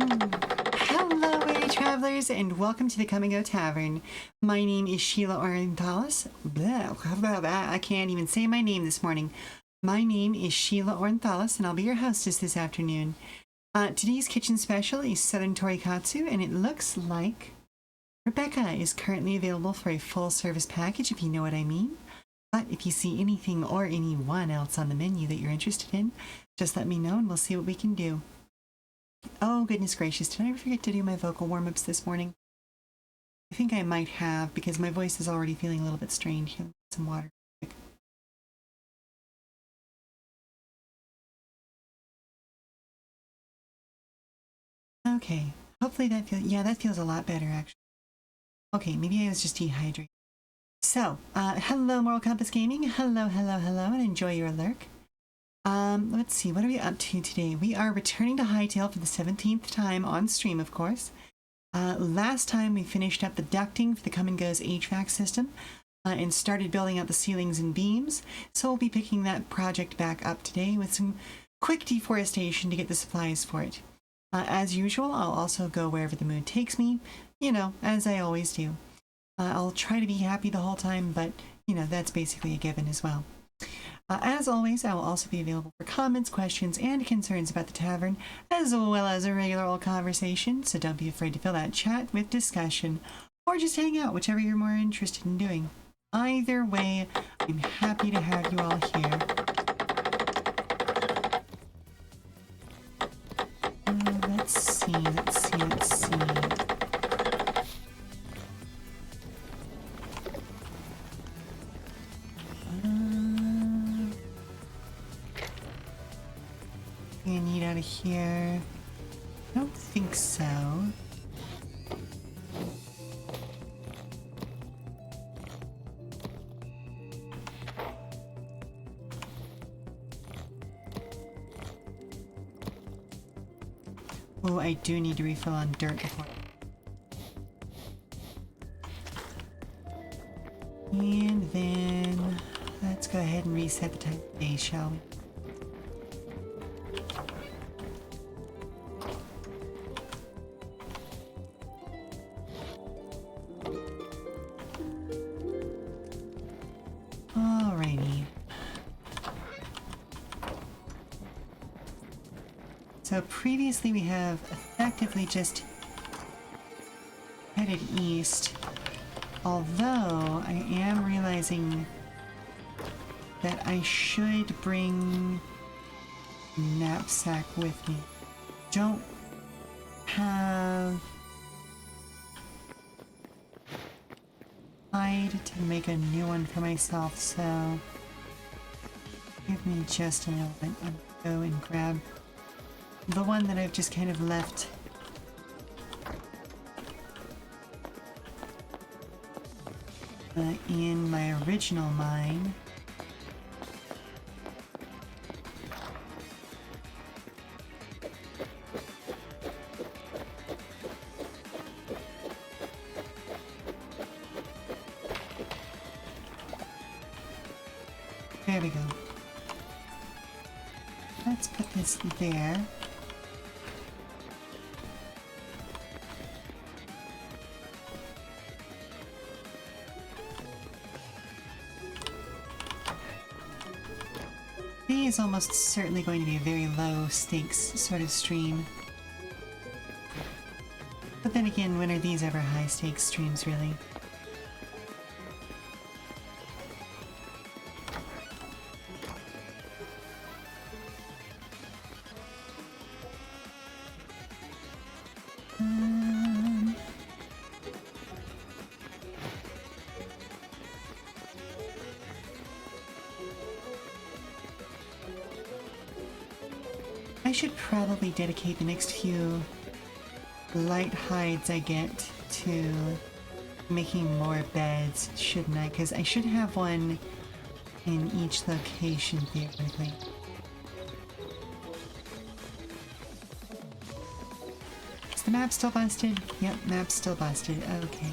Hello, way travelers, and welcome to the Come and Go Tavern. My name is Sheela Orenthalis. I can't even say my name this morning. My name is Sheela Orenthalis, and I'll be your hostess this afternoon. Today's kitchen special is Southern Torikatsu, and it looks like Rebecca is currently available for a full-service package, if you know what I mean. But if you see anything or anyone else on the menu that you're interested in, just let me know and we'll see what we can do. Oh, goodness gracious, did I forget to do my vocal warm-ups this morning? I think I might have, because my voice is already feeling a little bit strained. Here, some water. Okay, hopefully that feels, yeah, that feels a lot better, actually. Okay, maybe I was just dehydrated. So, hello, Moral Compass Gaming. Hello, and enjoy your lurk. Let's see, what are we up to today? We are returning to Hytale for the 17th time on stream, of course. Last time we finished up the ducting for the Come and Go's HVAC system and started building out the ceilings and beams. So we'll be picking that project back up today with some quick deforestation to get the supplies for it. As usual, I'll also go wherever the mood takes me, you know, as I always do. I'll try to be happy the whole time, but, you know, that's basically a given as well. As always, I will also be available for comments, questions, and concerns about the tavern, as well as a regular old conversation, so don't be afraid to fill that chat with discussion, or just hang out, whichever you're more interested in doing. Either way, I'm happy to have you all here. Let's see. I need out of here. I don't think so. Oh, I do need to refill on dirt before. And then let's go ahead and reset the time of day, shall we? Alrighty. So previously we have effectively just headed east, although I am realizing that I should bring a knapsack with me. Don't have hide to make a new one for myself, so give me just a moment. I'll go and grab the one that I've just kind of left in my original mine. There we go. Let's put this there. Today is almost certainly going to be a very low stakes sort of stream. But then again, when are these ever high stakes streams, really? I should probably dedicate the next few light hides I get to making more beds, shouldn't I? Because I should have one in each location, theoretically. Is the map still busted? Yep, map's still busted. Okay.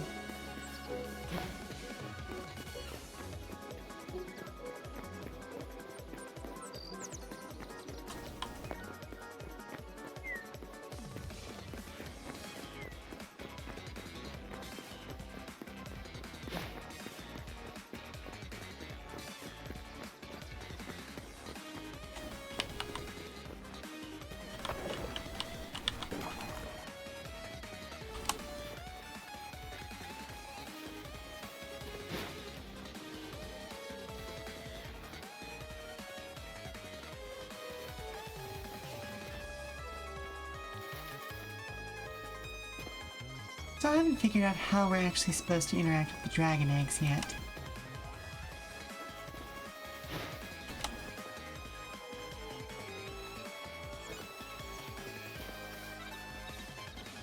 So I haven't figured out how we're actually supposed to interact with the dragon eggs yet.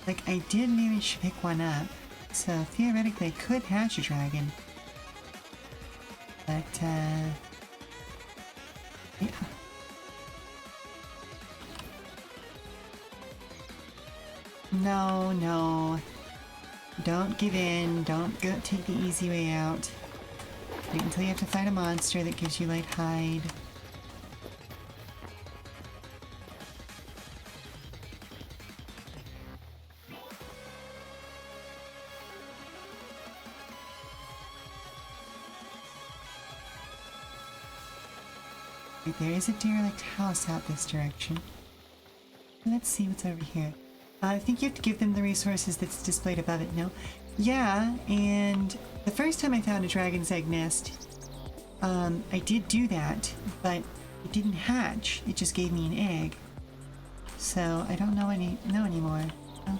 Like, I did manage to pick one up, so theoretically I could hatch a dragon. But, yeah. No, no. Don't give in. Don't go take the easy way out. Wait until you have to fight a monster that gives you light hide. Wait, there is a derelict house out this direction. Let's see what's over here. I think you have to give them the resources that's displayed above it, no? Yeah, and the first time I found a dragon's egg nest, I did do that, but it didn't hatch. It just gave me an egg. So I don't know anymore. Oh.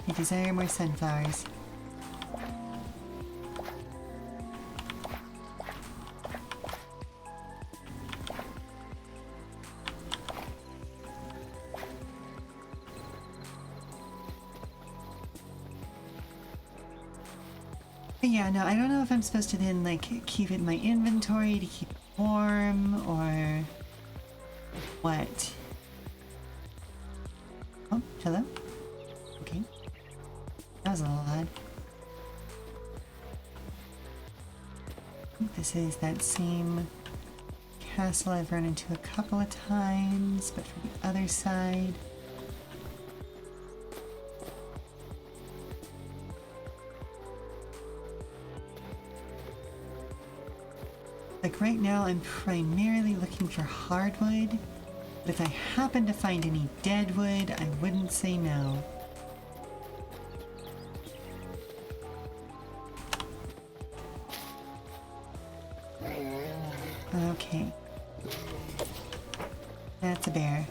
I desire more sunflowers. But yeah, no, I don't know if I'm supposed to then, like, keep it in my inventory to keep it warm, or what. Oh, hello? Okay. That was a little odd. I think this is that same castle I've run into a couple of times, but from the other side. Like right now I'm primarily looking for hardwood, but if I happen to find any deadwood, I wouldn't say no. Okay. That's a bear.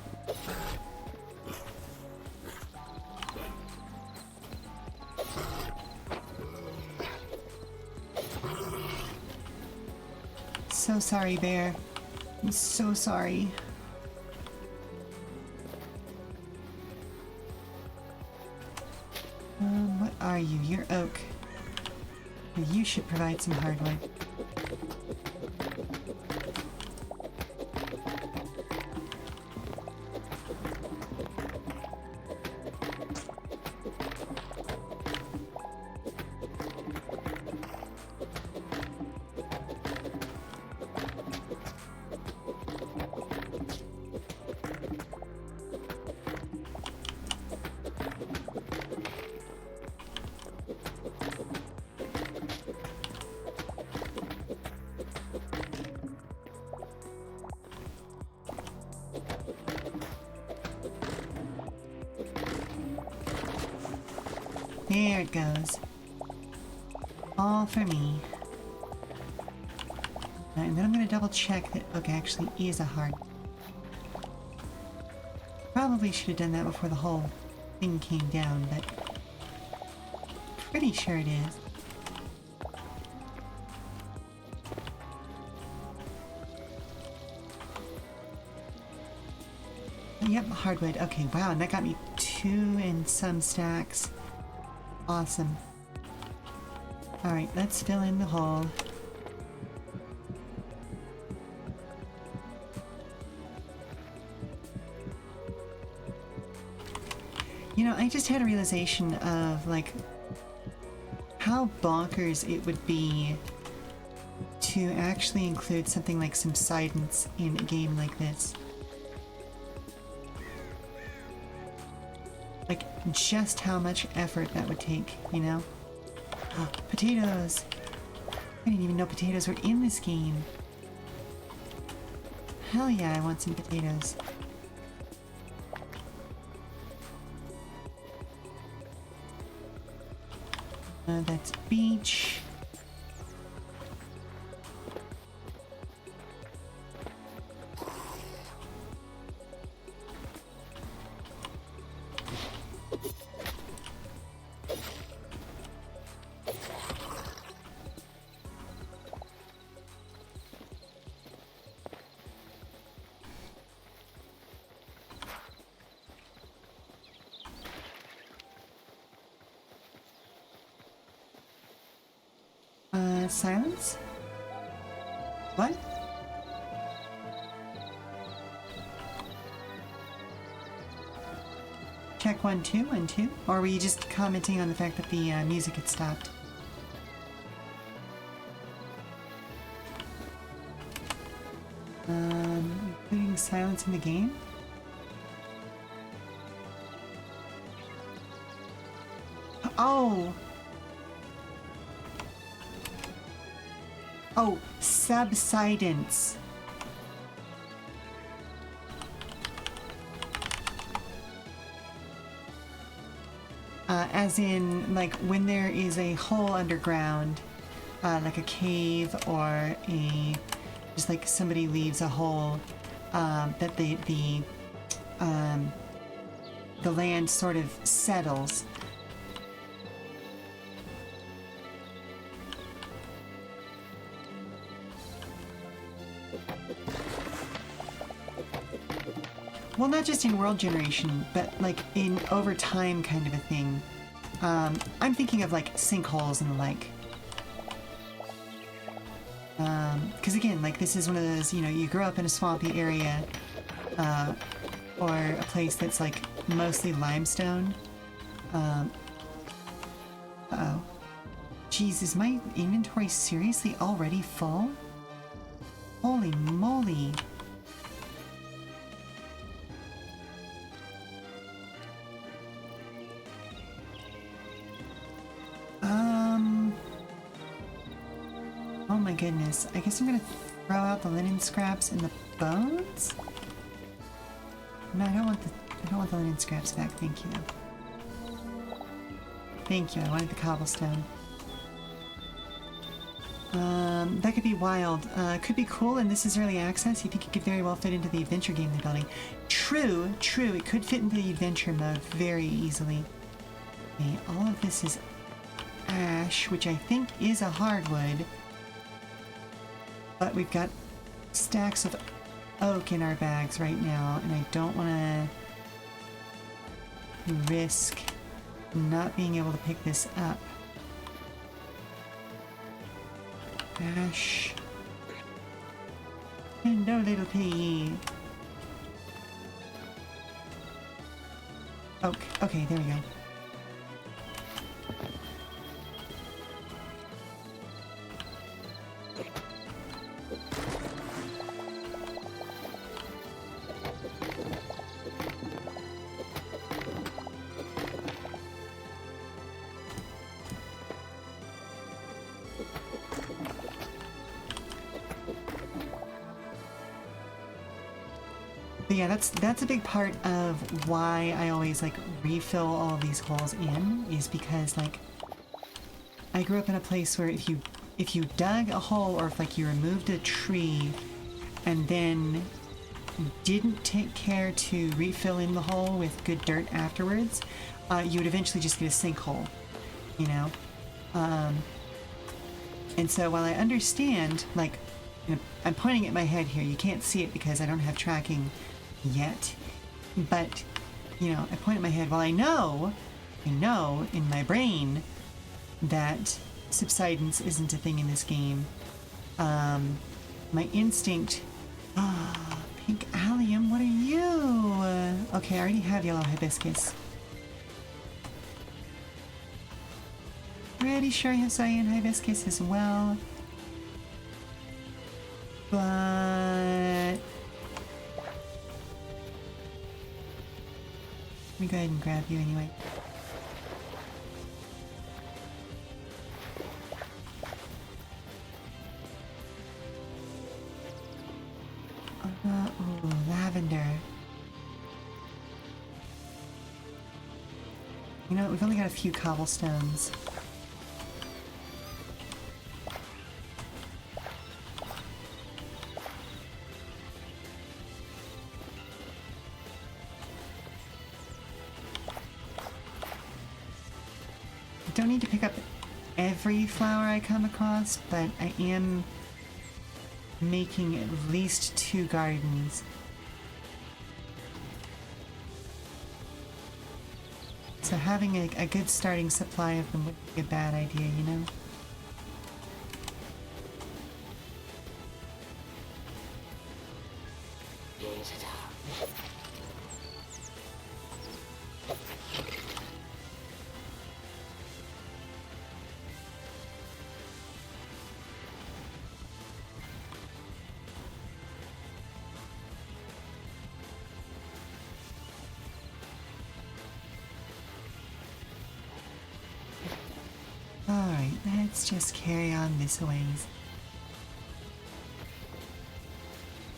So sorry, bear. I'm so sorry. What are you? You're oak. You should provide some hardwood. There it goes. All for me. And then I'm going to double check that oak actually is a hard. Probably should have done that before the whole thing came down, but pretty sure it is. Yep, hardwood. Okay, wow, and that got me 2 and some stacks. Awesome. Alright, let's fill in the hole. You know, I just had a realization of, like, how bonkers it would be to actually include something like subsidence in a game like this. Like, just how much effort that would take, you know? Oh, potatoes! I didn't even know potatoes were in this game. Hell yeah, I want some potatoes. That's beach. Silence? What? Check 1, 2, 1, 2? Or were you just commenting on the fact that the music had stopped? Including silence in the game? Oh! Oh, subsidence. As in, like, when there is a hole underground, like a cave or just like somebody leaves a hole, that the land sort of settles. Well, not just in world generation, but like in over time kind of a thing. I'm thinking of like sinkholes and the like. Because again, like this is one of those, you know, you grow up in a swampy area, or a place that's like mostly limestone. Uh-oh. Jeez, is my inventory seriously already full? Holy moly. Oh my goodness. I guess I'm gonna throw out the linen scraps and the bones? No, I don't want the linen scraps back, thank you. Thank you, I wanted the cobblestone. That could be wild. Could be cool, and this is early access. You think it could very well fit into the adventure game they're building. True, true, it could fit into the adventure mode very easily. Okay, all of this is ash, which I think is a hardwood. But we've got stacks of oak in our bags right now, and I don't want to risk not being able to pick this up. Ash. Hello, little piggy. Oak. Okay, there we go. But yeah, that's a big part of why I always like refill all these holes in, is because like I grew up in a place where if you dug a hole, or if like you removed a tree and then didn't take care to refill in the hole with good dirt afterwards, you would eventually just get a sinkhole, you know? And so while I understand, like, you know, I'm pointing at my head here, you can't see it because I don't have tracking yet, but, you know, I point at my head, well, I know in my brain that subsidence isn't a thing in this game. My instinct, pink allium, what are you? Okay, I already have yellow hibiscus. Pretty sure I have cyan hibiscus as well. But let me go ahead and grab you anyway. Ooh, lavender. You know, we've only got a few cobblestones. don't need to pick up every flower I come across, but I am making at least 2 gardens. So having a good starting supply of them would be a bad idea, you know? Alright, let's just carry on this ways.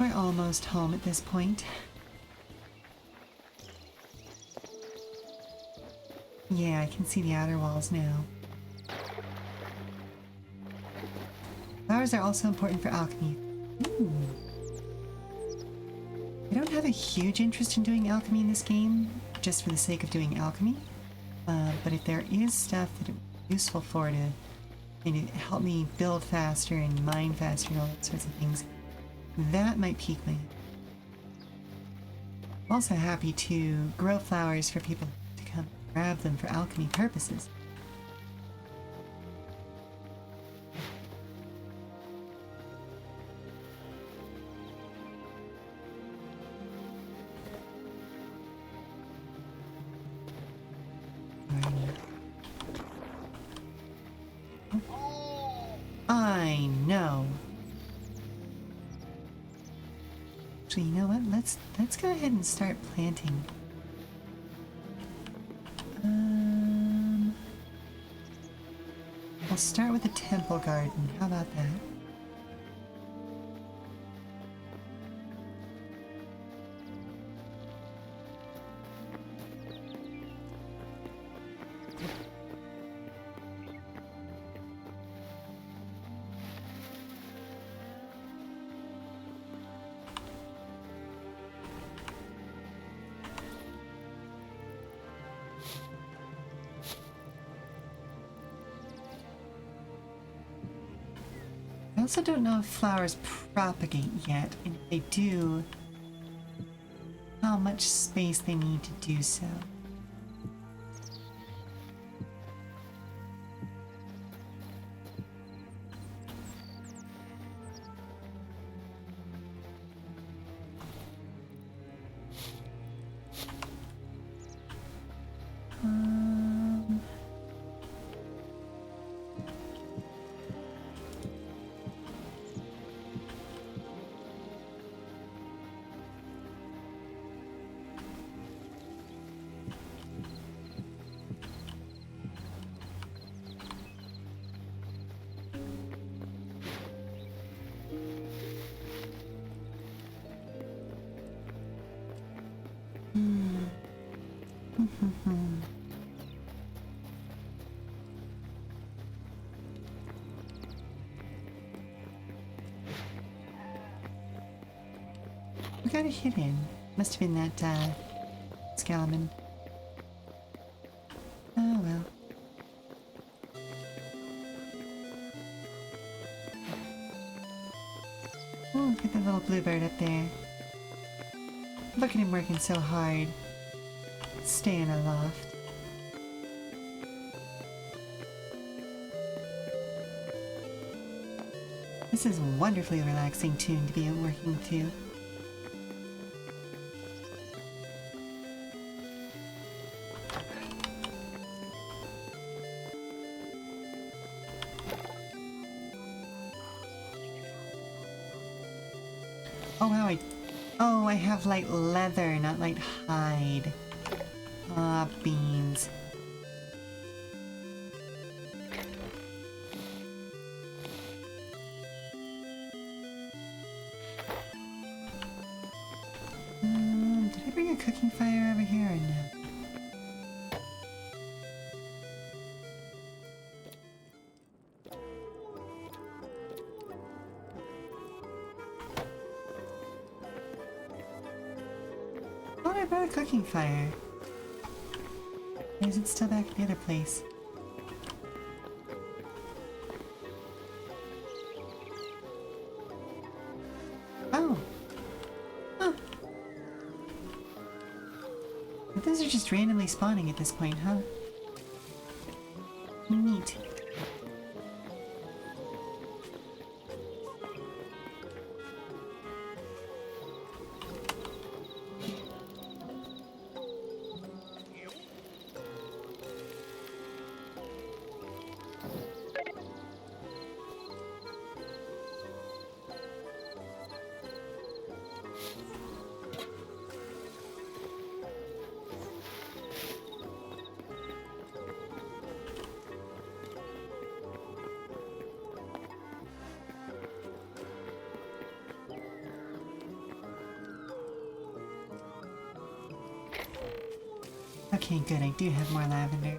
We're almost home at this point. Yeah, I can see the outer walls now. Flowers are also important for alchemy. Ooh. I don't have a huge interest in doing alchemy in this game, just for the sake of doing alchemy. But if there is stuff that it's useful for to maybe help me build faster and mine faster and all that sorts of things, that might pique me. I'm also happy to grow flowers for people to come grab them for alchemy purposes. I know. Actually, you know what? Let's go ahead and start planting. I'll start with a temple garden. How about that? I also don't know if flowers propagate yet, and if they do, how much space they need to do so. We got a hit in. Must have been that, skeleton. Oh well. Oh, look at that little bluebird up there. Look at him working so hard. Staying aloft. This is a wonderfully relaxing tune to be working to. Oh wow, I have light leather, not light hide. Ah, beans. Did I bring a cooking fire over here or no? Oh, I brought a cooking fire. Or is it still back at the other place? But those are just randomly spawning at this point, huh? Neat. Okay, good. I do have more lavender.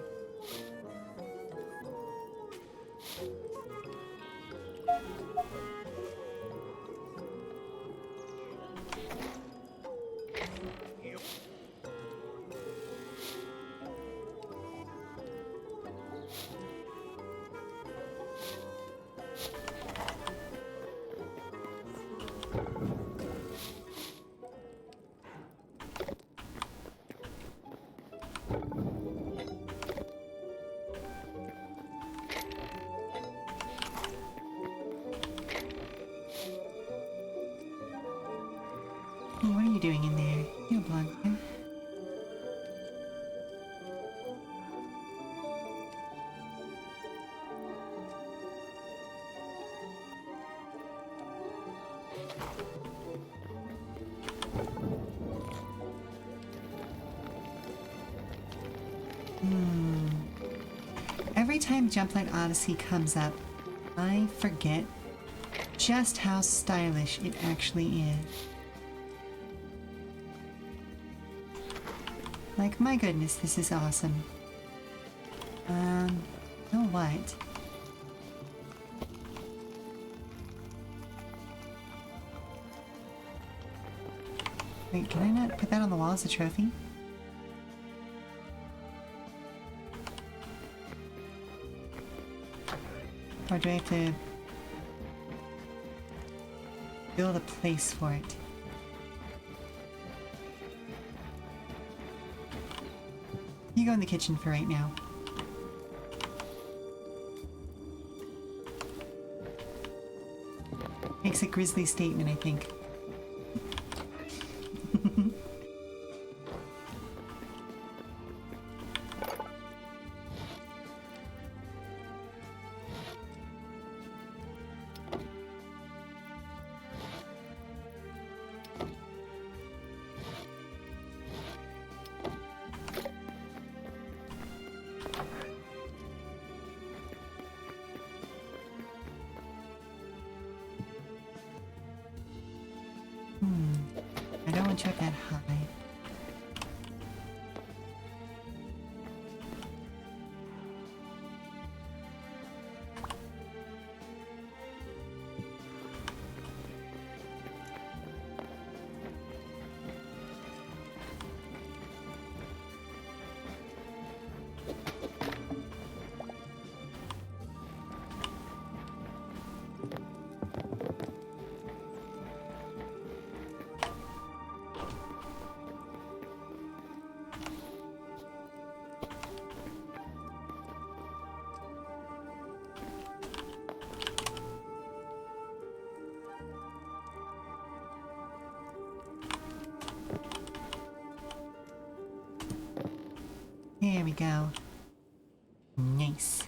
Hey, what are you doing in there? You don't belong here. Every time Jumpline Odyssey comes up, I forget just how stylish it actually is. Like, my goodness, this is awesome. You know what? Wait, can I not put that on the wall as a trophy? Or do I have to build a place for it? You go in the kitchen for right now. Makes a grisly statement, I think. I don't want to check that high. There we go. Nice.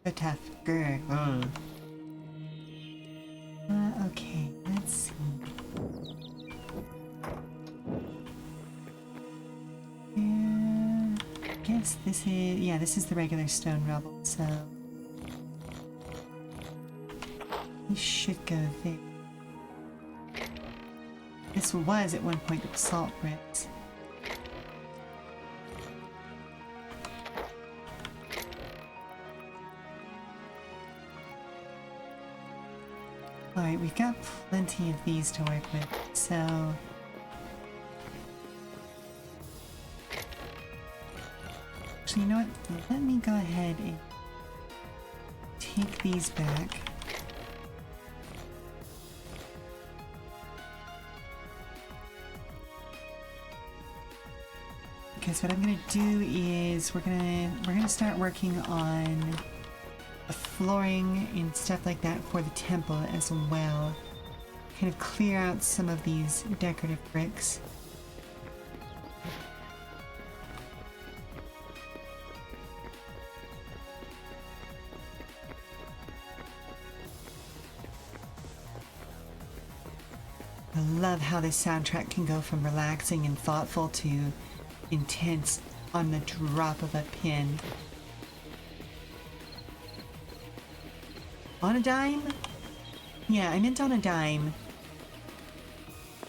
So tough. Grr. Okay, let's see. I guess this is... yeah, this is the regular stone rubble, so... we should go there. This was at one point the salt bricks. Alright, we've got plenty of these to work with, so... actually, you know what? Let me go ahead and take these back. Because what I'm gonna do is we're gonna start working on the flooring and stuff like that for the temple as well. Kind of clear out some of these decorative bricks. I love how this soundtrack can go from relaxing and thoughtful to intense on the drop of a pin. On a dime? Yeah, I meant on a dime.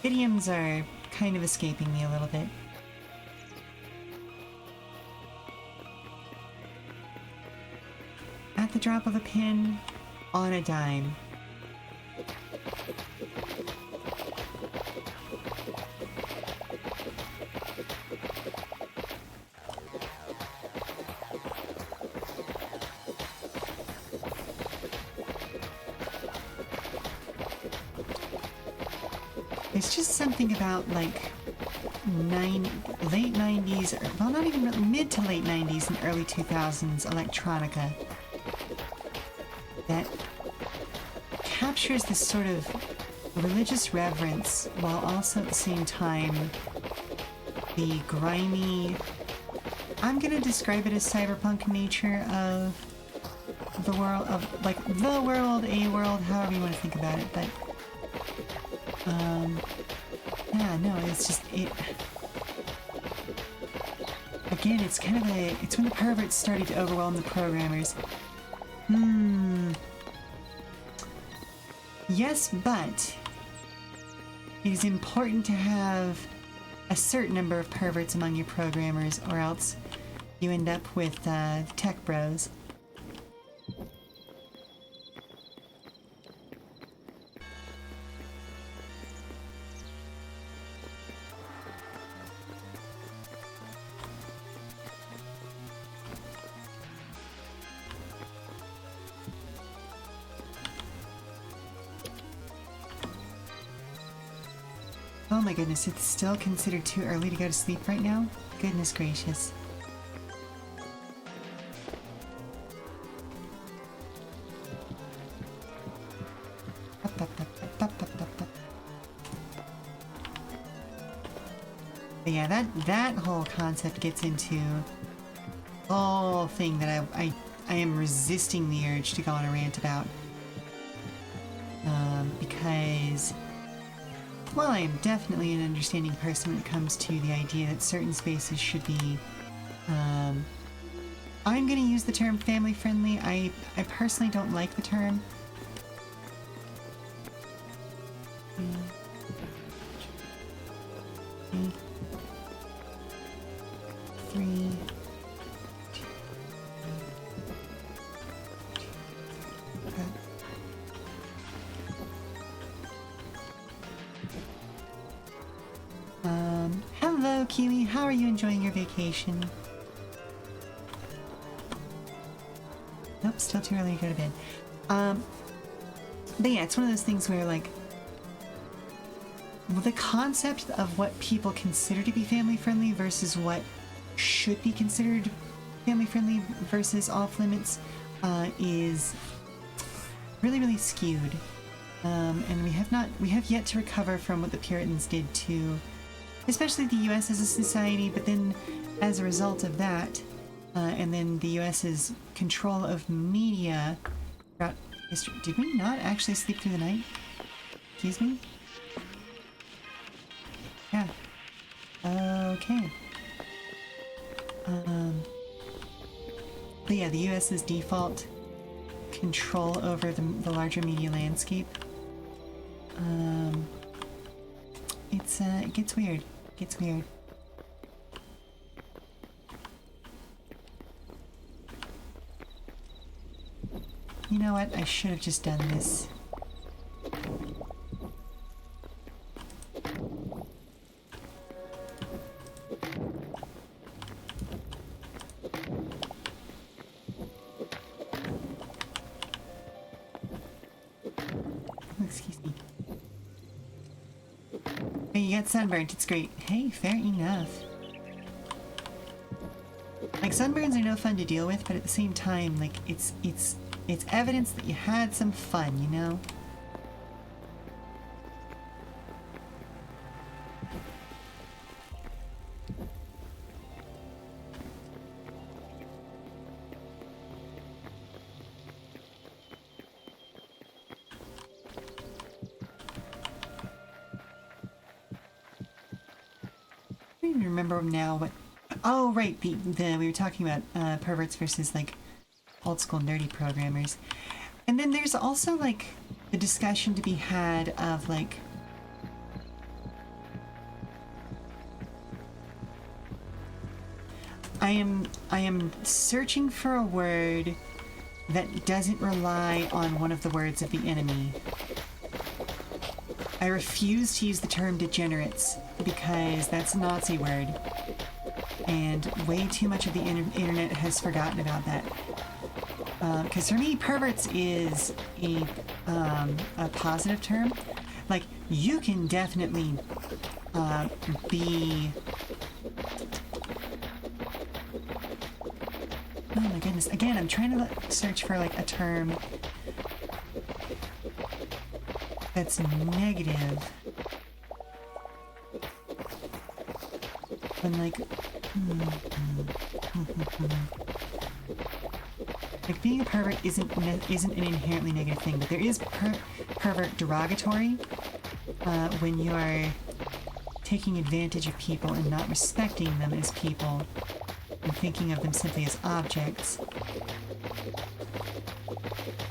Idioms are kind of escaping me a little bit. At the drop of a pin, on a dime. There's just something about like late 90s, well not even really, mid to late 90s and early 2000s electronica that captures this sort of religious reverence while also at the same time the grimy, I'm gonna describe it as cyberpunk nature of the world, of like the world, a world, however you want to think about it, but yeah, no, it's just, again, it's kind of it's when the perverts started to overwhelm the programmers. Yes, but it is important to have a certain number of perverts among your programmers, or else you end up with tech bros. Oh my goodness, it's still considered too early to go to sleep right now? Goodness gracious. But yeah, that whole concept gets into the whole thing that I am resisting the urge to go on a rant about. Because while I am definitely an understanding person when it comes to the idea that certain spaces should be, I'm going to use the term family friendly. I personally don't like the term. Hello, Kiwi. How are you enjoying your vacation? Nope, still too early to go to bed. But yeah, it's one of those things where, like, the concept of what people consider to be family-friendly versus what should be considered family-friendly versus off-limits is really, really skewed. And we have yet to recover from what the Puritans did to, especially the U.S. as a society, but then as a result of that, and then the U.S.'s control of media throughout history. Did we not actually sleep through the night? Excuse me? Yeah. Okay. But yeah, the U.S.'s default control over the larger media landscape. It gets weird. It gets weird. You know what? I should have just done this. Excuse me. Hey, you got sunburnt. It's great. Hey, fair enough. Like, sunburns are no fun to deal with, but at the same time, like, it's evidence that you had some fun, you know? I don't even remember now what... Oh, right, we were talking about perverts versus, like, old school nerdy programmers. And then there's also, like, the discussion to be had of, like... I am searching for a word that doesn't rely on one of the words of the enemy. I refuse to use the term degenerates because that's a Nazi word, and way too much of the internet has forgotten about that. Because for me, perverts is a positive term. Like, you can definitely be... Oh my goodness. Again, I'm trying to search for, like, a term that's negative. When, like... Like, being a pervert isn't an inherently negative thing, but there is pervert derogatory when you are taking advantage of people and not respecting them as people and thinking of them simply as objects.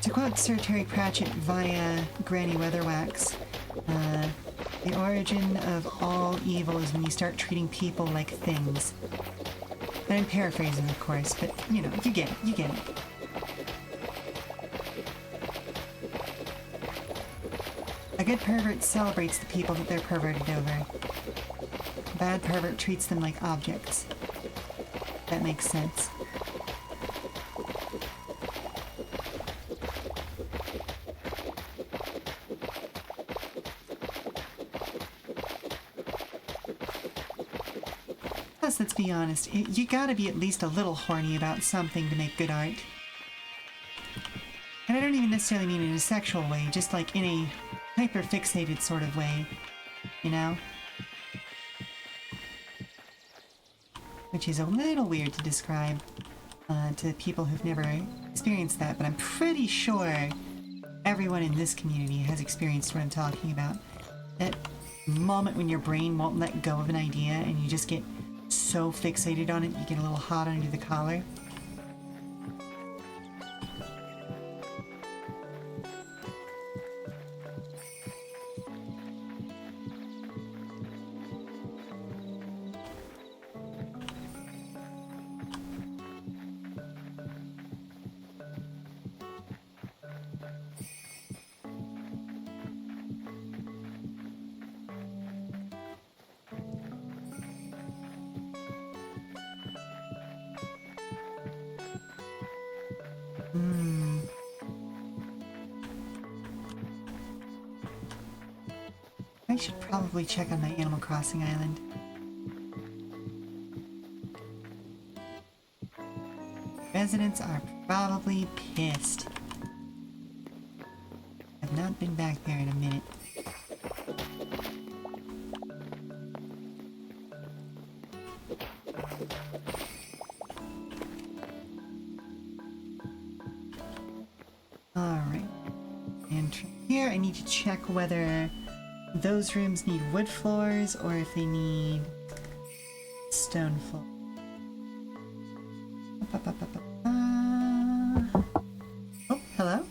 To quote Sir Terry Pratchett via Granny Weatherwax, the origin of all evil is when you start treating people like things. And I'm paraphrasing, of course, but, you know, you get it. A good pervert celebrates the people that they're perverted over. A bad pervert treats them like objects. That makes sense. Plus, let's be honest, you gotta be at least a little horny about something to make good art. And I don't even necessarily mean in a sexual way, just like in a hyper-fixated sort of way, you know? Which is a little weird to describe to people who've never experienced that, but I'm pretty sure everyone in this community has experienced what I'm talking about. That moment when your brain won't let go of an idea and you just get so fixated on it, you get a little hot under the collar. I should probably check on my Animal Crossing island. Residents are probably pissed. I've not been back there in a minute. Alright. And from here I need to check whether those rooms need wood floors or if they need stone floors. Oh, hello?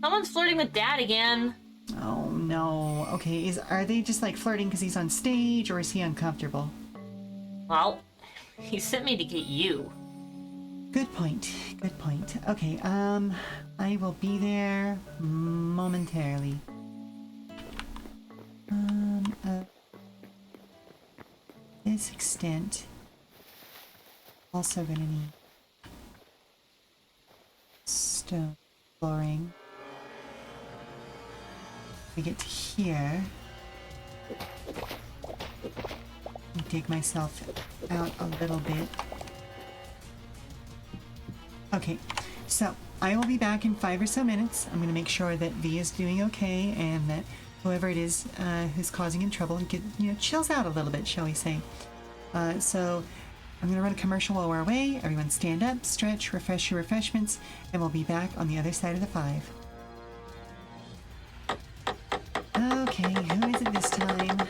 Someone's flirting with Dad again. Oh no. Okay, are they just like flirting because he's on stage, or is he uncomfortable? Well, he sent me to get you. Good point. Good point. Okay, I will be there momentarily. This extent. Also gonna need stone flooring. We get to here. Dig myself out a little bit. Okay, so I will be back in 5 or so minutes. I'm going to make sure that V is doing okay and that whoever it is who's causing him trouble chills out a little bit, shall we say. So I'm going to run a commercial while we're away. Everyone stand up, stretch, refresh your refreshments, and we'll be back on the other side of the 5. Okay, who is it this time?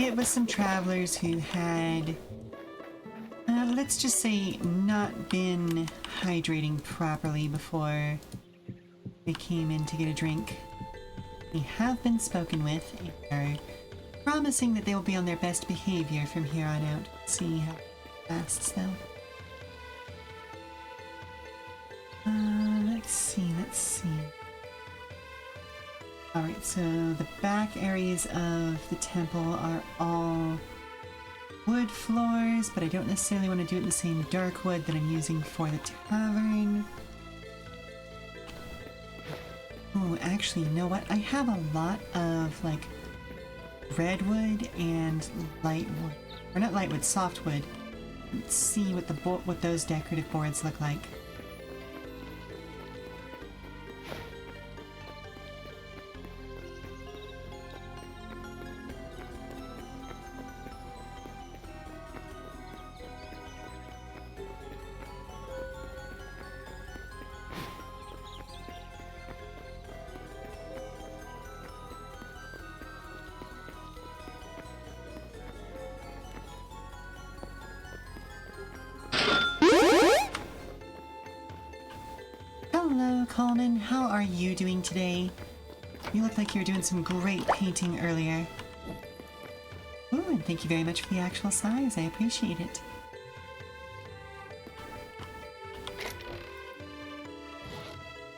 it was some travelers who had, let's just say, not been hydrating properly before they came in to get a drink. They have been spoken with and are promising that they will be on their best behavior from here on out. See how it lasts, though. Let's see. Alright, so the back areas of the temple are all wood floors, but I don't necessarily want to do it in the same dark wood that I'm using for the tavern. Oh, actually, you know what? I have a lot of, like, redwood and lightwood. Or not lightwood, softwood. Let's see what those decorative boards look like. Hello, Coleman. How are you doing today? You look like you were doing some great painting earlier. Ooh, and thank you very much for the actual size. I appreciate it.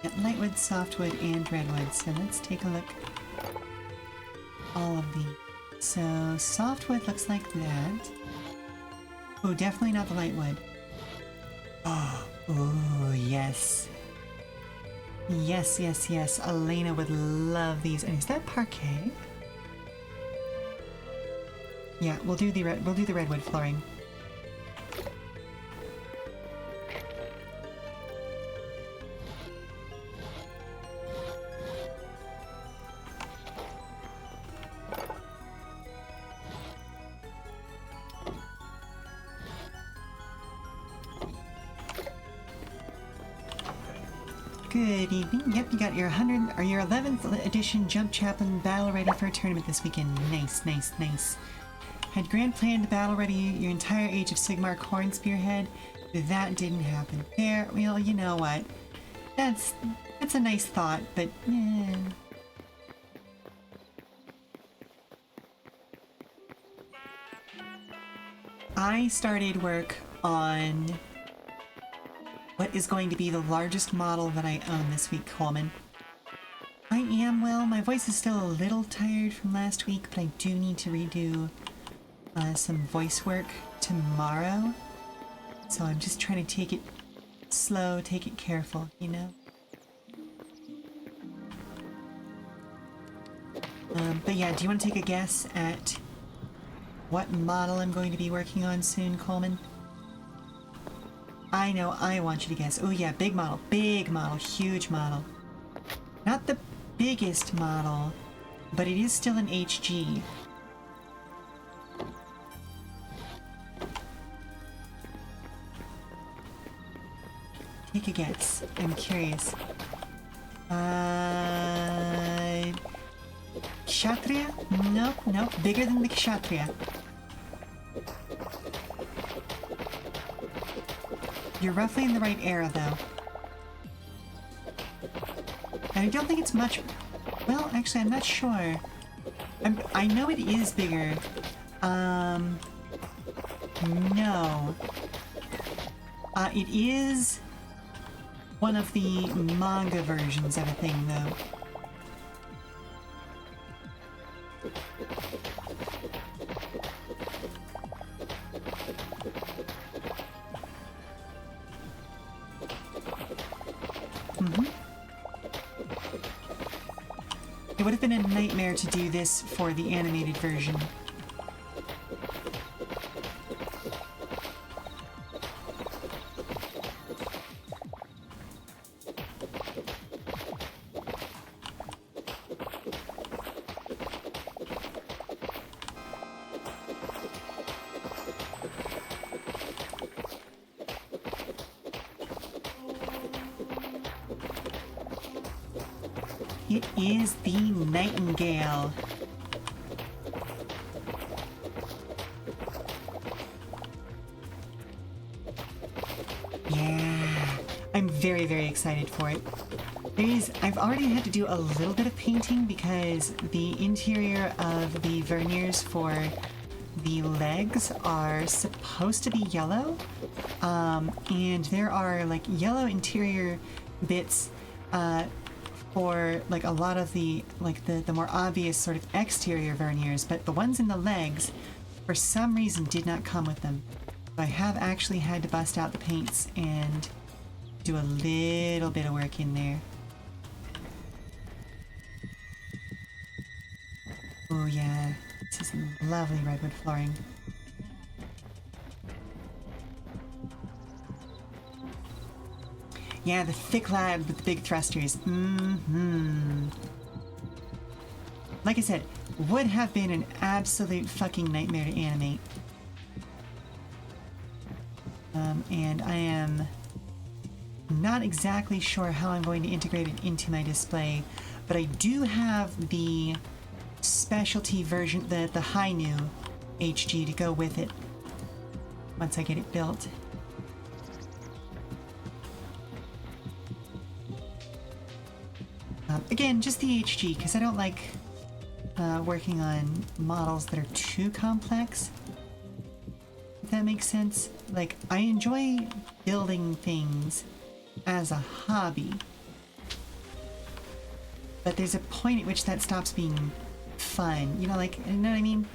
Got lightwood, softwood, and redwood. So let's take a look. All of these. So softwood looks like that. Oh, definitely not the lightwood. Oh, yes. Yes, yes, yes. Elena would love these. And is that parquet? Yeah, we'll do the redwood flooring. Good evening. Yep, you got your 11th edition Jump Chaplain battle ready for a tournament this weekend. Nice, nice, nice. Had grand planned to battle ready your entire Age of Sigmar Corn Spearhead. That didn't happen. There, well, you know what? That's a nice thought, but eh. I started work on what is going to be the largest model that I own this week, Coleman. I am, well, my voice is still a little tired from last week, but I do need to redo some voice work tomorrow. So I'm just trying to take it slow, take it careful, you know? But yeah, do you want to take a guess at what model I'm going to be working on soon, Coleman? I know, I want you to guess. Oh yeah, big model, huge model. Not the biggest model, but it is still an HG. Take a guess. I'm curious. Kshatriya? Nope, nope. Bigger than the Kshatriya. You're roughly in the right era, though. And I don't think it's much... Well, actually, I'm not sure. I know it is bigger. No. It is one of the manga versions of a thing, though. It would have been a nightmare to do this for the animated version. It is the Nightingale. I'm very, very excited for it. I've already had to do a little bit of painting because the interior of the verniers for the legs are supposed to be yellow, and there are like yellow interior bits for like a lot of the the more obvious sort of exterior verniers, but the ones in the legs for some reason did not come with them. So I have actually had to bust out the paints and do a little bit of work in there. Oh yeah, this is lovely redwood flooring. Yeah, the thick lad with the big thrusters. Like I said, would have been an absolute fucking nightmare to animate. And I am not exactly sure how I'm going to integrate it into my display, but I do have the specialty version, the high new HG to go with it once I get it built. Again, just the HG, because I don't like working on models that are too complex, if that makes sense. Like, I enjoy building things as a hobby, but there's a point at which that stops being fun. You know, like, you know what I mean?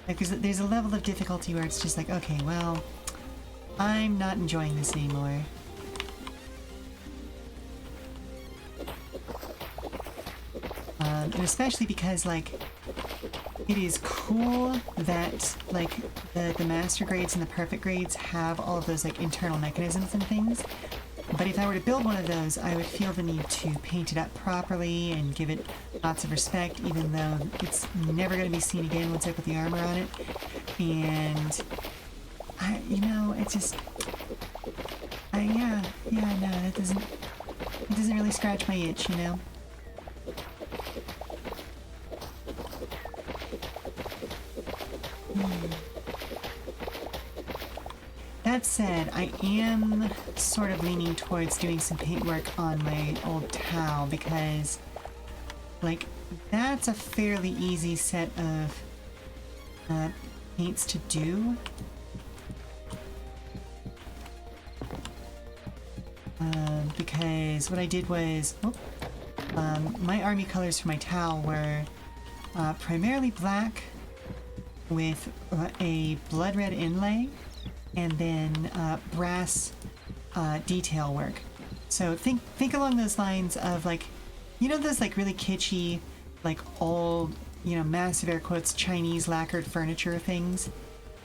Like, there's a level of difficulty where it's just like, okay, well, I'm not enjoying this anymore. And especially because, like, it is cool that, like, the master grades and the perfect grades have all of those, like, internal mechanisms and things. But if I were to build one of those, I would feel the need to paint it up properly and give it lots of respect, even though it's never going to be seen again once I put the armor on it. And, you know, it's just... yeah, no, it doesn't really scratch my itch, you know? That said, I am sort of leaning towards doing some paintwork on my old towel because, like, that's a fairly easy set of paints to do. Because what I did was, my army colors for my towel were primarily black with a blood red inlay, and then brass detail work. So think along those lines of, like, you know, those like really kitschy, like old, you know, massive air quotes Chinese lacquered furniture things.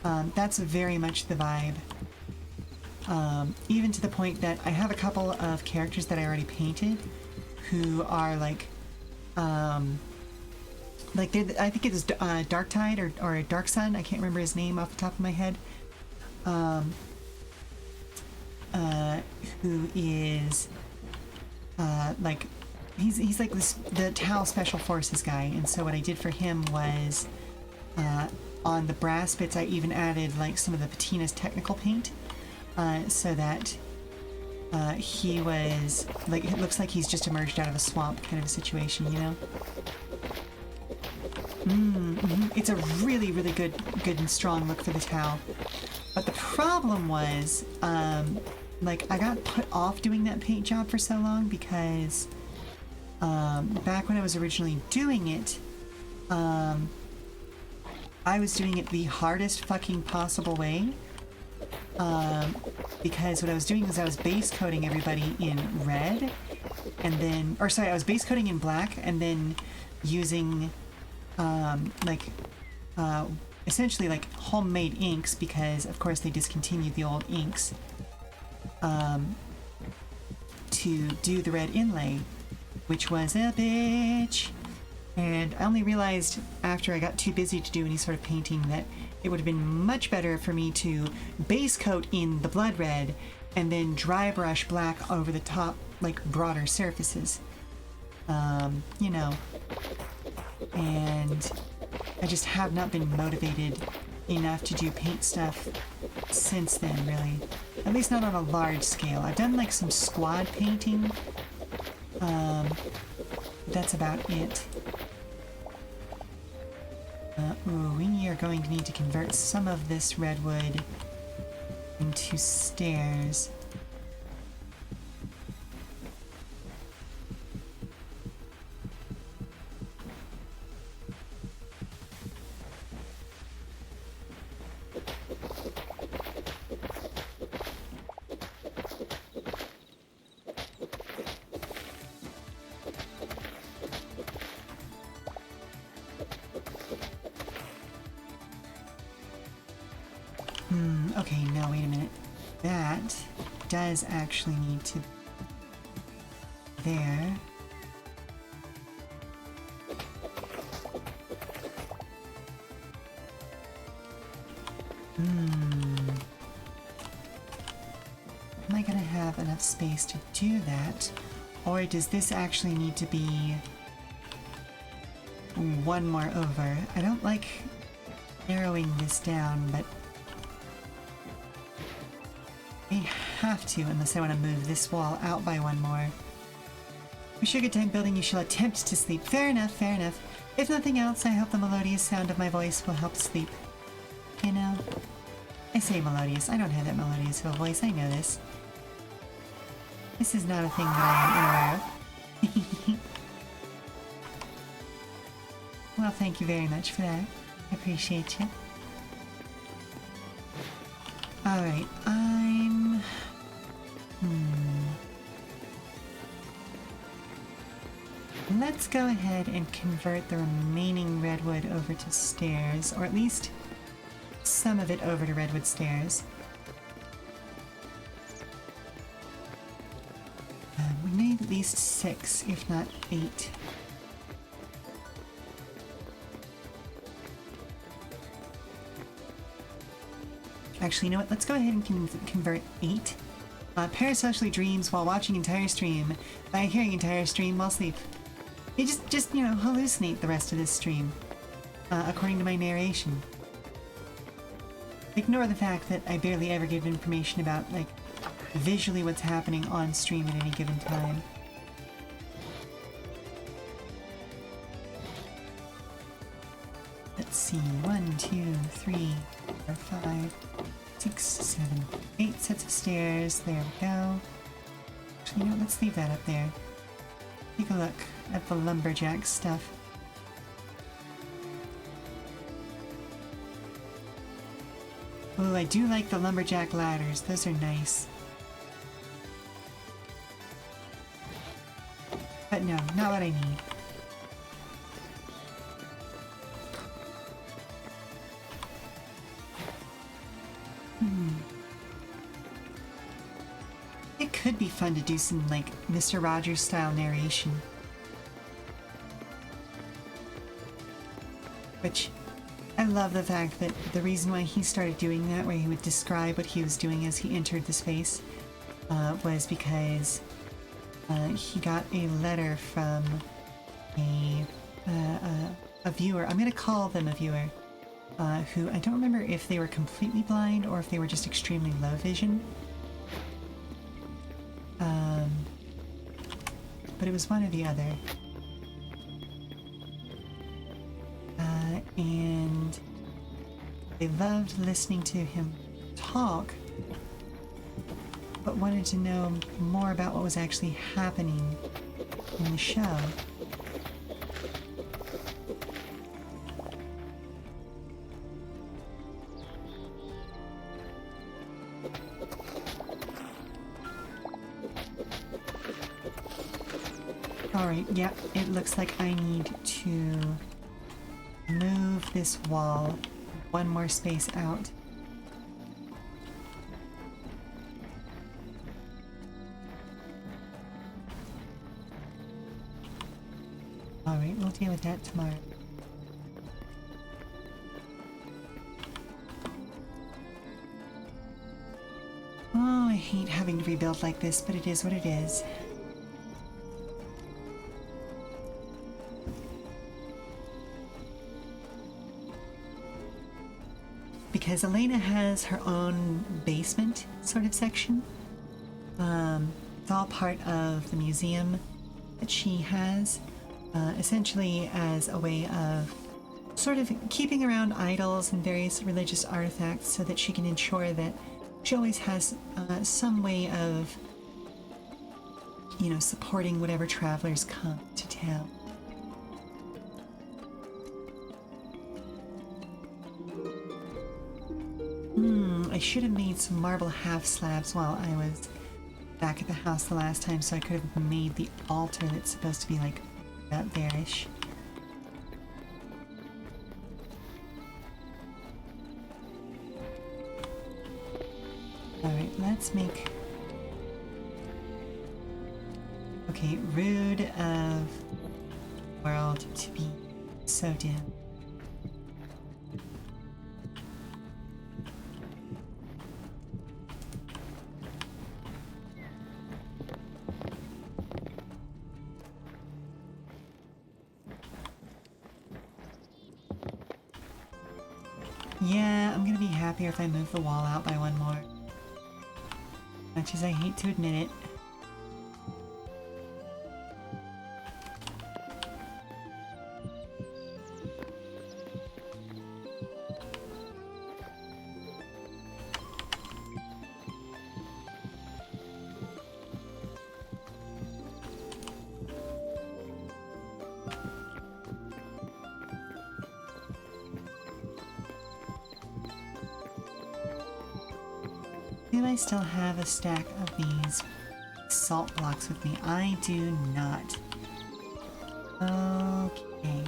That's very much the vibe. Even to the point that I have a couple of characters that I already painted who are like I think it was Dark Tide or Dark Sun. I can't remember his name off the top of my head. Who is like he's like the Tau Special Forces guy, and so what I did for him was on the brass bits I even added like some of the patina's technical paint, so that he was like, it looks like he's just emerged out of a swamp kind of a situation, you know. It's a really, really good and strong look for the Tau. But the problem was, like, I got put off doing that paint job for so long because back when I was originally doing it, I was doing it the hardest fucking possible way. Because what I was doing was I was base coating everybody in red, and then, or sorry, I was base coating in black, and then using essentially like homemade inks, because of course they discontinued the old inks, to do the red inlay, which was a bitch. And I only realized after I got too busy to do any sort of painting that it would have been much better for me to base coat in the blood red and then dry brush black over the top, like broader surfaces. You know. And I just have not been motivated enough to do paint stuff since then, really. At least not on a large scale. I've done like some squad painting. That's about it. Ooh, we are going to need to convert some of this redwood into stairs. Okay, no, wait a minute. That does actually need to be there. Am I gonna have enough space to do that? Or does this actually need to be one more over? I don't like narrowing this down, but I have to unless I want to move this wall out by one more. Wish you a good time building. You shall attempt to sleep. Fair enough, fair enough. If nothing else, I hope the melodious sound of my voice will help sleep. You know? I say melodious. I don't have that melodious of a voice. I know this. This is not a thing that I am unaware of. Well, thank you very much for that. I appreciate you. Alright, Let's go ahead and convert the remaining redwood over to stairs, or at least some of it over to redwood stairs. We need at least 6, if not 8. Actually, you know what? Let's go ahead and convert 8. Parasocially dreams while watching entire stream, by hearing entire stream while asleep. You just, you know, hallucinate the rest of this stream, according to my narration. Ignore the fact that I barely ever give information about, like, visually what's happening on stream at any given time. Let's see, 1, 2, 3, 4, 5, 6, 7, 8 sets of stairs. There we go. Actually, you know what? Let's leave that up there. Take a look at the lumberjack stuff. Ooh, I do like the lumberjack ladders. Those are nice. But no, not what I need. It could be fun to do some, like, Mr. Rogers style narration. Which, I love the fact that the reason why he started doing that, where he would describe what he was doing as he entered the space, was because he got a letter from a viewer. I'm going to call them a viewer, who I don't remember if they were completely blind or if they were just extremely low vision. But it was one or the other. And they loved listening to him talk, but wanted to know more about what was actually happening in the show. Alright, yep, it looks like I need to move this wall one more space out. Alright, we'll deal with that tomorrow. Oh, I hate having to rebuild like this, but it is what it is. because Elena has her own basement sort of section. It's all part of the museum that she has, essentially as a way of sort of keeping around idols and various religious artifacts so that she can ensure that she always has some way of, supporting whatever travelers come to town. I should have made some marble half slabs while I was back at the house the last time, so I could have made the altar that's supposed to be like about there-ish. Alright, let's make... Okay, rude of world to be so dim. Yeah, I'm gonna be happier if I move the wall out by one more. Much as I hate to admit it. Do I still have a stack of these salt blocks with me? I do not. Okay.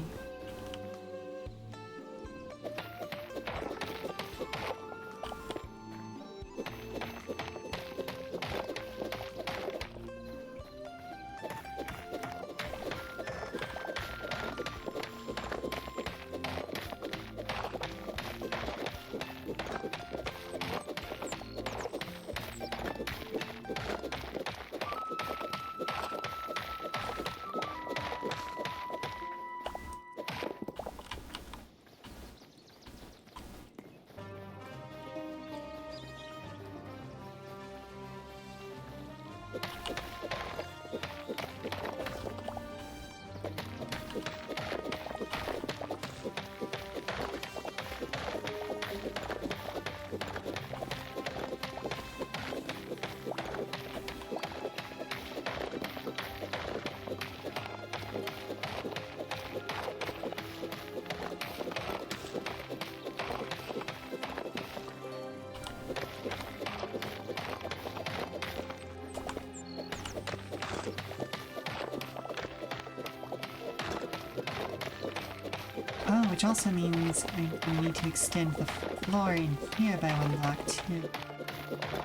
Oh, which also means I need to extend the floor in here by one block too.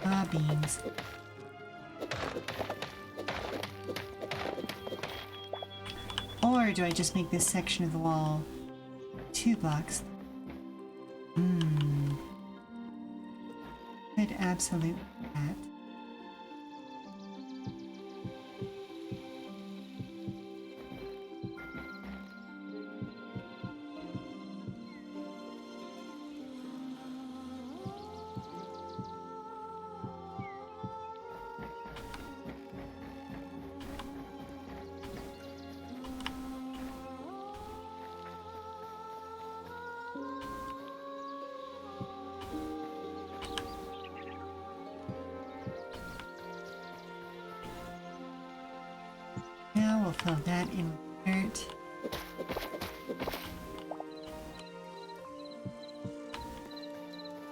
Ah, beans. Or do I just make this section of the wall 2 blocks? Could absolutely do that. Now we'll fill that in with dirt.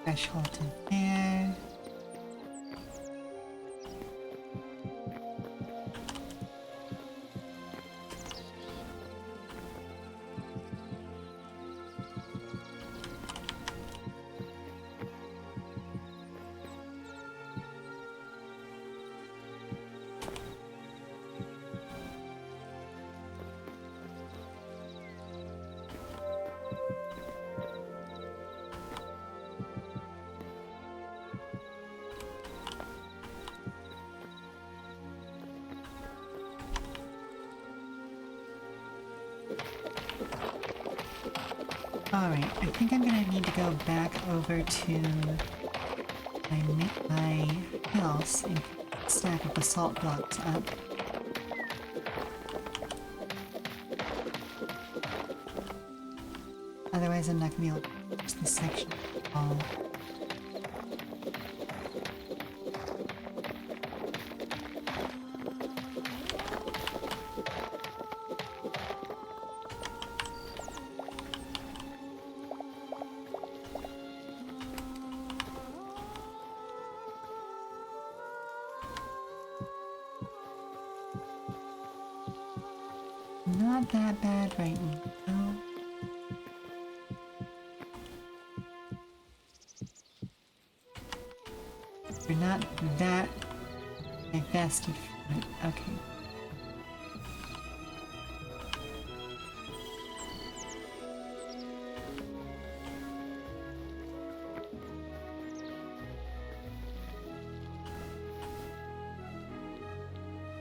Threshold to there. Alright, I think I'm gonna need to go back over to my house and stack of basalt blocks up. Otherwise, I'm not gonna be able to finish this section at all. Not that bad right now. We're not that divested from it. Okay.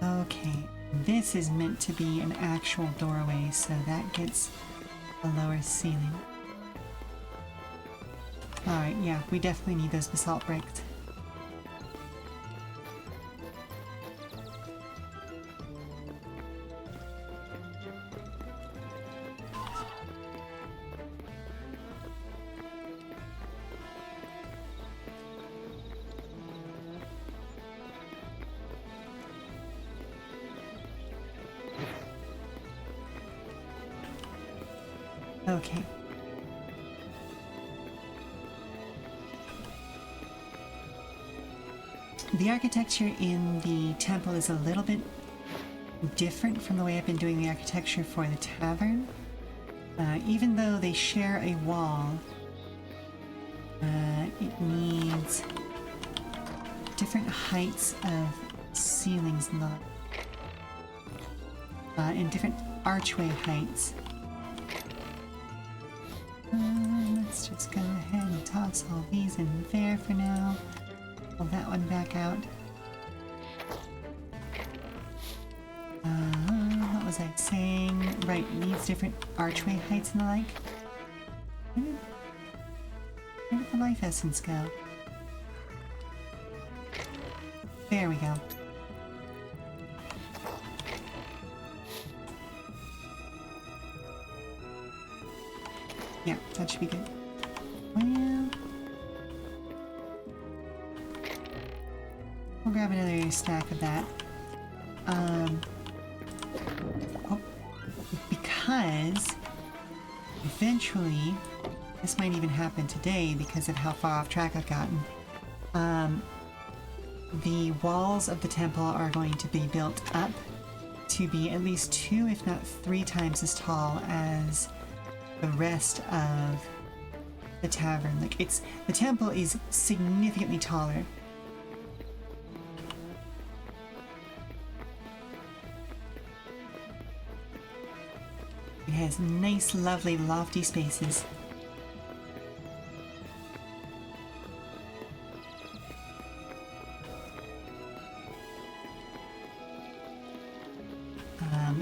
Okay. This is meant to be an actual doorway, so that gets a lower ceiling. Alright, yeah, we definitely need those basalt bricks. Okay. The architecture in the temple is a little bit different from the way I've been doing the architecture for the tavern. Even though they share a wall, it needs different heights of ceilings and different archway heights. Let's just go ahead and toss all these in there for now. Pull that one back out. What was I saying? Right, needs different archway heights and the like. Where did the life essence go? There we go. Yeah, that should be good. Well, we'll grab another stack of that. Because eventually, this might even happen today because of how far off track I've gotten. The walls of the temple are going to be built up to be at least 2, if not 3 times as tall as the rest of the tavern. Like, the temple is significantly taller. It has nice, lovely, lofty spaces.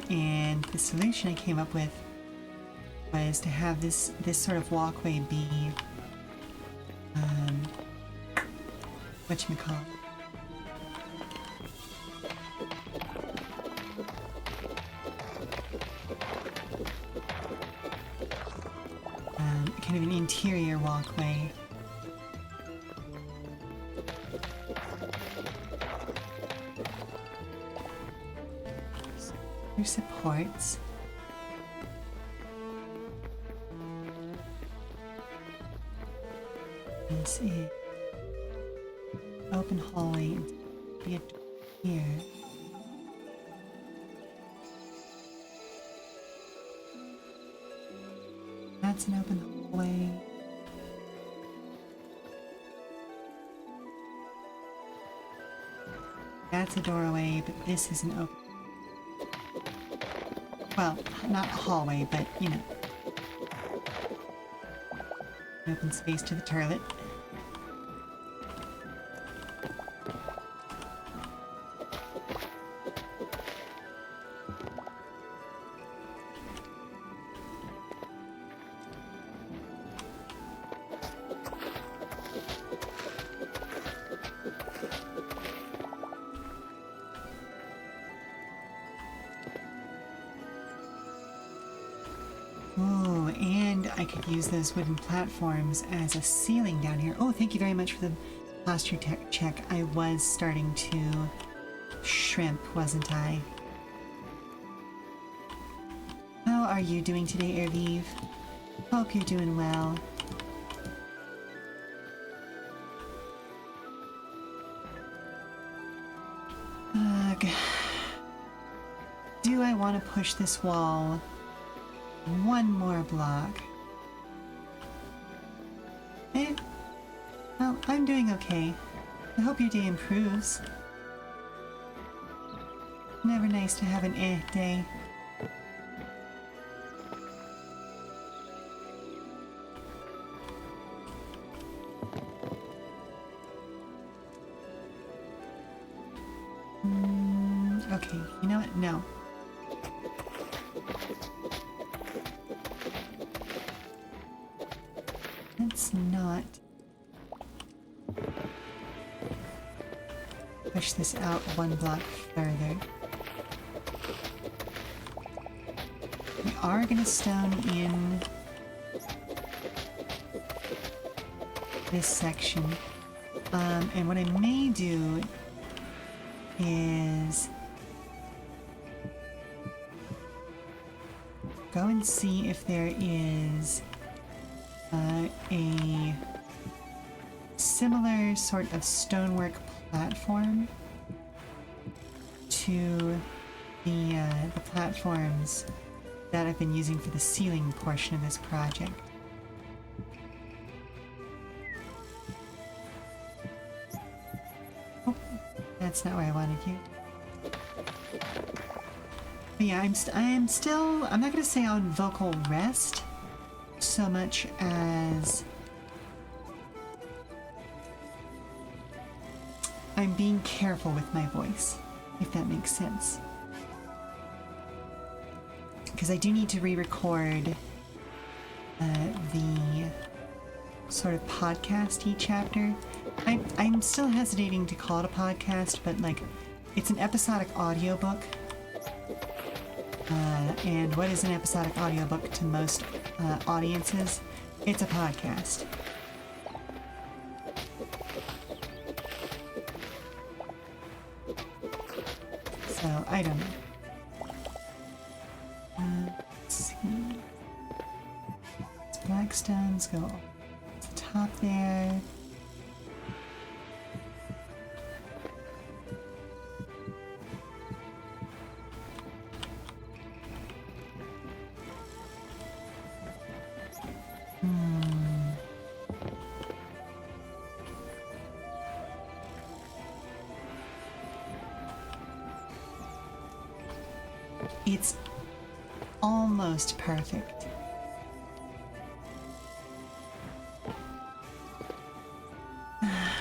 And the solution I came up with was to have this sort of walkway be whatchamacallit. Kind of an interior walkway. There's supports. This is open hallway and be a door here. That's an open hallway. That's a doorway, but this is an open. Well, not a hallway, but you know, an open space to the turret. I could use those wooden platforms as a ceiling down here. Oh, thank you very much for the posture check. I was starting to shrimp, wasn't I? How are you doing today, Erviv? Hope you're doing well. Ugh. Do I want to push this wall one more block? Eh? Well, I'm doing okay. I hope your day improves. Never nice to have an eh day. Okay, you know what? No. Let's not push this out one block further. We are gonna stone in this section. And what I may do is go and see if there is a similar sort of stonework platform to the platforms that I've been using for the ceiling portion of this project. Oh, that's not where I wanted you. But yeah, I'm not gonna say on vocal rest so much as I'm being careful with my voice, if that makes sense. Because I do need to re-record the sort of podcast-y chapter. I'm still hesitating to call it a podcast, but like, it's an episodic audiobook. And what is an episodic audiobook to most audiences? It's a podcast. So, I don't know. Let's see. These black stones go to the top there. It's almost perfect. I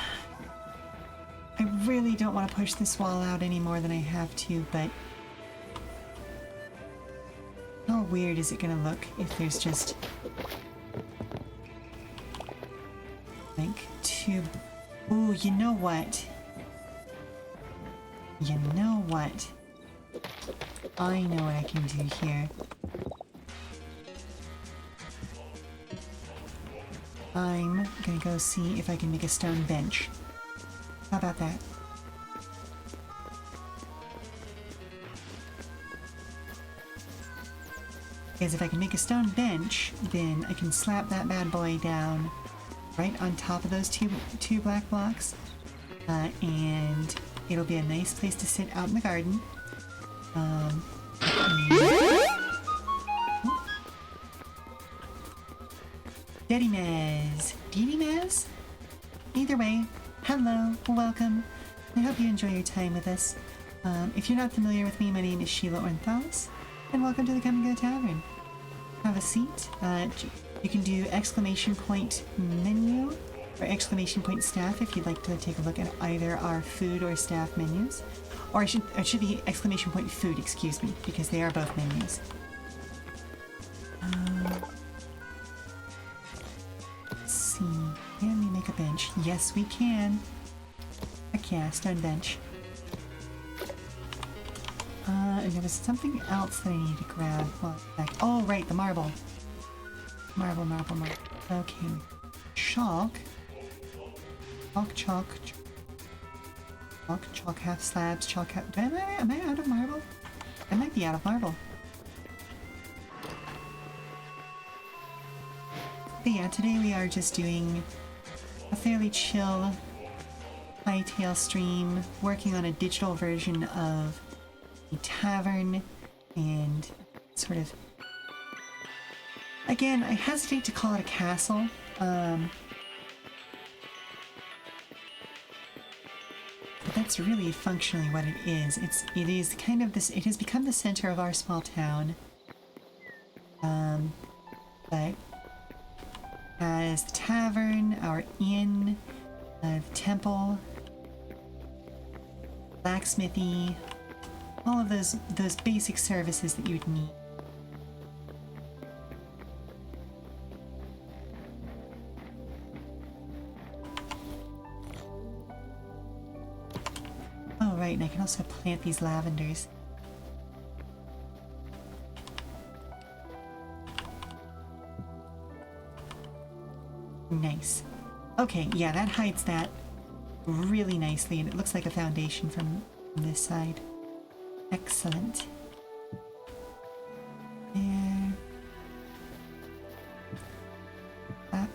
really don't want to push this wall out any more than I have to, but how weird is it going to look if there's just like two... Ooh, you know what? You know what? I know what I can do here. I'm gonna go see if I can make a stone bench. How about that? Because if I can make a stone bench, then I can slap that bad boy down right on top of those two black blocks, and it'll be a nice place to sit out in the garden. Daddy Mez. Dee Mez? Either way, hello, welcome. I hope you enjoy your time with us. If you're not familiar with me, my name is Sheela Ornthalis, and welcome to the Come and Go Tavern. Have a seat. You can do exclamation point menu or exclamation point staff if you'd like to take a look at either our food or staff menus. Or it should be exclamation point food, excuse me, because they are both menus. Let's see. Can we make a bench? Yes, we can. Heck yeah, stone bench. And there was something else that I need to grab. Well, back. Oh, right, the marble. Marble, marble, marble. Okay. Chalk. Chalk, chalk, chalk, chalk, half slabs, chalk, half... Am I out of marble? I might be out of marble. But yeah, today we are just doing a fairly chill Hytale stream, working on a digital version of a tavern, and sort of... Again, I hesitate to call it a castle. But that's really functionally what it is. It is kind of this. It has become the center of our small town. But as the tavern, our inn, the temple, blacksmithy, all of those basic services that you'd need. Oh, right, and I can also plant these lavenders. Nice. Okay, yeah, that hides that really nicely, and it looks like a foundation from this side. Excellent. There. That.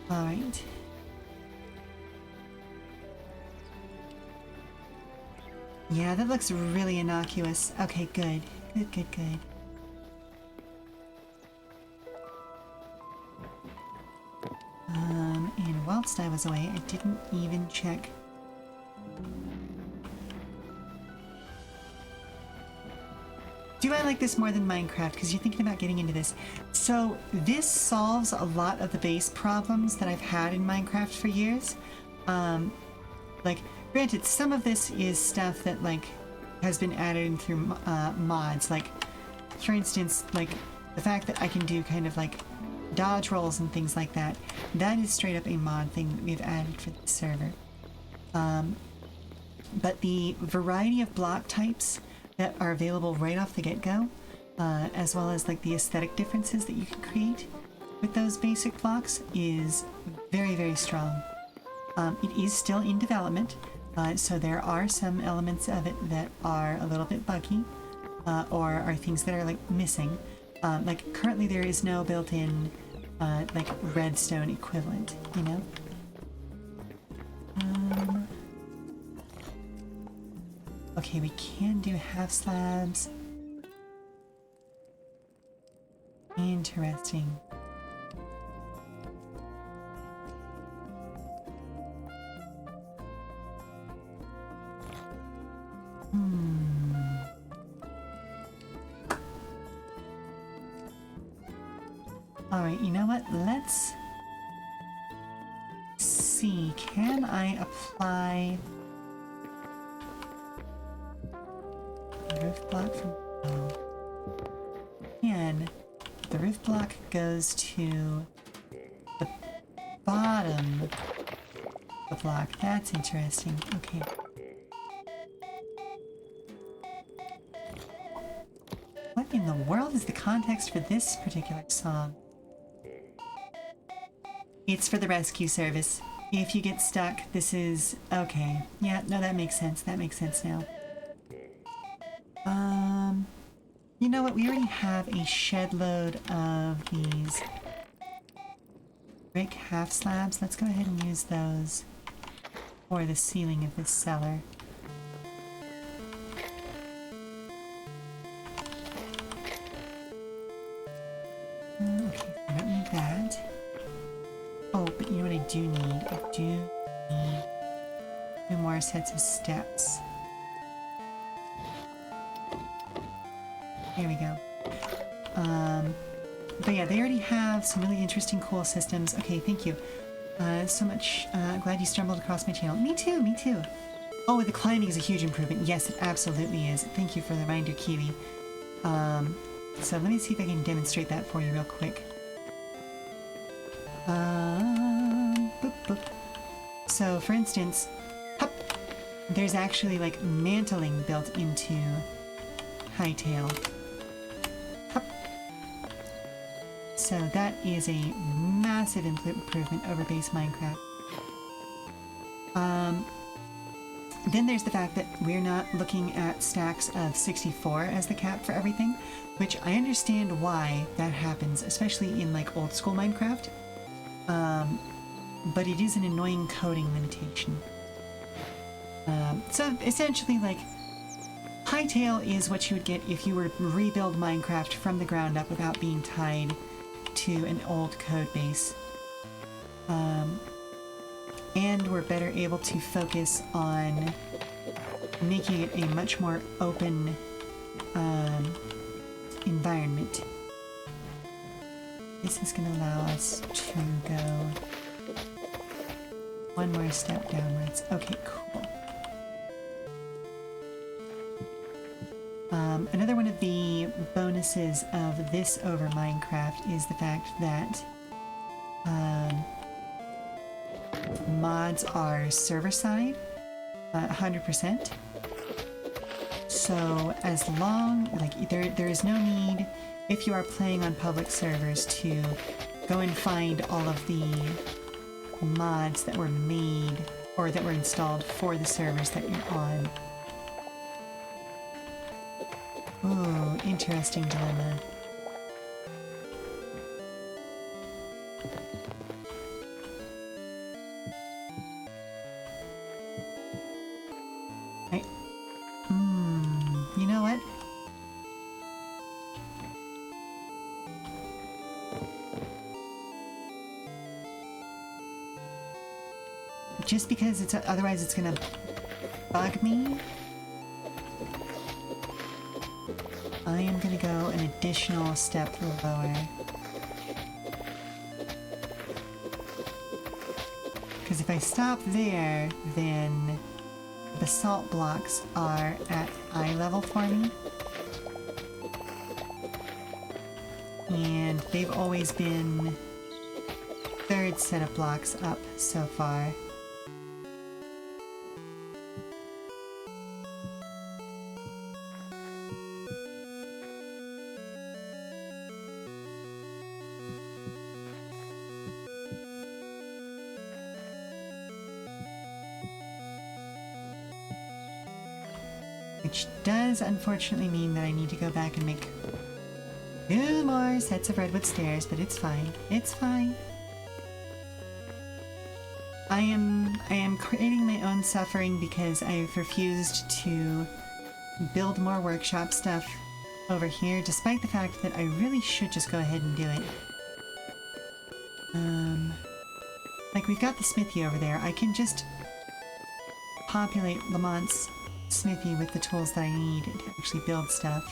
All right. Yeah, that looks really innocuous. Okay, good. Good, good, good. And whilst I was away, I didn't even check. Do I like this more than Minecraft? Because you're thinking about getting into this. So this solves a lot of the base problems that I've had in Minecraft for years. Like, granted, some of this is stuff that, like, has been added in through mods. Like, for instance, like, the fact that I can do kind of, like, dodge rolls and things like that. That is straight up a mod thing that we've added for the server. But the variety of block types that are available right off the get-go, as well as, like, the aesthetic differences that you can create with those basic blocks is very, very strong. It is still in development. So there are some elements of it that are a little bit buggy, or are things that are like missing. Like currently there is no built-in like redstone equivalent, you know? Okay, we can do half slabs. Interesting. Alright, you know what? Let's see. Can I apply the roof block from... Oh. And the roof block goes to the bottom of the block. That's interesting. Okay. What in the world is the context for this particular song? It's for the rescue service. If you get stuck, this is... Okay. Yeah, no, that makes sense. That makes sense now. You know what? We already have a shed load of these brick half slabs. Let's go ahead and use those for the ceiling of this cellar. Okay, I don't need that. Oh, but you know what I do need? I do need 2 more sets of steps. There we go. But yeah, they already have some really interesting, cool systems. Okay, thank you. So much. Glad you stumbled across my channel. Me too, me too. Oh, the climbing is a huge improvement. Yes, it absolutely is. Thank you for the reminder, Kiwi. So let me see if I can demonstrate that for you real quick. Boop, boop. So, for instance, hup, there's actually like mantling built into Hytale. Hup. So that is a massive improvement over base Minecraft. Then there's the fact that we're not looking at stacks of 64 as the cap for everything, which I understand why that happens, especially in like old school Minecraft. But it is an annoying coding limitation. So essentially, like, Hytale is what you would get if you were to rebuild Minecraft from the ground up without being tied to an old code base. And we're better able to focus on making it a much more open environment. This is going to allow us to go one more step downwards. Okay, cool. Another one of the bonuses of this over Minecraft is the fact that mods are server-side, 100%. So as long, like, there is no need, if you are playing on public servers, to go and find all of the mods that were made or that were installed for the servers that you're on. Ooh, interesting dilemma. You know what? Just because it's otherwise it's gonna bug me, I am gonna go an additional step lower. Because if I stop there, then the salt blocks are at eye level for me. And they've always been third set of blocks up so far. Which does unfortunately mean that I need to go back and make 2 more sets of redwood stairs, but it's fine. It's fine. I am creating my own suffering because I've refused to build more workshop stuff over here, despite the fact that I really should just go ahead and do it. Like, we've got the smithy over there. I can just populate Lamont's smithy with the tools that I need to actually build stuff.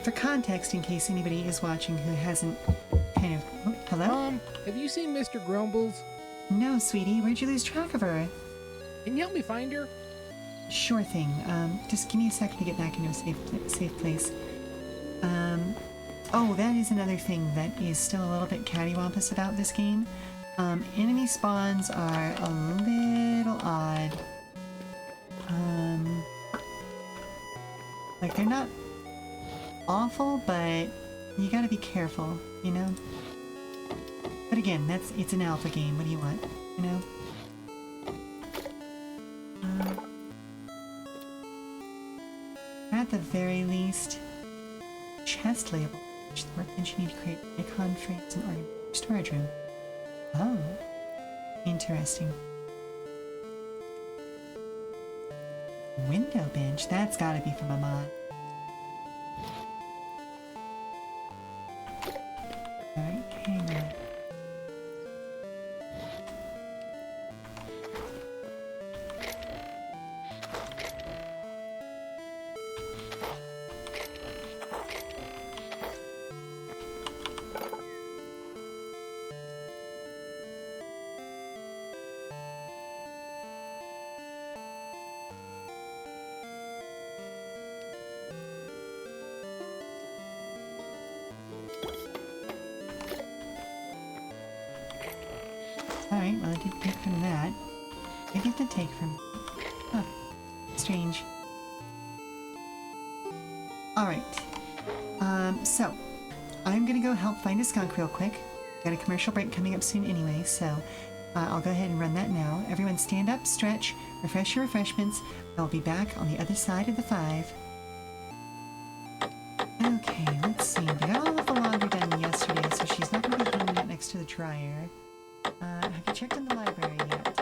For context, in case anybody is watching who hasn't kind of... Oh, hello? Have you seen Mr. Grumbles? No, sweetie. Where'd you lose track of her? Can you help me find her? Sure thing. Just give me a second to get back into a safe place. Oh, that is another thing that is still a little bit cattywampus about this game. Enemy spawns are a little odd. Like, they're not awful, but you gotta be careful, you know? But again, it's an alpha game. What do you want, you know? At the very least, chest label. The workbench you need to create icon frames and organize your storage room. Oh, interesting. Window bench? That's gotta be from a mod. Alright, hang on. Alright, well, I did take from that. Maybe I did take from... Huh. Strange. Alright. So, I'm gonna go help find a skunk real quick. Got a commercial break coming up soon anyway, so I'll go ahead and run that now. Everyone stand up, stretch, refresh your refreshments. I'll be back on the other side of the 5. Okay, let's see. We got all of the laundry done yesterday, so she's not going to be hanging out next to the dryer. Have you checked in the library yet?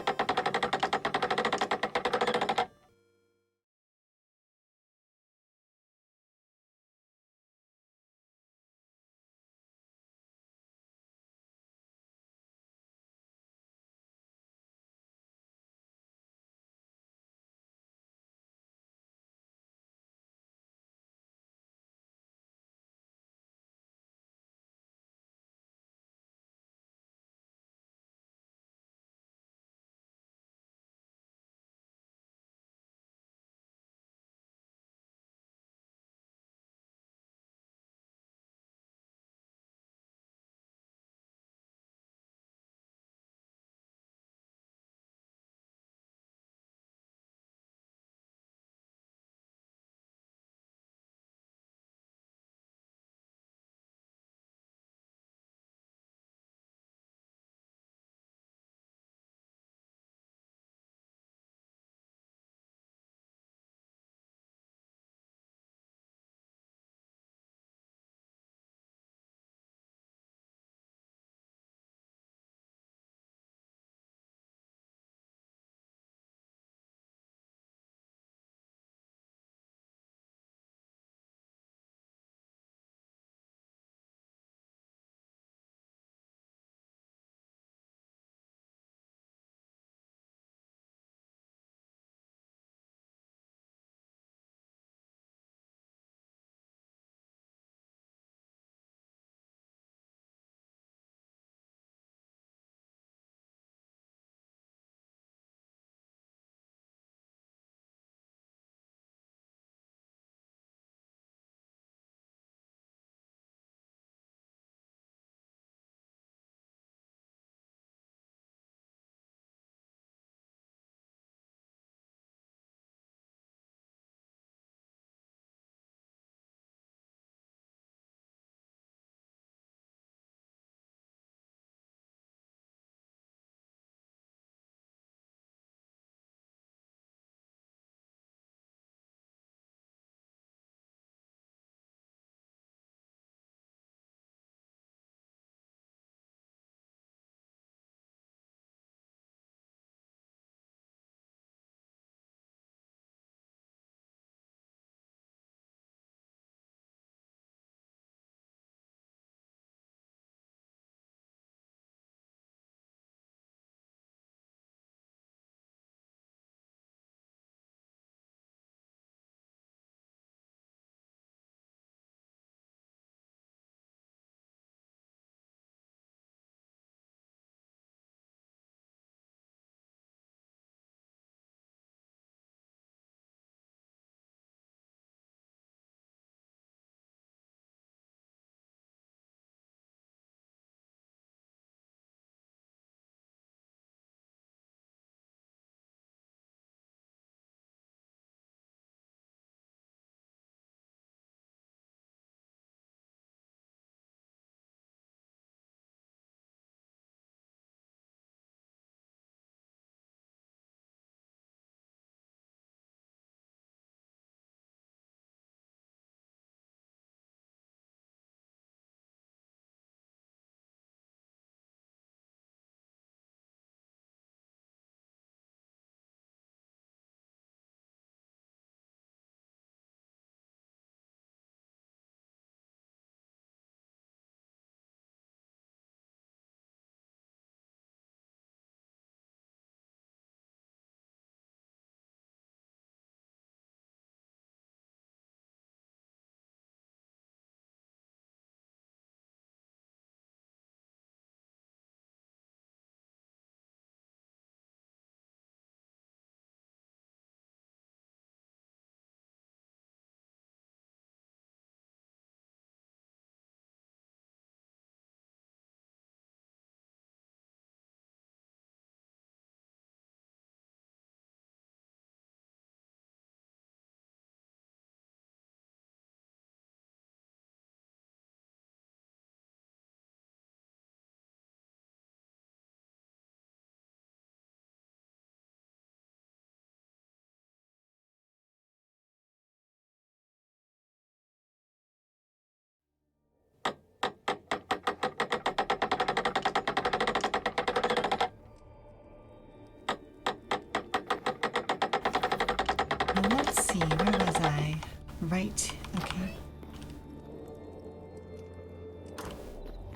right. Okay.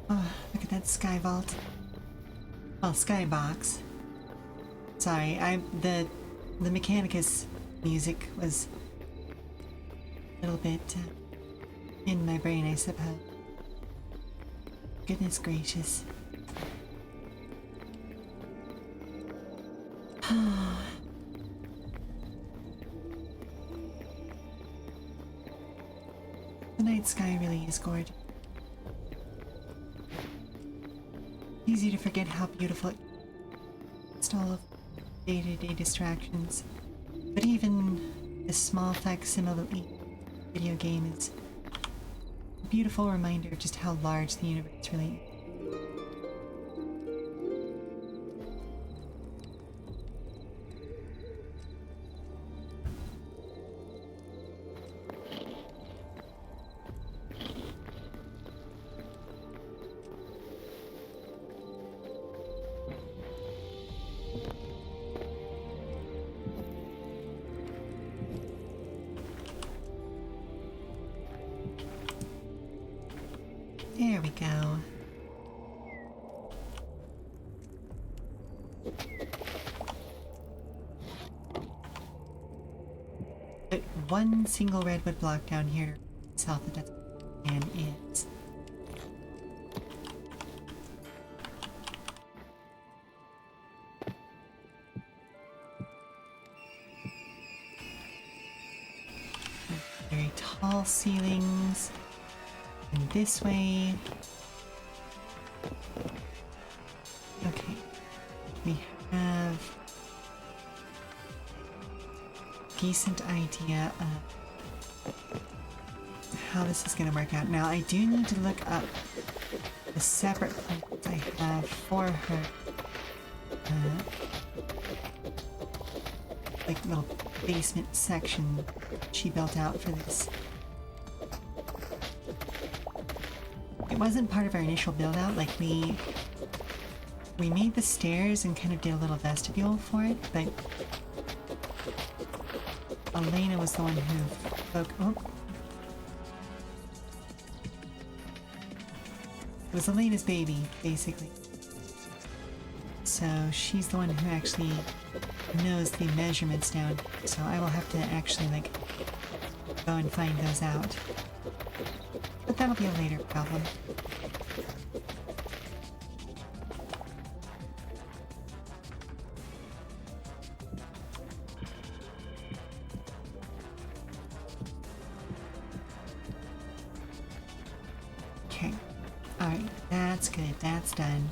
Oh, look at that sky vault. Well, sky box. Sorry, the Mechanicus music was a little bit in my brain, I suppose. Goodness gracious. The night sky really is gorgeous. Easy to forget how beautiful it is. It's all of day-to-day distractions. But even this small facsimile video game is a beautiful reminder of just how large the universe really is. There we go. But one single redwood block down here south of that and is very tall ceilings. And this way. Okay. We have a decent idea of how this is going to work out. Now, I do need to look up the separate plans I have for her. Like little basement section she built out for this. It wasn't part of our initial build out, like we made the stairs and kind of did a little vestibule for it, but Elena was the one who it was Elena's baby, basically. So she's the one who actually knows the measurements down, so I will have to actually like go and find those out. But that'll be a later problem. Okay. Alright, that's good. That's done.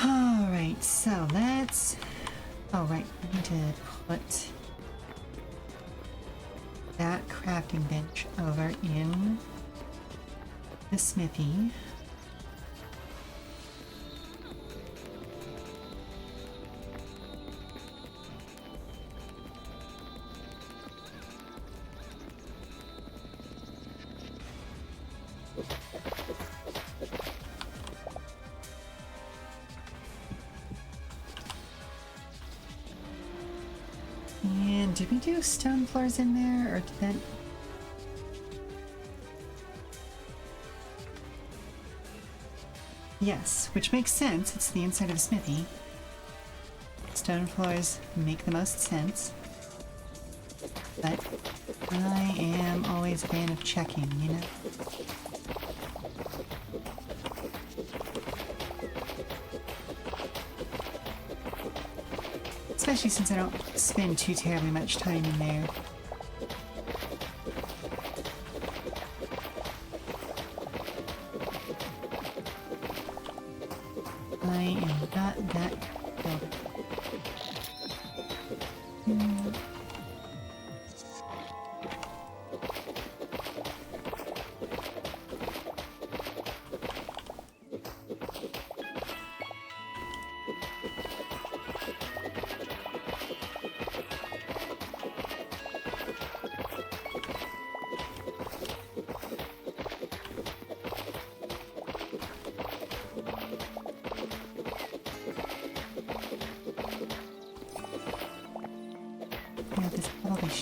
Alright, so let's... Oh, right. I need to put that crafting bench over in the smithy. And did we do stone floors in there, or did that... Yes, which makes sense. It's the inside of a smithy. Stone floors make the most sense. But I am always a fan of checking, you know? Especially since I don't spend too terribly much time in there. I am not that builder.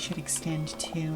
should extend to.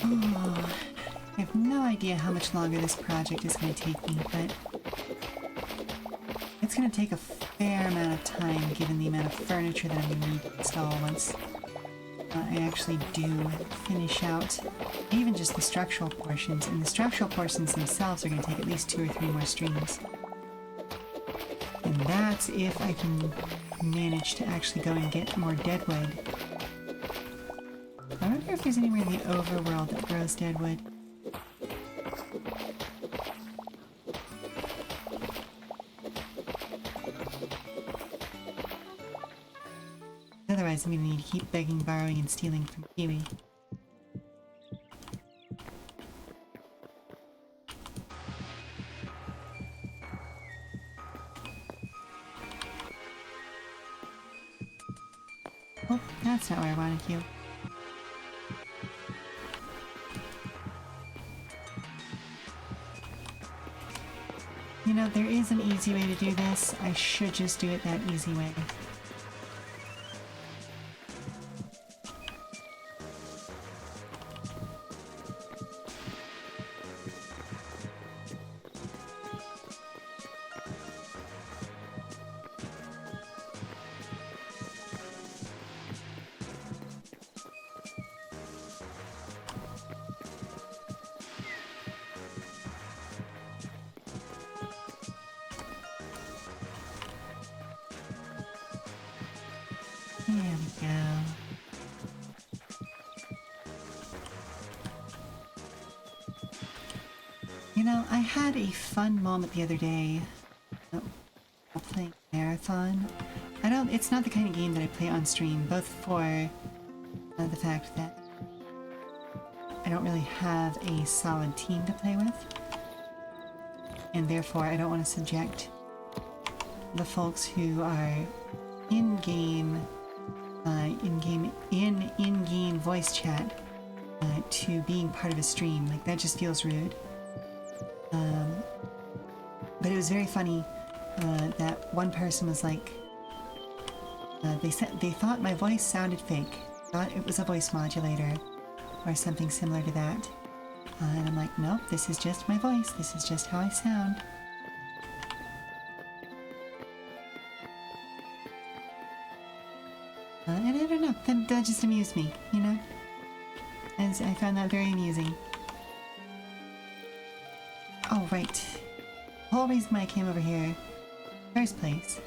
Oh, I have no idea how much longer this project is going to take me, but it's going to take a fair amount of time given the amount of furniture that I'm going to need to install once I actually do finish out even just the structural portions. And the structural portions themselves are going to take at least 2 or 3 more streams. And that's if I can manage to actually go and get more deadwood. I wonder if there's anywhere in the overworld that grows deadwood. Otherwise, I'm going to need to keep begging, borrowing, and stealing from Kiwi. Oh, that's not where I wanted you. You know, there is an easy way to do this. I should just do it that easy way. There we go. You know, I had a fun moment the other day while playing Marathon. It's not the kind of game that I play on stream, both for the fact that I don't really have a solid team to play with, and therefore I don't want to subject the folks who are in-game voice chat to being part of a stream. Like, that just feels rude. But it was very funny that one person was like, they thought my voice sounded fake, thought it was a voice modulator or something similar to that. And I'm like, nope, this is just my voice, this is just how I sound. And I don't know, that just amused me, you know? As I found that very amusing. Oh, right. The whole reason why I came over here, first place.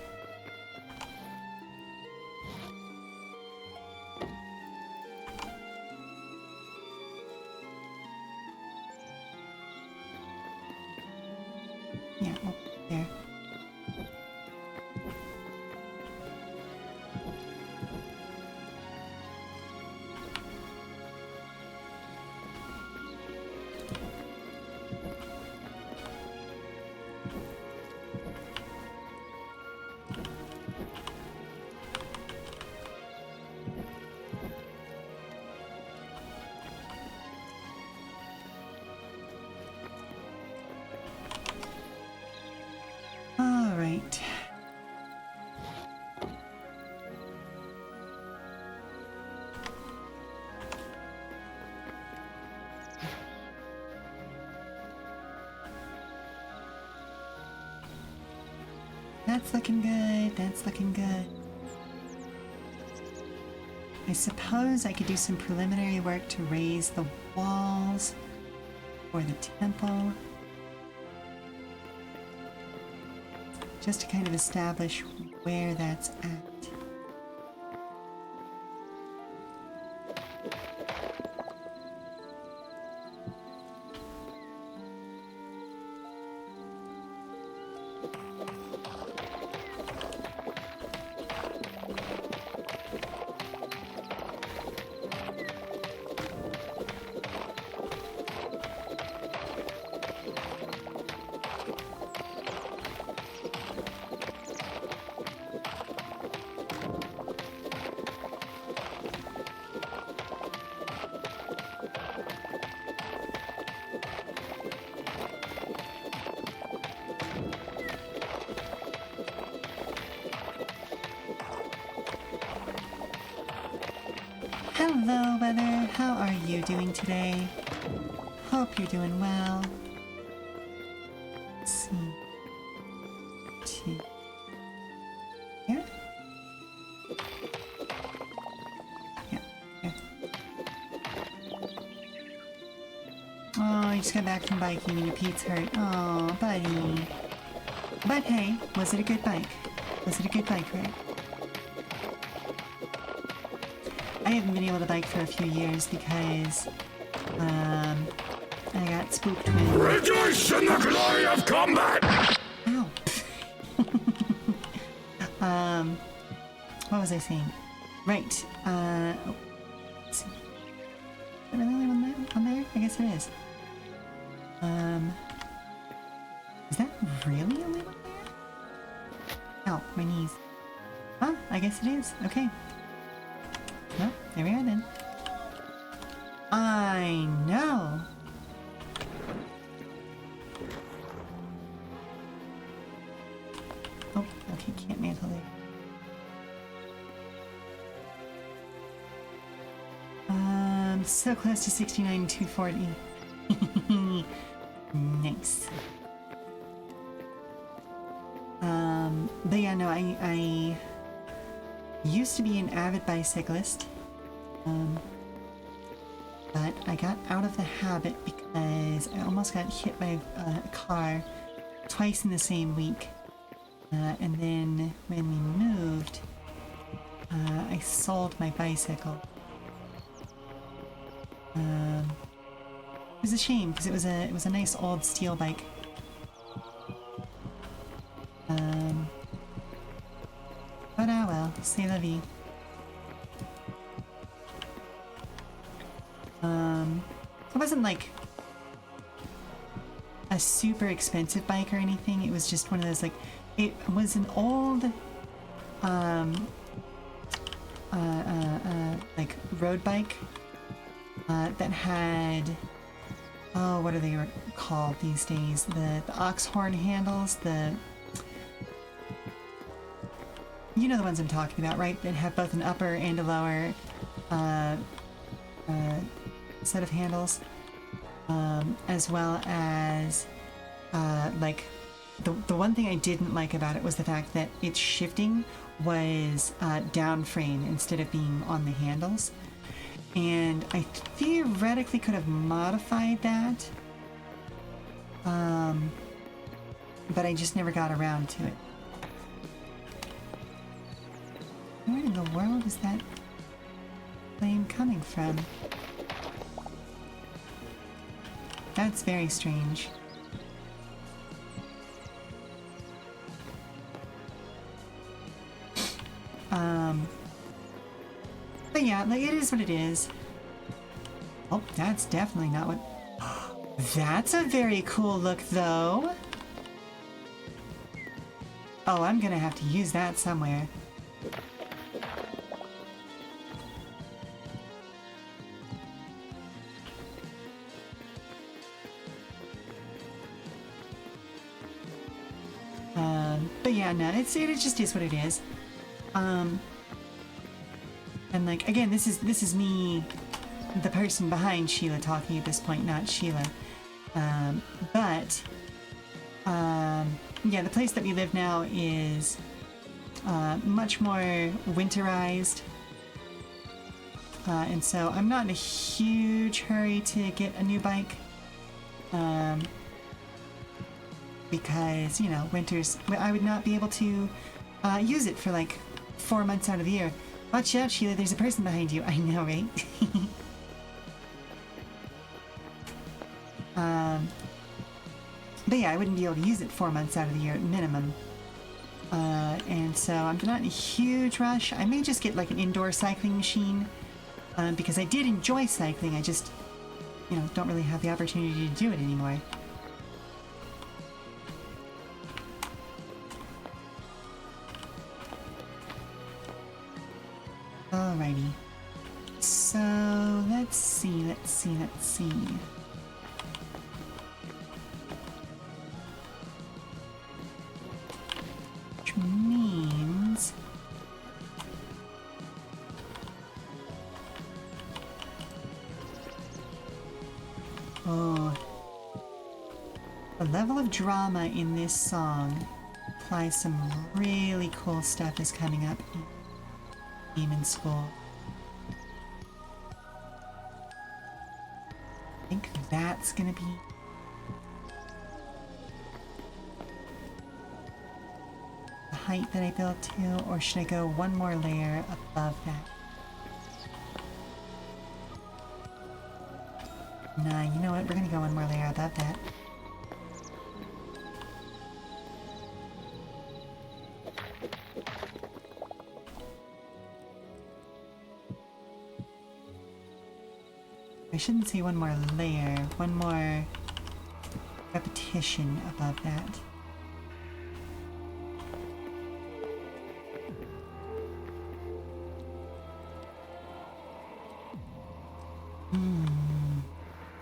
Yeah, oh, there. All right. That's looking good. That's looking good. I suppose I could do some preliminary work to raise the walls for the temple. Just to kind of establish where that's at. Hello, weather. How are you doing today? Hope you're doing well. Let's see. Here? Yeah, here. Oh, you just got back from biking and your feet's hurt. Oh, buddy. But hey, was it a good bike? Was it a good bike ride? I haven't been able to bike for a few years because, I got spooked when... Rejoice in the glory of combat! Ow. What was I saying? Right, oh, let's see. Is that really only on there? I guess it is. Is that really only one there? Ow, my knees. Huh, I guess it is. Okay. Well, there we are then. I know! Oh, okay, can't mantle there. So close to 69 240. Nice. But yeah, no, I used to be an avid bicyclist. But I got out of the habit because I almost got hit by a car twice in the same week. And then when we moved, I sold my bicycle. It was a shame because it was a nice old steel bike. But ah well, c'est la vie. It wasn't like a super expensive bike or anything. It was just one of those, like, it was an old like road bike that had, oh, what are they called these days? The ox horn handles, you know the ones I'm talking about, right? That have both an upper and a lower set of handles, as well as like the one thing I didn't like about it was the fact that its shifting was down frame instead of being on the handles, and I theoretically could have modified that, but I just never got around to it. Where in the world is that flame coming from? That's very strange. But yeah, like, it is what it is. Oh, that's definitely not what... That's a very cool look, though. Oh, I'm gonna have to use that somewhere. But yeah, no, it just is what it is. And like, again, this is me, the person behind Sheela, talking at this point, not Sheela. Yeah, the place that we live now is much more winterized, and so I'm not in a huge hurry to get a new bike. Because, you know, winters, I would not be able to use it for like 4 months out of the year. Watch out, Sheila, there's a person behind you. I know, right? But yeah, I wouldn't be able to use it 4 months out of the year at minimum. And so I'm not in a huge rush. I may just get like an indoor cycling machine, because I did enjoy cycling. I just, you know, don't really have the opportunity to do it anymore. Alrighty. So, let's see. Which means... level of drama in this song implies some really cool stuff is coming up in Demon School. I think that's gonna be the height that I built to, or should I go one more layer above that? Nah, you know what? We're gonna go one more layer above that. I shouldn't say one more layer, one more repetition above that.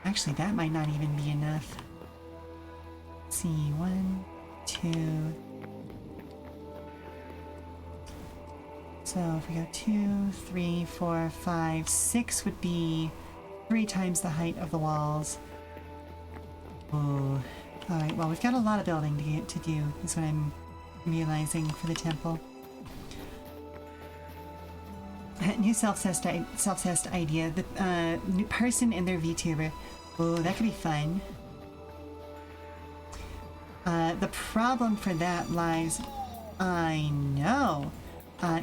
Actually, that might not even be enough. Let's see, 1, 2. So if we go 2, 3, 4, 5, 6 would be 3 times the height of the walls. Ooh. Alright, well, we've got a lot of building to do, is what I'm realizing for the temple. New self-test idea. The new person and their VTuber. Oh, that could be fun. The problem for that lies, I know,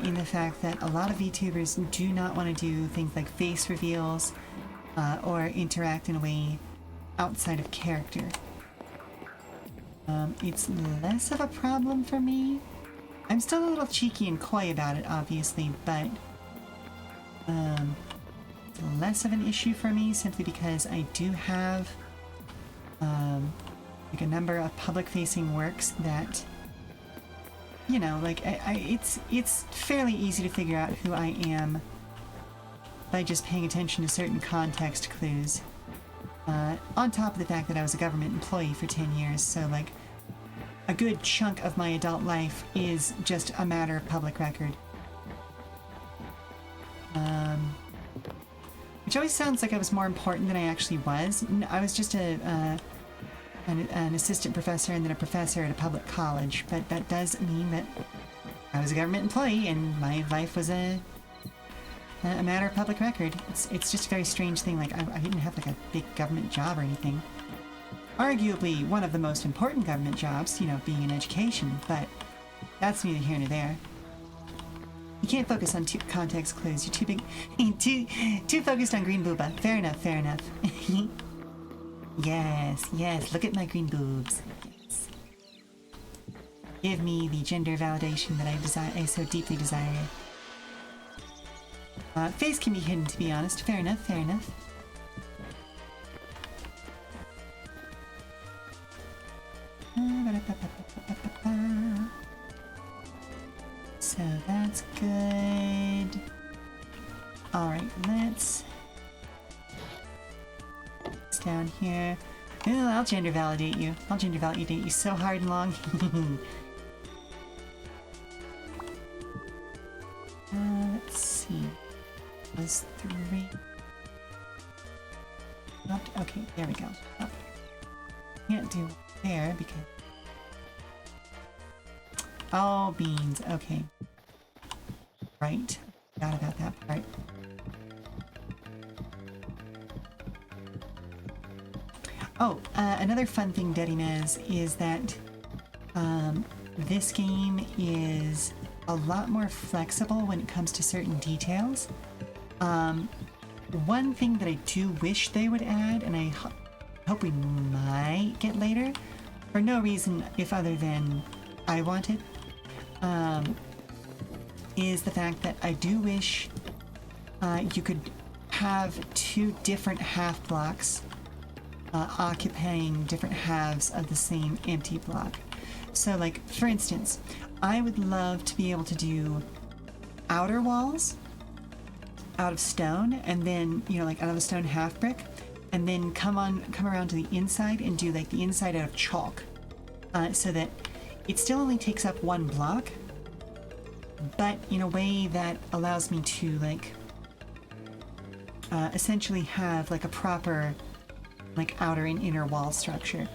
in the fact that a lot of VTubers do not want to do things like face reveals or interact in a way outside of character. It's less of a problem for me. I'm still a little cheeky and coy about it, obviously, but it's less of an issue for me simply because I do have like a number of public-facing works that, you know, like it's fairly easy to figure out who I am by just paying attention to certain context clues. On top of the fact that I was a government employee for 10 years, so like a good chunk of my adult life is just a matter of public record. Which always sounds like I was more important than I actually was. I was just an assistant professor and then a professor at a public college, but that does mean that I was a government employee and my life was a matter of public record. It's just a very strange thing. Like I didn't have like a big government job or anything. Arguably one of the most important government jobs, you know, being in education, but that's neither here nor there. You can't focus on context clues. You're too big, too focused on green booba. Fair enough, fair enough. Yes, look at my green boobs. Yes. Give me the gender validation that I so deeply desire. Face can be hidden, to be honest. Fair enough, fair enough. So that's good. Alright, let's... It's down here. Ooh, I'll gender validate you. I'll gender validate you so hard and long. Let's see. Was 3. Okay, there we go. Up. Can't do there because... Oh, beans. Okay. Right. Forgot about that part. Oh, another fun thing, Dedimez, is that this game is a lot more flexible when it comes to certain details. One thing that I do wish they would add, and I hope we might get later, for no reason if other than I want it, is the fact that I do wish you could have 2 different half blocks occupying different halves of the same empty block. So like, for instance, I would love to be able to do outer walls out of stone, and then, you know, like out of a stone half brick, and then come around to the inside and do like the inside out of chalk, so that it still only takes up 1 block, but in a way that allows me to like essentially have like a proper like outer and inner wall structure.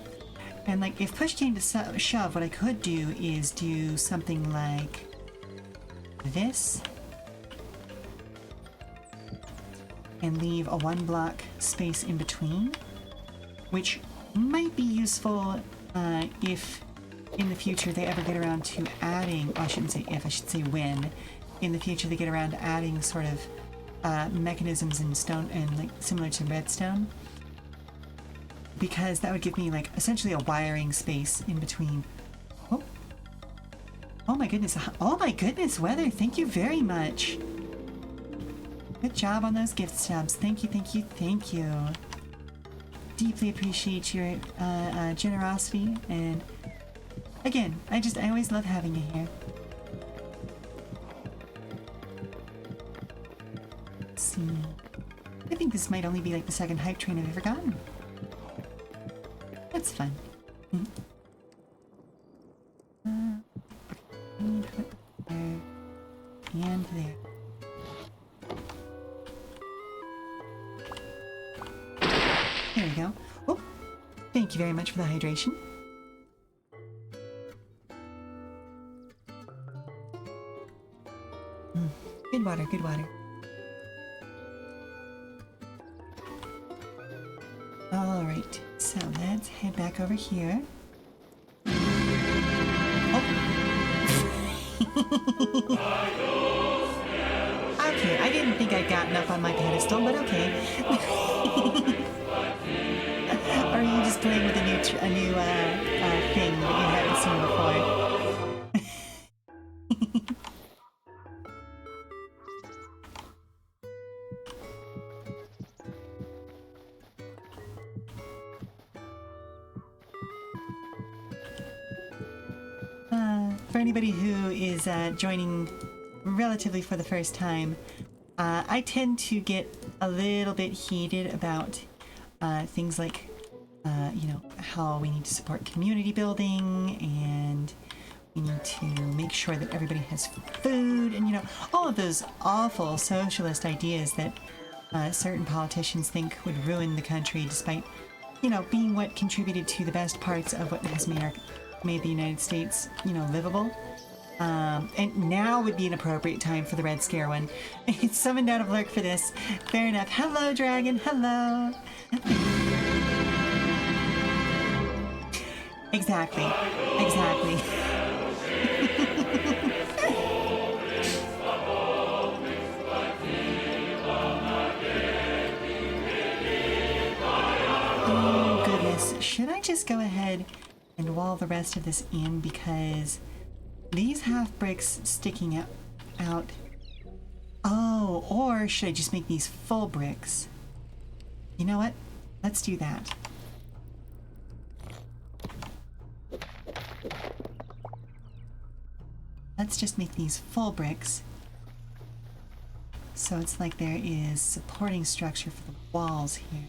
And like, if push came to shove, what I could do is do something like this. And leave a 1 block space in between. Which might be useful if in the future they ever get around to adding, well, I shouldn't say if, I should say when, in the future they get around to adding sort of mechanisms in stone and like similar to redstone. Because that would give me like essentially a wiring space in between. Oh, oh my goodness. Oh my goodness, Weather. Thank you very much. Good job on those gift stubs. Thank you, thank you, thank you. Deeply appreciate your generosity, and again, I always love having you here. Let's see. I think this might only be like the second hype train I've ever gotten. That's fun. Put there and there. There we go. Oh, thank you very much for the hydration. Good water, good water. All right, so let's head back over here. Oh. Okay, I didn't think I'd gotten up on my pedestal, but okay. Or are you just playing with a new thing that you haven't seen before? For anybody who is joining relatively for the first time, I tend to get a little bit heated about things like you know, how we need to support community building, and we need to make sure that everybody has food, and you know, all of those awful socialist ideas that certain politicians think would ruin the country, despite, you know, being what contributed to the best parts of what has made the United States, you know, livable. And now would be an appropriate time for the Red Scare one. It's summoned out of lurk for this. Fair enough. Hello, Dragon. Hello. Exactly. Exactly. Oh, goodness. Should I just go ahead and wall the rest of this in, because these half bricks sticking out. Oh, or should I just make these full bricks? You know what? Let's do that. Let's just make these full bricks. So it's like there is supporting structure for the walls here.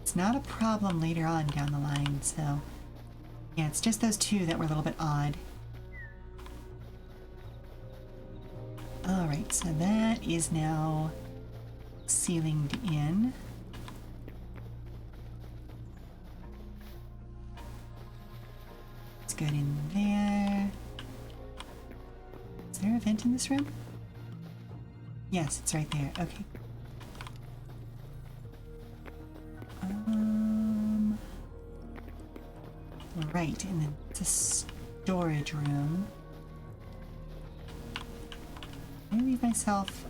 It's not a problem later on down the line, so yeah, it's just those two that were a little bit odd. Alright, so that is now ceilinged in. It's good in there. Is there a vent in this room? Yes, it's right there. Okay. Right, and then it's a storage room. Did I leave myself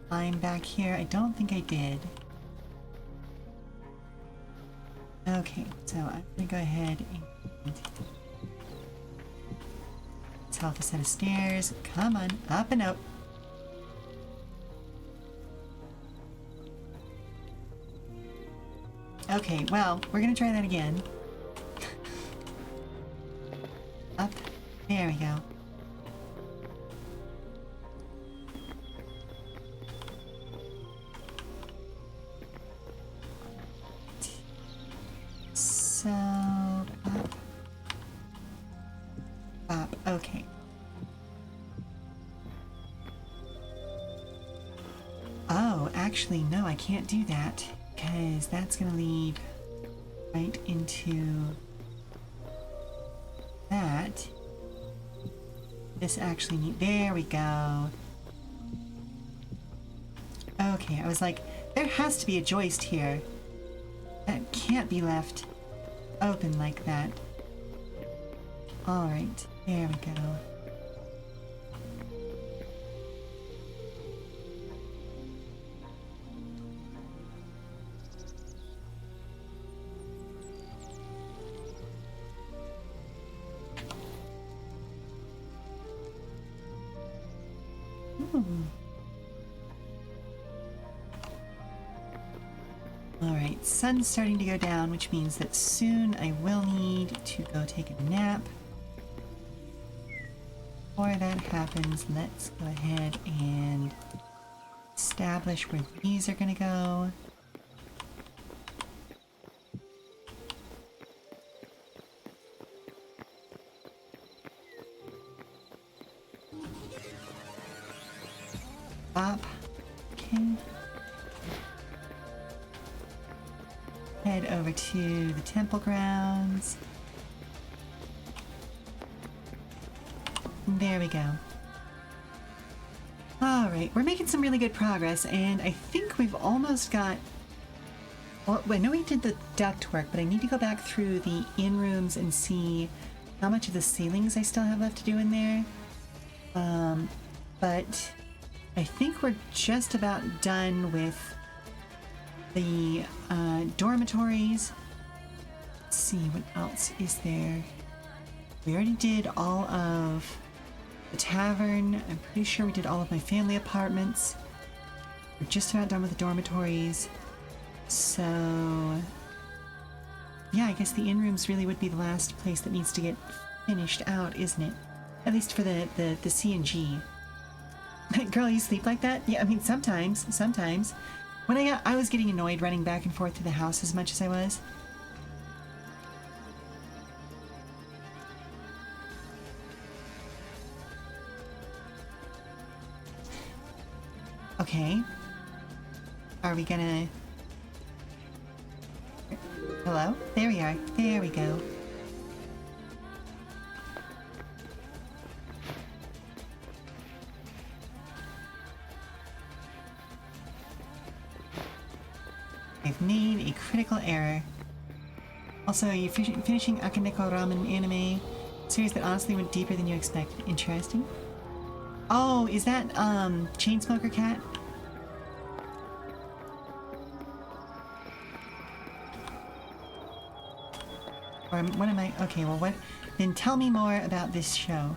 line back here? I don't think I did. Okay, so I'm gonna go ahead and myself a set of stairs. Come on, up and out. Okay, well, we're gonna try that again. Up. There we go. So, up. Up. Okay. Oh, actually, no, I can't do that because that's going to lead right into that. This actually need. There we go. Okay, I was like, there has to be a joist here. That can't be left open like that. Alright, there we go. Alright, sun's starting to go down, which means that soon I will need to go take a nap. Before that happens, let's go ahead and establish where these are going to go. Bop. Okay. Head over to the temple grounds. There we go. Alright, we're making some really good progress, and I think we've almost got... Well, I know we did the duct work, but I need to go back through the in-rooms and see how much of the ceilings I still have left to do in there. But I think we're just about done with the dormitories. Let's see, what else is there? We already did all of the tavern. I'm pretty sure we did all of my family apartments. We're just about done with the dormitories. So, yeah, I guess the in-rooms really would be the last place that needs to get finished out, isn't it? At least for the C and G. Girl, you sleep like that? Yeah, I mean, sometimes. When I was getting annoyed running back and forth to the house as much as I was. Okay. Are we gonna... Hello? There we are. There we go. I've made a critical error. Also, you're finishing Akaneko Ramen anime series that honestly went deeper than you expected. Interesting. Oh, is that Chainsmoker Cat? Or what am I? Okay, well, what? Then tell me more about this show.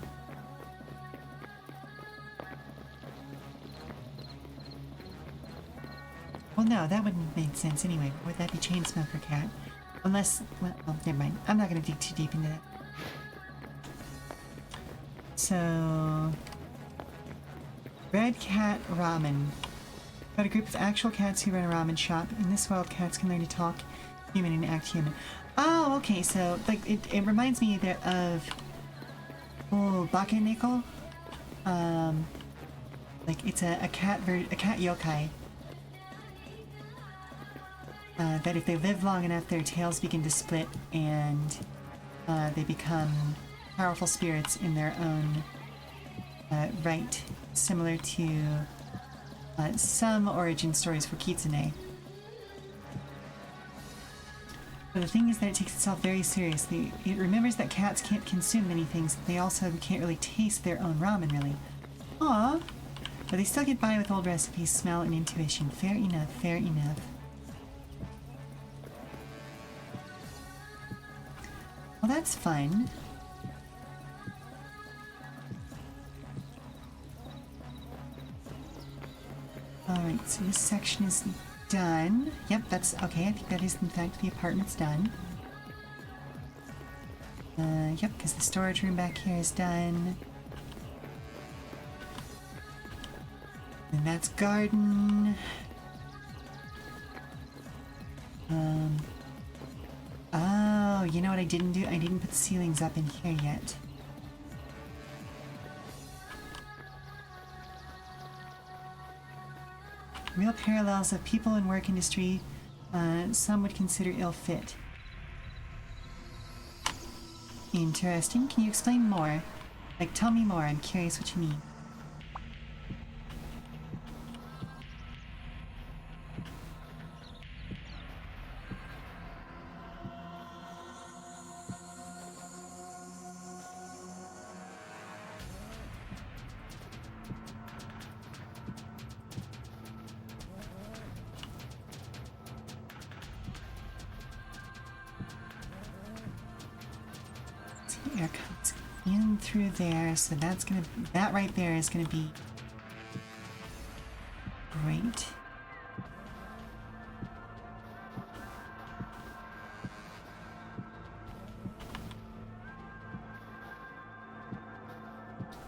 Well, no, that wouldn't make sense anyway. Would that be Chainsmoker Cat? Unless, well, never mind. I'm not going to dig too deep into that. So, Red Cat Ramen. About a group of actual cats who run a ramen shop. In this world, cats can learn to talk human and act human. Oh, okay. So, like, it reminds me there of Bakeneko. Like it's a cat yokai. That if they live long enough, their tails begin to split and they become powerful spirits in their own right, similar to some origin stories for kitsune. But the thing is that it takes itself very seriously. It remembers that cats can't consume many things. They also can't really taste their own ramen, really. Aww. But they still get by with old recipes, smell, and intuition. Fair enough, fair enough. Well, that's fun. Alright, so this section is done. Yep, that's okay. I think that is, in fact, the apartment's done. Yep, because the storage room back here is done. And that's garden. Oh, you know what I didn't do? I didn't put ceilings up in here yet. Real parallels of people and work industry, some would consider ill fit. Interesting. Can you explain more? Like, tell me more. I'm curious what you mean. Air comes in through there, so that right there is gonna be great.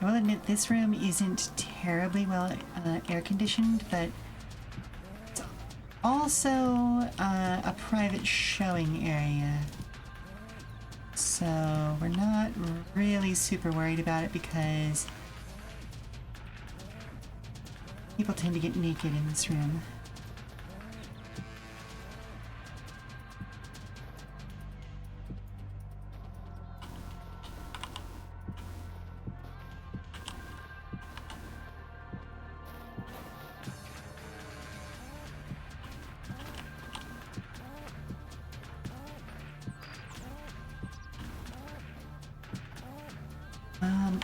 I will admit this room isn't terribly well air conditioned, but it's also a private showing area. So we're not really super worried about it because people tend to get naked in this room.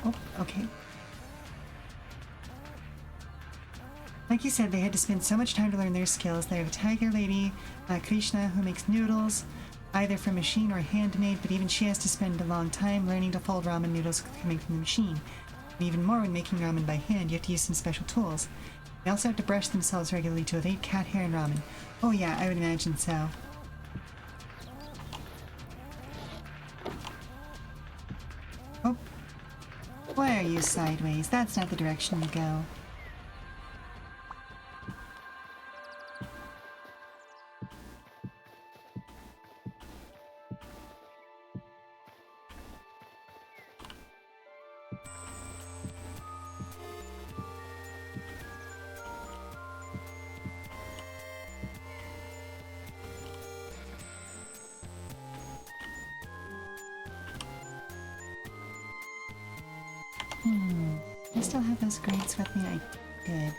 Oh, okay. Like you said, they had to spend so much time to learn their skills. They have a tiger lady, Krishna, who makes noodles, either from machine or handmade, but even she has to spend a long time learning to fold ramen noodles coming from the machine. And even more when making ramen by hand, you have to use some special tools. They also have to brush themselves regularly to evade cat hair and ramen. Oh yeah, I would imagine so. Oh. Why are you sideways? That's not the direction you go. I still have those grates with me. Good.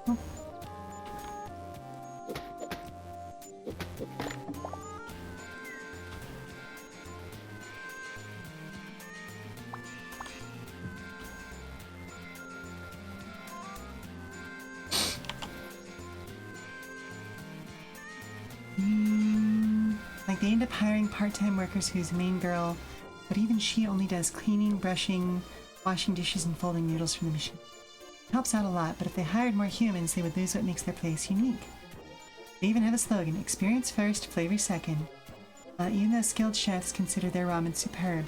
Oh. Like they end up hiring part-time workers whose main girl, but even she only does cleaning, brushing, washing dishes, and folding noodles from the machine. It helps out a lot, but if they hired more humans, they would lose what makes their place unique. They even have a slogan, experience first, flavor second. Even though skilled chefs consider their ramen superb,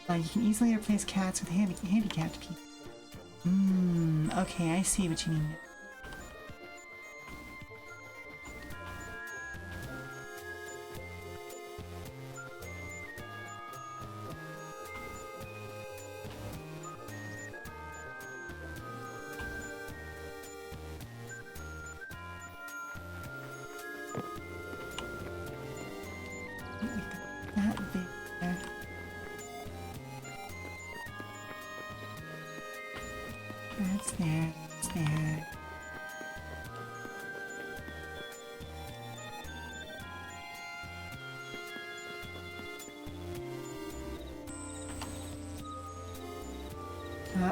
you can easily replace cats with handicapped people. Okay, I see what you mean. That there. That's there. That's there.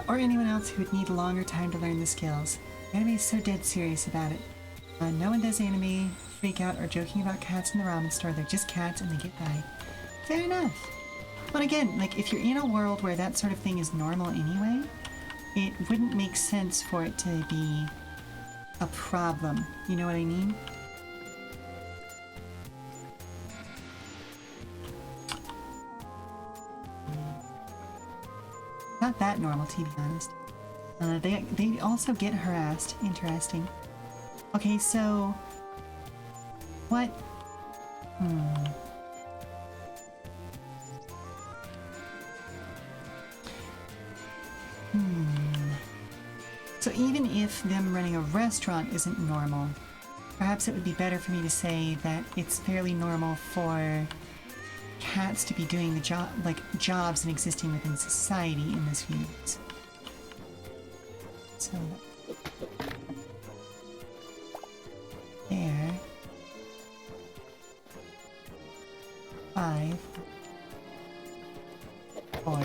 Or anyone else who would need a longer time to learn the skills. Anime is so dead serious about it. No one does anime, freak out, or joking about cats in the ramen store. They're just cats and they get by. Fair enough. But again, like, if you're in a world where that sort of thing is normal anyway, it wouldn't make sense for it to be a problem. You know what I mean? Not that normal, to be honest. They also get harassed. Interesting. Okay, so... What? So even if them running a restaurant isn't normal, perhaps it would be better for me to say that it's fairly normal for cats to be doing the jobs and existing within society in this universe. So there. 5, 4.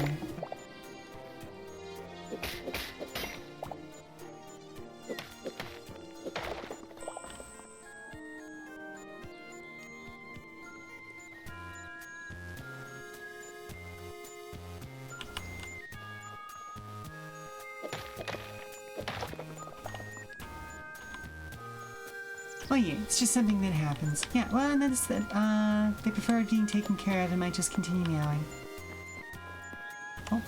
Oh yeah, it's just something that happens. Yeah, well, and that's that, they prefer being taken care of and might just continue meowing. Oh.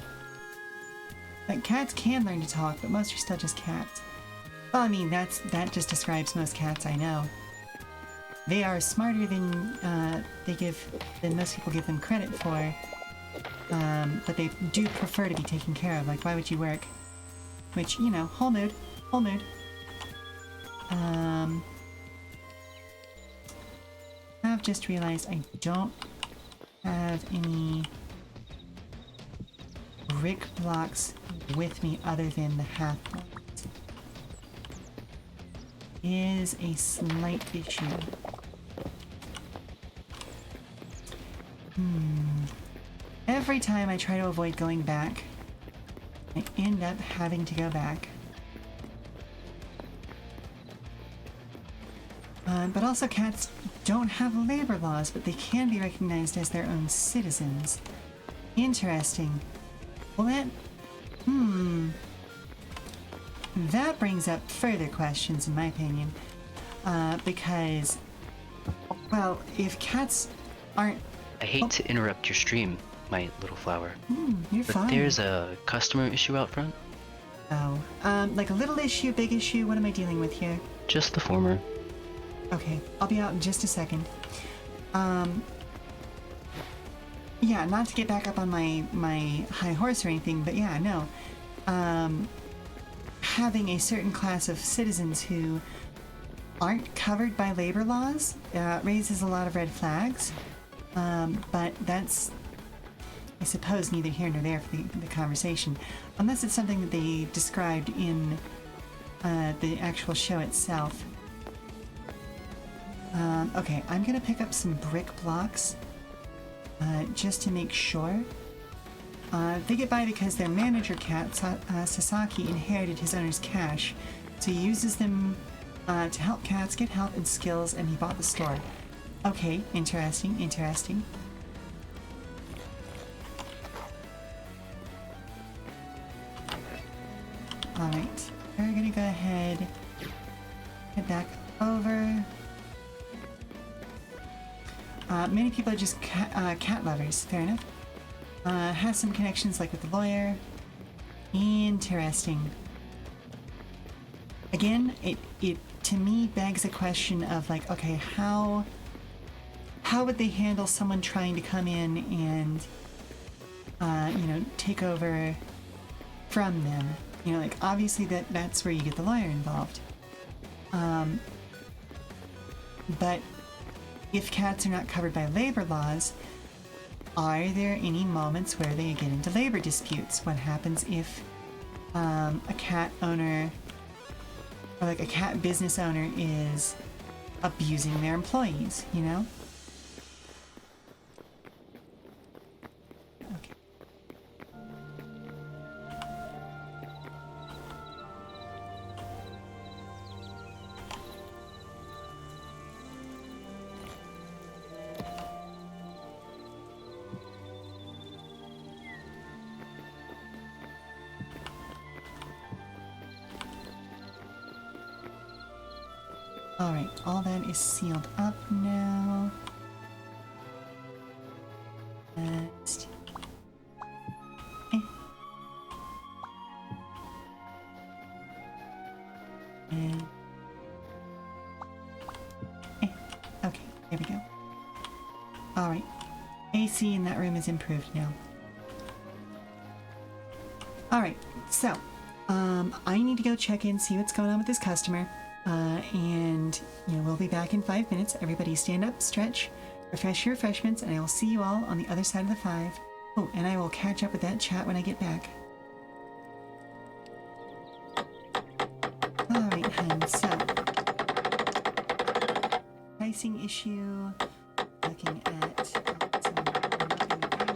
Like, cats can learn to talk, but most are still just cats. Well, I mean, that just describes most cats I know. They are smarter than, than most people give them credit for, but they do prefer to be taken care of. Like, why would you work? Which, you know, whole mood. I've just realized I don't have any brick blocks with me other than the half blocks. Is a slight issue. Every time I try to avoid going back, I end up having to go back. But also cats don't have labor laws, but they can be recognized as their own citizens. Interesting. Well, that brings up further questions, in my opinion. Because, well, if cats aren't... I hate to interrupt your stream, my little flower. You're but fine. There's a customer issue out front? Oh, like a little issue, big issue, what am I dealing with here? Just the former. Okay, I'll be out in just a second. Yeah, not to get back up on my high horse or anything, but yeah, no. Having a certain class of citizens who aren't covered by labor laws raises a lot of red flags. But that's, I suppose, neither here nor there for the conversation. Unless it's something that they described in the actual show itself. Okay, I'm gonna pick up some brick blocks just to make sure. They get by because their manager cat, Sasaki, inherited his owner's cash, so he uses them to help cats get help and skills, and he bought the store. Okay, interesting. Alright, we're gonna go ahead, head back over. Many people are just cat lovers, fair enough. Has some connections like with the lawyer. Interesting. Again, it to me begs a question of like, okay, how would they handle someone trying to come in and, you know, take over from them? You know, like obviously that's where you get the lawyer involved. But if cats are not covered by labor laws, are there any moments where they get into labor disputes? What happens if a cat owner or like a cat business owner is abusing their employees, you know? Okay. Alright, all that is sealed up now. Next. AC in that room is improved now. Alright, so, I need to go check in, see what's going on with this customer. And, we'll be back in 5 minutes. Everybody stand up, stretch, refresh your refreshments, and I will see you all on the other side of the 5. Oh, and I will catch up with that chat when I get back. Alright, hun, so. Pricing issue. Looking at some not being available.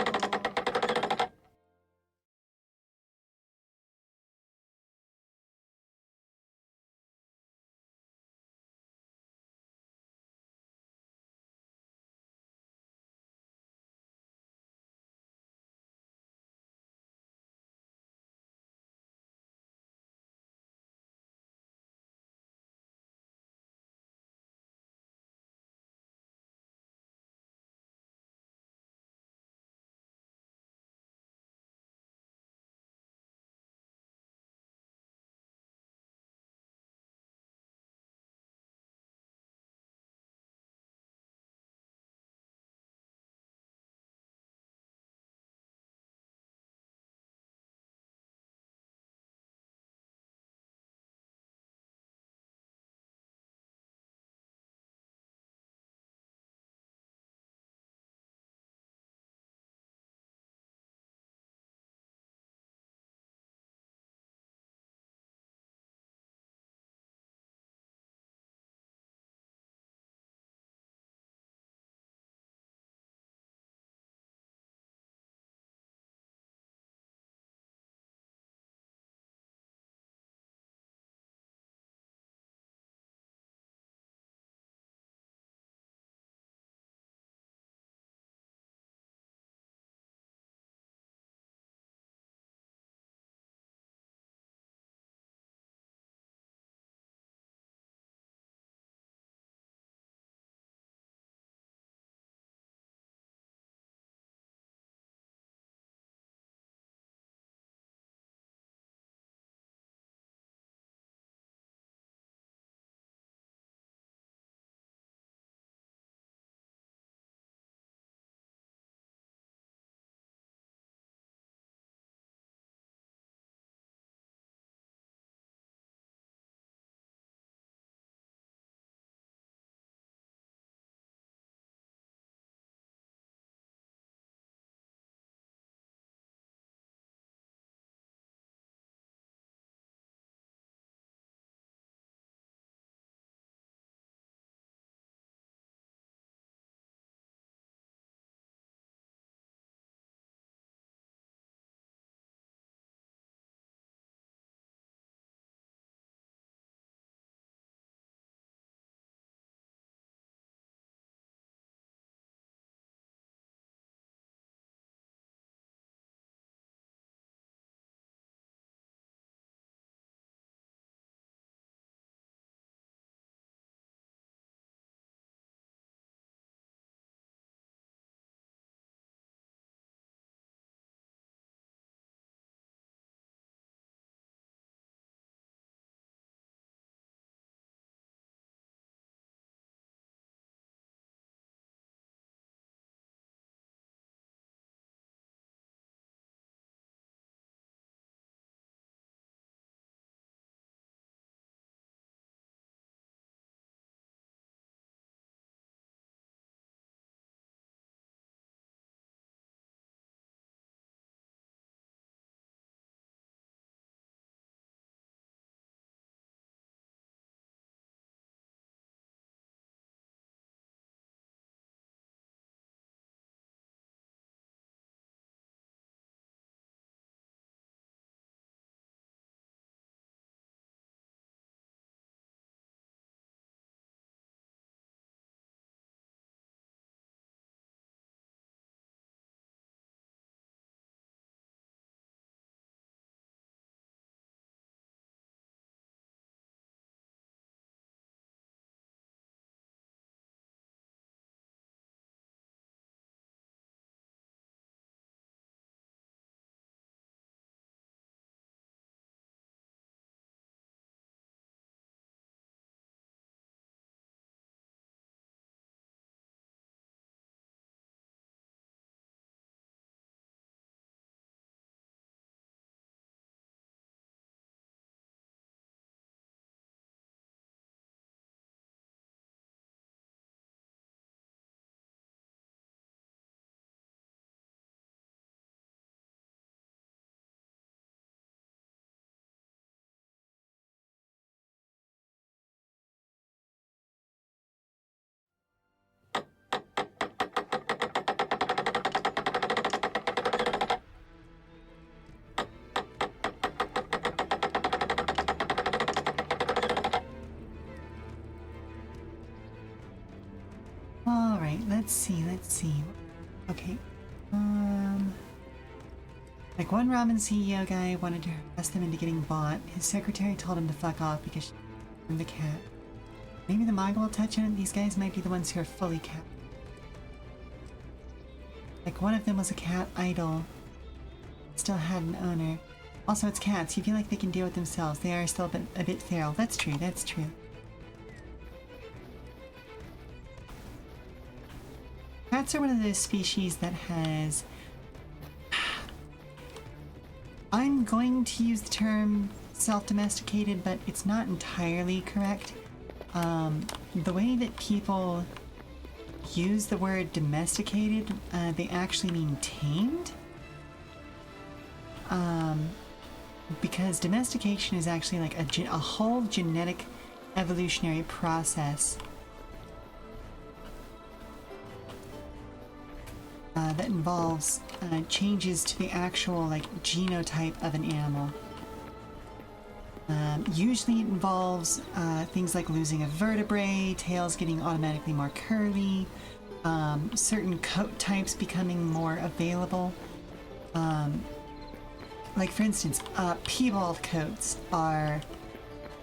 let's see. Okay. Like one ramen CEO guy wanted to harass them into getting bought. His secretary told him to fuck off because she the cat. Maybe the manga will touch on it. These guys might be the ones who are fully cat. Like one of them was a cat idol. Still had an owner. Also, it's cats. You feel like they can deal with themselves. They are still a bit feral. That's true. That's true. Cats are one of those species that has... I'm going to use the term self-domesticated, but it's not entirely correct. The way that people use the word domesticated, they actually mean tamed. Because domestication is actually like a whole genetic evolutionary process that involves changes to the actual like genotype of an animal. Usually it involves things like losing a vertebrae, tails getting automatically more curly, certain coat types becoming more available. Like for instance, piebald coats are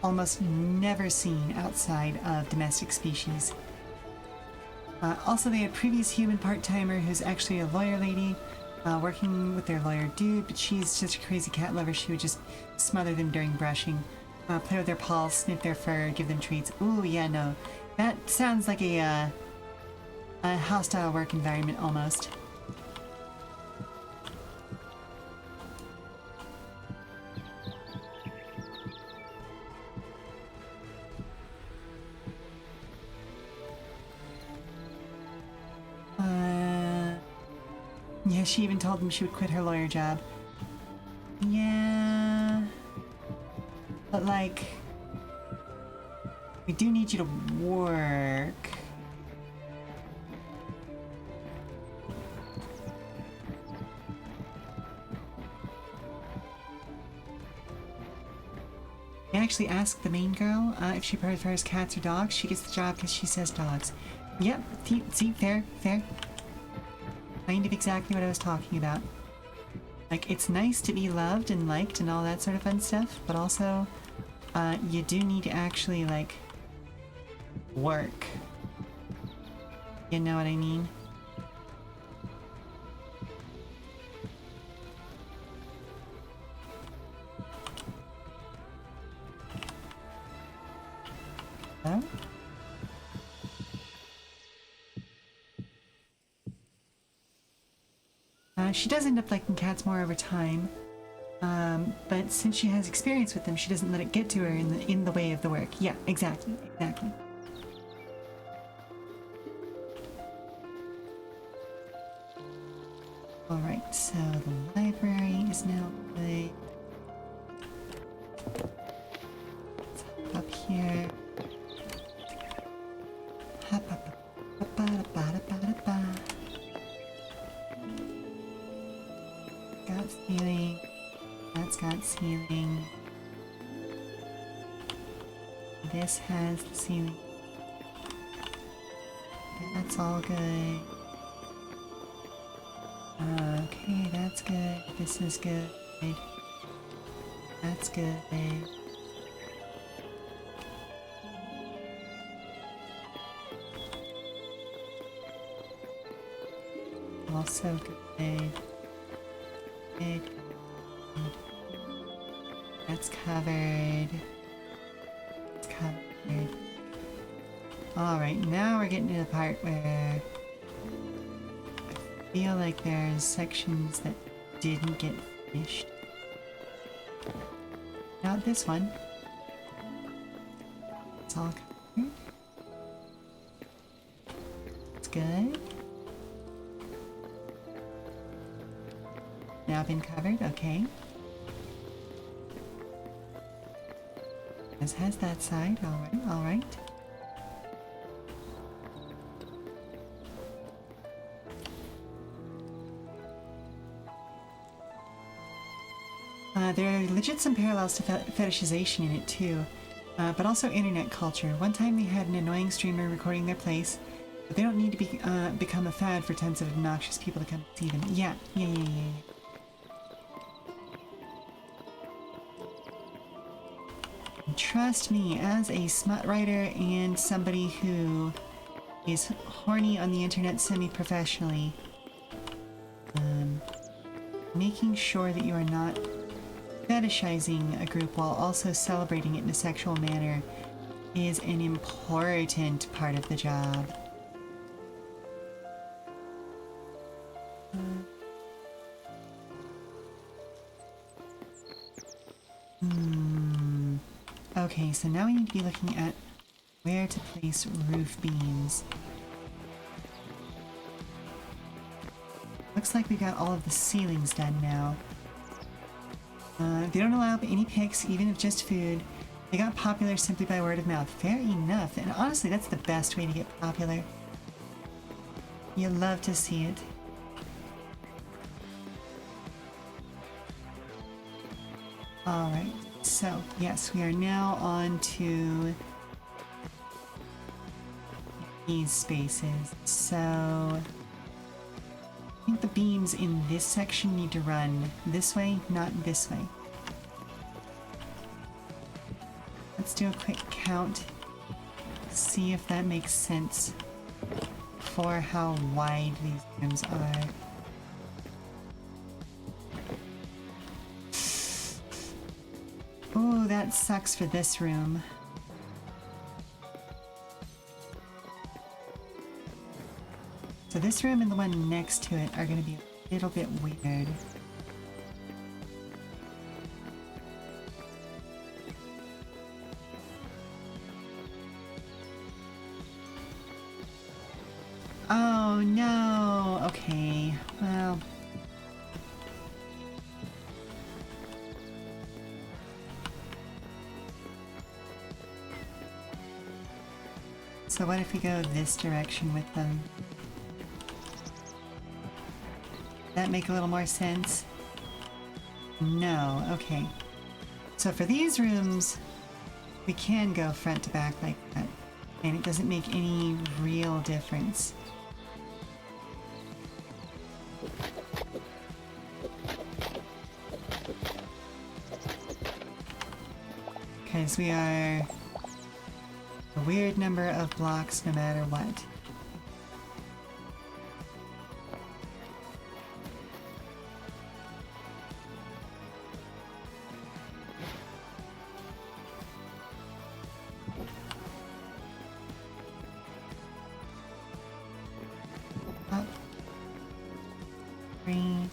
almost never seen outside of domestic species. Also, they had a previous human part-timer who's actually a lawyer lady, working with their lawyer dude, but she's such a crazy cat lover she would just smother them during brushing, play with their paws, sniff their fur, give them treats. Ooh, yeah, no. That sounds like a hostile work environment almost. Yeah, she even told them she would quit her lawyer job. Yeah. But like, we do need you to work. I actually asked the main girl if she prefers cats or dogs. She gets the job because she says dogs. Yep, see, fair. Kind of exactly what I was talking about. Like, it's nice to be loved and liked and all that sort of fun stuff, but also, you do need to actually, like, work. You know what I mean? Hello? She does end up liking cats more over time, but since she has experience with them, she doesn't let it get to her in the way of the work. Yeah, exactly. All right, so the library is now good. Let's hop up here. Hop up. Got ceiling. That's got ceiling. This has the ceiling. That's all good. Okay, that's good. This is good. That's good. Also good. Good. That's covered. It's covered. Alright, now we're getting to the part where I feel like there's sections that didn't get finished. Not this one. It's all covered. It's good. Now been covered, okay. This has that side, alright. There are legit some parallels to fetishization in it too, but also internet culture. One time they had an annoying streamer recording their place, But they don't need to be become a fad for tons of obnoxious people to come see them. Yeah. And trust me, as a smut writer and somebody who is horny on the internet semi-professionally, making sure that you are not fetishizing a group while also celebrating it in a sexual manner is an important part of the job. Okay, so now we need to be looking at where to place roof beams. Looks like we got all of the ceilings done now. They don't allow any picks, even if just food. They got popular simply by word of mouth. Fair enough, and honestly, that's the best way to get popular. You love to see it. Alright, so yes, we are now on to these spaces. So I think the beams in this section need to run this way, not this way. Let's do a quick count, see if that makes sense for how wide these rooms are. Ooh, that sucks for this room. So this room and the one next to it are going to be a little bit weird. Oh no! Okay, well... So what if we go this direction with them? That make a little more sense? No, okay. So for these rooms, we can go front to back like that, and it doesn't make any real difference. Because we are a weird number of blocks no matter what. Up. 3.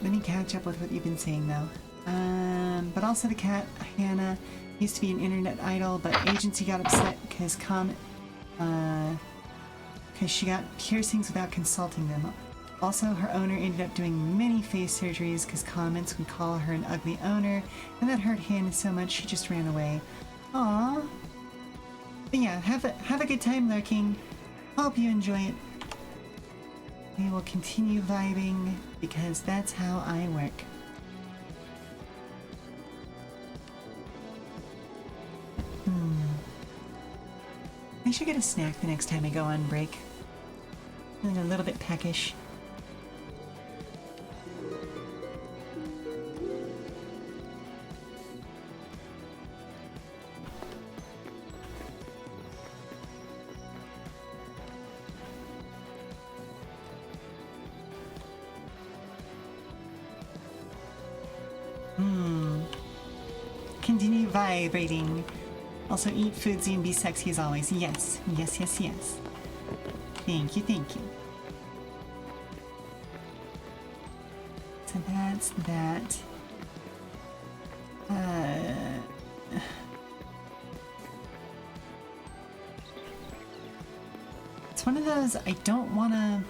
Let me catch up with what you've been saying though. But also the cat, Hannah, used to be an internet idol, but agency got upset because she got piercings without consulting them. Also, her owner ended up doing many face surgeries because comments would call her an ugly owner, and that hurt Hannah so much she just ran away. Aww. But yeah, have a good time lurking. Hope you enjoy it. We will continue vibing because that's how I work. I should get a snack the next time I go on break. Feeling a little bit peckish. Continue vibrating. Also eat foodsy and be sexy as always. Yes, yes, yes, yes. Thank you, thank you. So that's that. It's one of those I don't want to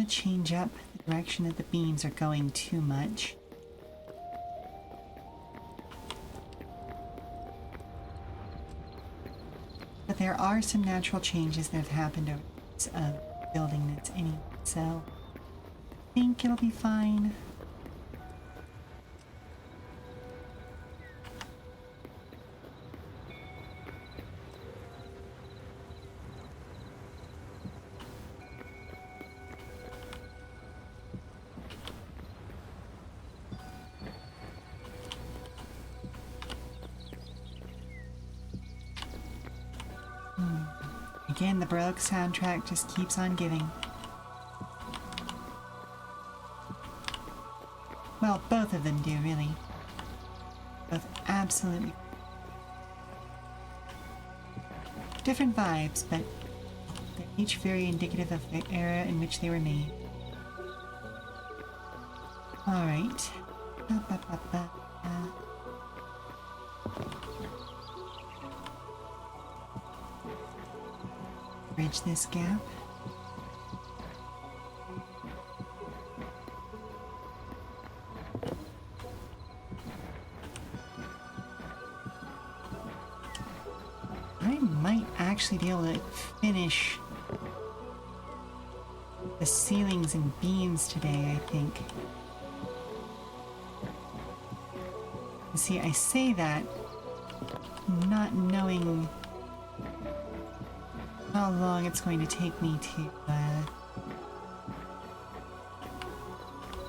change up the direction that the beams are going too much. there are some natural changes that have happened over the years of building this anyway, so I think it'll be fine. Again, the Baroque soundtrack just keeps on giving. Well, both of them do, really. Both absolutely. Different vibes, but they're each very indicative of the era in which they were made. Alright. Bridge this gap. I might actually be able to finish the ceilings and beams today, I think. You see, I say that not knowing how long it's going to take me to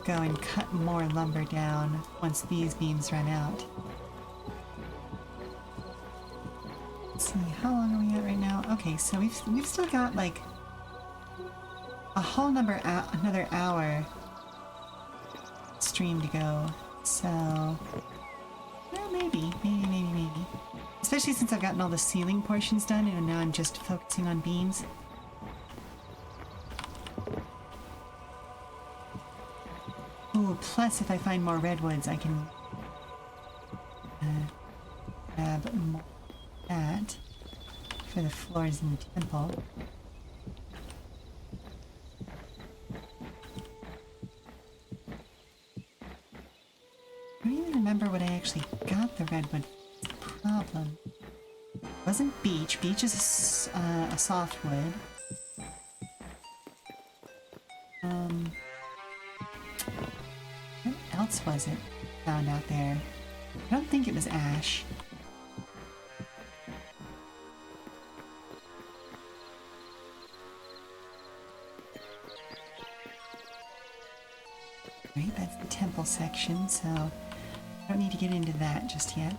go and cut more lumber down once these beams run out. Let's see, how long are we at right now? Okay, so we've still got like a whole another hour stream to go. So, well, maybe. Especially since I've gotten all the ceiling portions done and now I'm just focusing on beams. Ooh, plus if I find more redwoods I can grab more of that for the floors in the temple. I don't even remember what I actually got the redwood for. Problem. It wasn't beech. Beech is a softwood. What else was it found out there? I don't think it was ash. Right, that's the temple section, so I don't need to get into that just yet.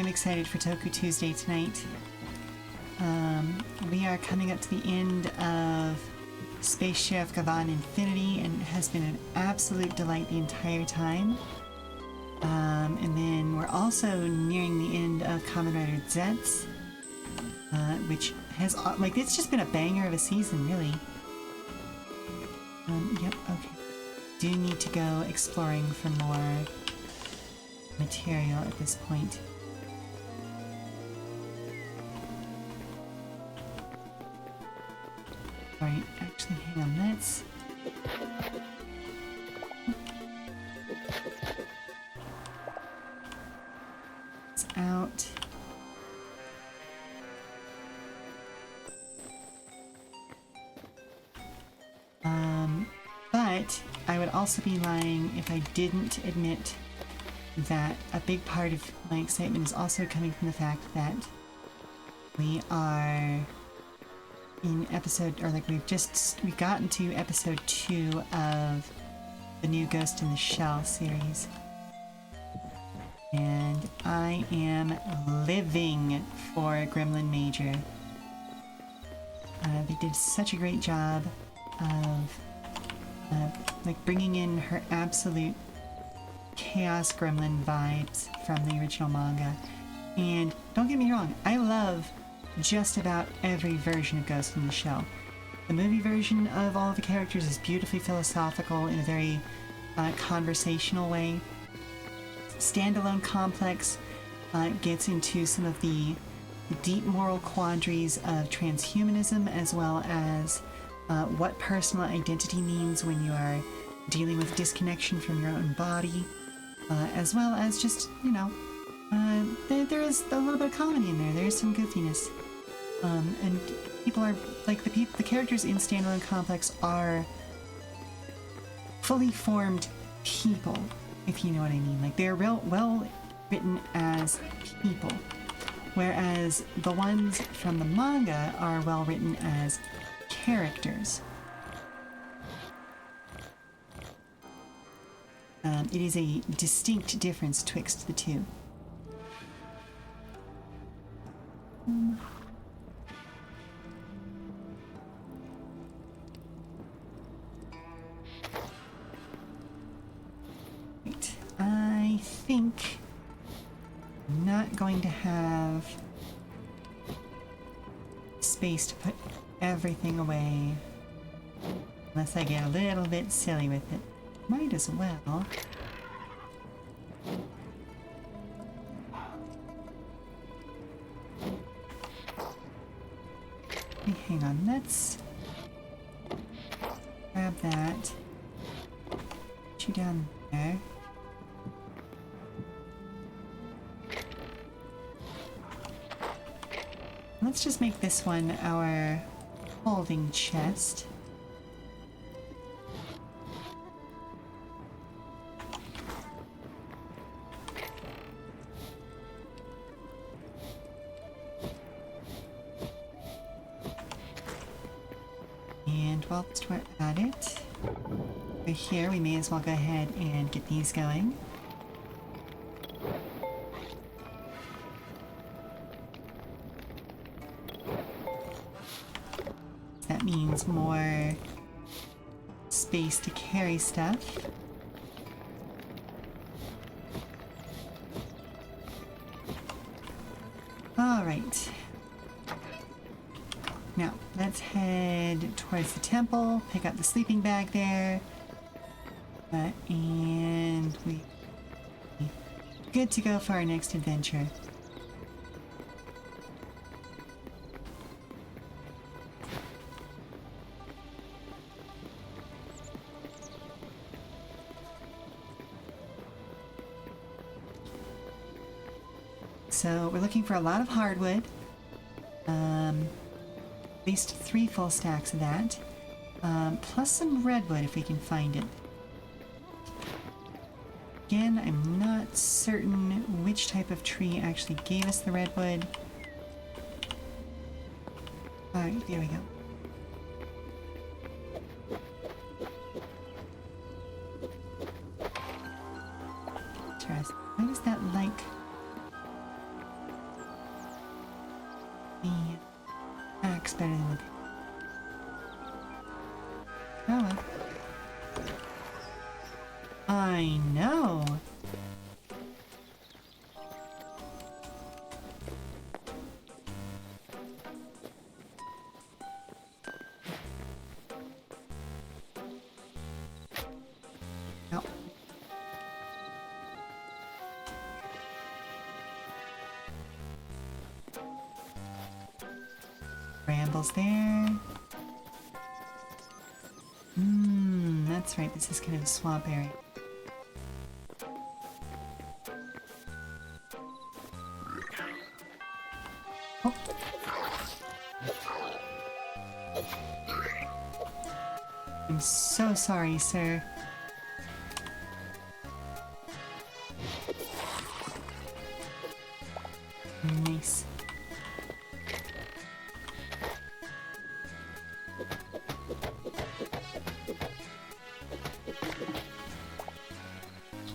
Excited for Toku Tuesday tonight. We are coming up to the end of Space Sheriff Gavan Infinity, and it has been an absolute delight the entire time. And then we're also nearing the end of Kamen Rider Zets, which has, like, it's just been a banger of a season, really. Yep, okay. Do need to go exploring for more material at this point. Alright, actually, hang on, let's... It's out. But I would also be lying if I didn't admit that a big part of my excitement is also coming from the fact that we are in episode, or like we've gotten to episode 2 of the new Ghost in the Shell series. And I am living for Gremlin Major. They did such a great job of like bringing in her absolute chaos gremlin vibes from the original manga. And don't get me wrong, I love just about every version of Ghost in the Shell. The movie version of all of the characters is beautifully philosophical in a very conversational way. Standalone Complex gets into some of the deep moral quandaries of transhumanism, as well as what personal identity means when you are dealing with disconnection from your own body, as well as just, you know, there is a little bit of comedy in there. There is some goofiness. And people are, like, the characters in Standalone Complex are fully formed people, if you know what I mean. Like, they're well written as people, whereas the ones from the manga are well written as characters. It is a distinct difference twixt the two. Right. I think I'm not going to have space to put everything away unless I get a little bit silly with it. Might as well. Hey, hang on, let's grab that. Put you down there. Let's just make this one our holding chest. And whilst we're at it, over here we may as well go ahead and get these going. That means more space to carry stuff. All right. Now, let's head towards the temple, pick up the sleeping bag there, and we're good to go for our next adventure. So we're looking for a lot of hardwood, at least 3 full stacks of that, plus some redwood if we can find it. Again, I'm not certain which type of tree actually gave us the redwood. Alright, there we go. Interesting. Why does that like the axe better than the... Oh well. I know. No. Brambles there. That's right. This is kind of a swamp area. Oh. I'm so sorry, sir. Nice.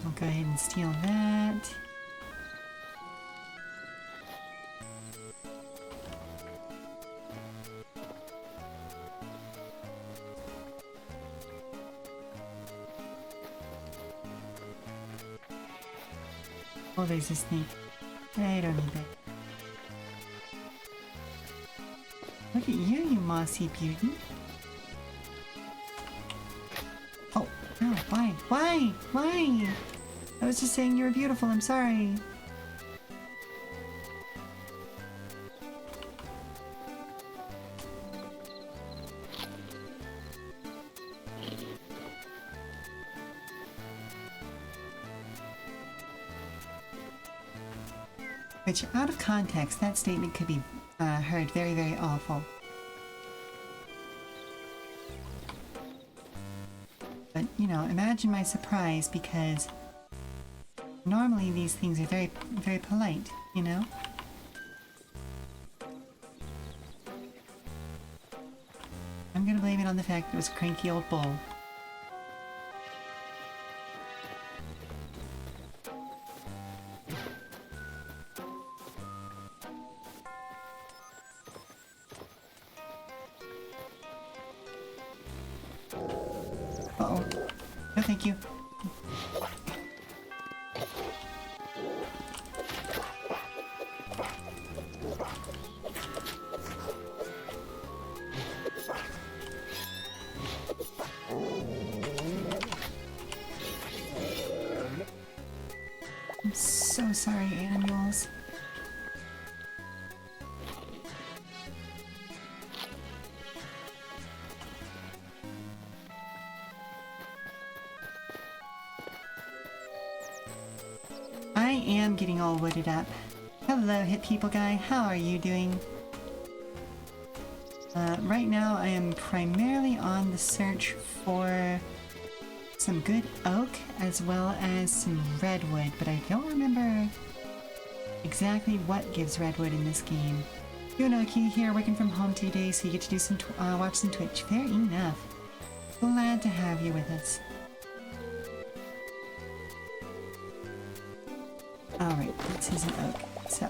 I'll go ahead and steal that. Oh, there's a snake. I don't need that. Look at you, you mossy beauty. Why? Why? I was just saying you were beautiful. I'm sorry. Which, out of context, that statement could be heard very, very awful. But, you know, imagine my surprise because normally these things are very, very polite, you know? I'm gonna blame it on the fact that it was a cranky old bull. Uh-oh. No, thank you. I'm so sorry, animals. I am getting all wooded up. Hello, Hit People Guy. How are you doing? Right now, I am primarily on the search for some good oak as well as some redwood, but I don't remember exactly what gives redwood in this game. Yunoki here, working from home today, so you get to do some watch some Twitch. Fair enough. Glad to have you with us. Alright, this is an oak. So.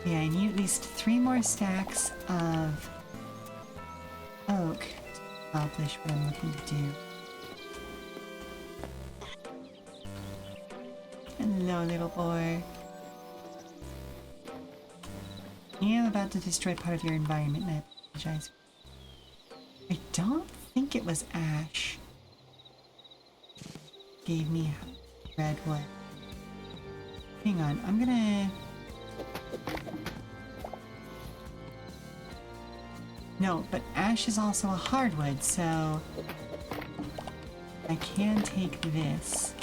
Yeah, I need at least 3 more stacks of oak to accomplish what I'm looking to do. Hello, little boy. I am about to destroy part of your environment, and I apologize. I don't think it was Ash gave me redwood. Hang on, I'm gonna... No, but ash is also a hardwood, so I can take this.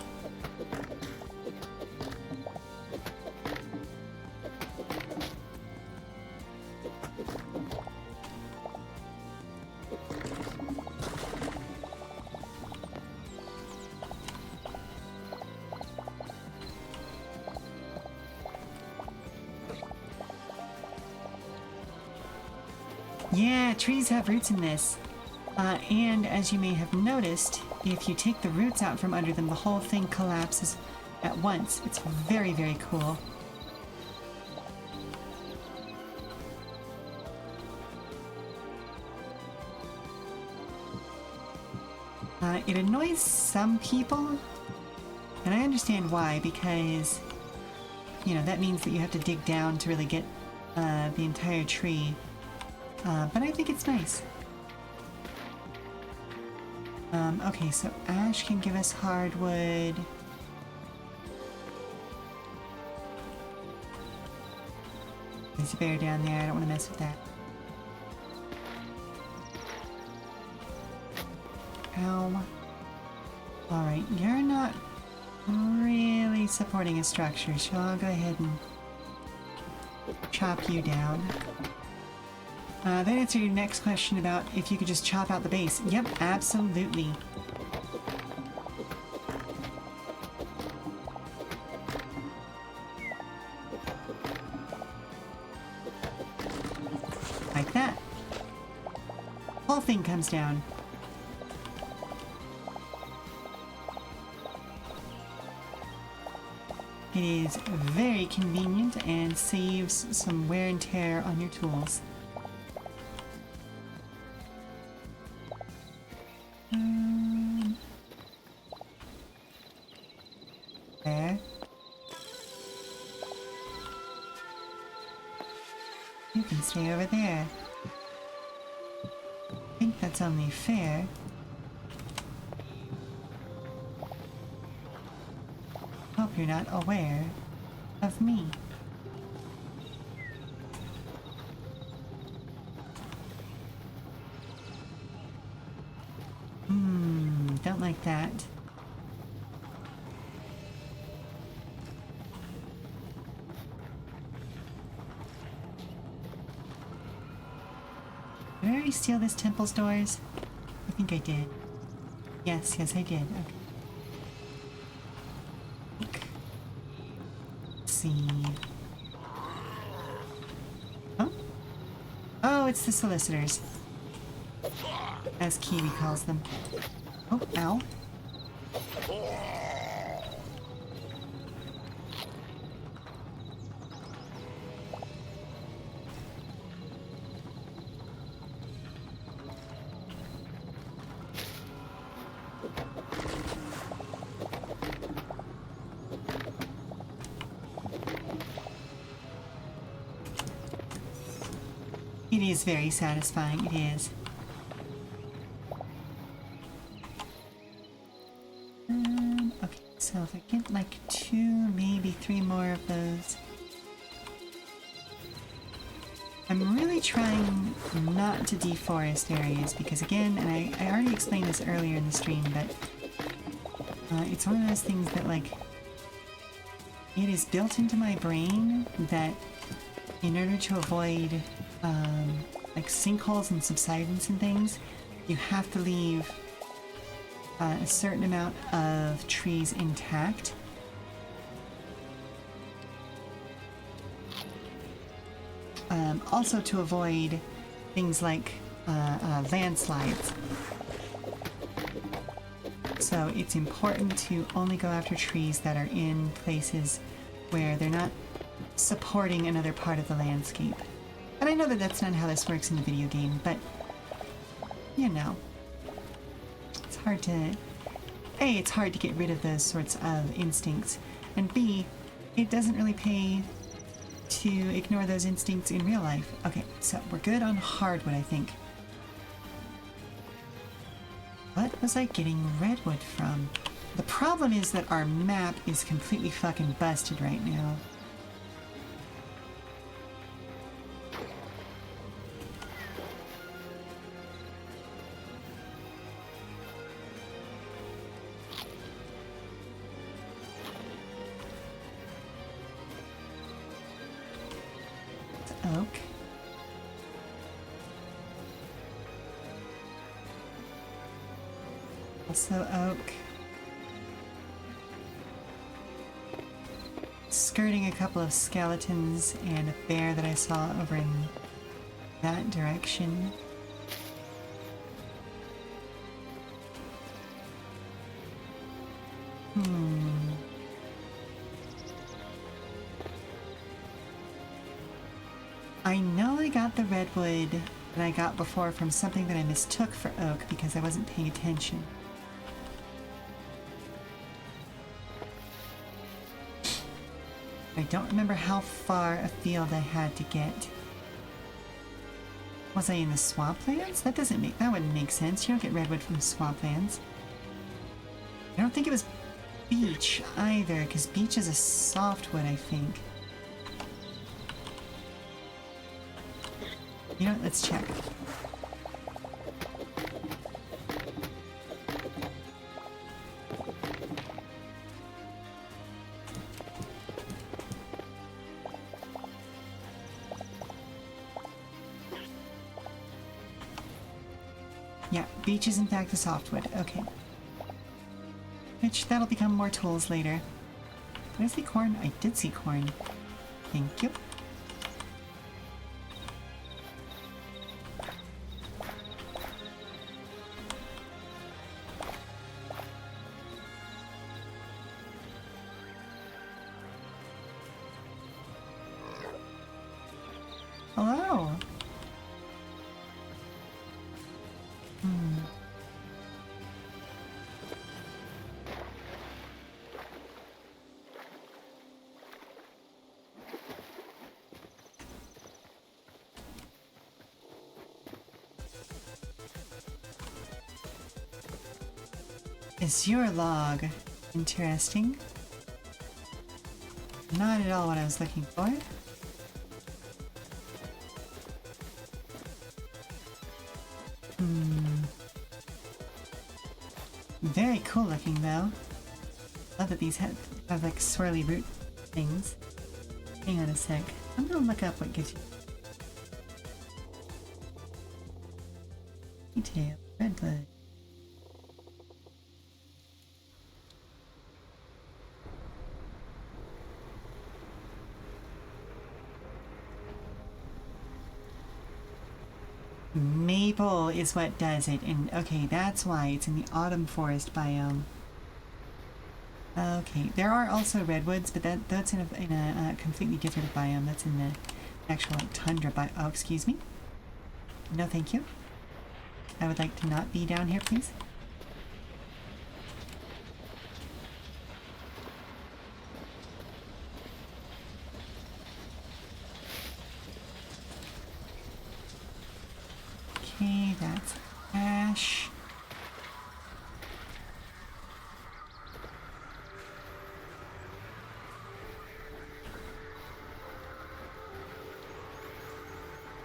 Yeah, trees have roots in this. And as you may have noticed, if you take the roots out from under them, the whole thing collapses at once. It's very, very cool. It annoys some people, and I understand why, because, you know, that means that you have to dig down to really get the entire tree. But I think it's nice. Okay, so ash can give us hardwood. There's a bear down there, I don't want to mess with that. Ow. Alright, you're not really supporting a structure, so I'll go ahead and chop you down. That answered your next question about if you could just chop out the base. Yep, absolutely. Like that. Whole thing comes down. It is very convenient and saves some wear and tear on your tools. There. You can can stay over there. I think that's only fair. Hope you're not aware of me. Don't like that. Did I already steal this temple's doors? I think I did. Yes, I did. Okay. Let's see. Oh? Oh, it's the solicitors. As Kiwi calls them. Oh, ow. It is very satisfying, it is. Okay, so if I get like 2, maybe 3 more of those. I'm really trying not to deforest areas because again, and I already explained this earlier in the stream, but it's one of those things that like, it is built into my brain that in order to avoid like sinkholes and subsidence and things, you have to leave a certain amount of trees intact. Also to avoid things like landslides. So it's important to only go after trees that are in places where they're not supporting another part of the landscape. And I know that that's not how this works in the video game, but you know, it's hard to... A, it's hard to get rid of those sorts of instincts, and B, it doesn't really pay to ignore those instincts in real life. Okay, so we're good on hardwood, I think. What was I getting redwood from? The problem is that our map is completely fucking busted right now. Oak. Also oak. Skirting a couple of skeletons and a bear that I saw over in that direction. I know I got the redwood that I got before from something that I mistook for oak because I wasn't paying attention. I don't remember how far afield I had to get. Was I in the swamplands? That wouldn't make sense. You don't get redwood from swamplands. I don't think it was beech either, because beech is a softwood, I think. You know what? Let's check. Yeah, beech is in fact a softwood. Okay. Which, that'll become more tools later. Did I see corn? I did see corn. Thank you. Hello. Azure log. Interesting. Not at all what I was looking for. Very cool looking though. Love that these have like swirly root things. Hang on a sec. I'm gonna look up what gives you Hytale, redbud. Maple is what does it, and okay, that's why it's in the autumn forest biome. Okay, there are also redwoods, but that's in a completely different biome. That's in the actual like, tundra biome. Oh, excuse me. No, thank you. I would like to not be down here, please. Okay, that's ash.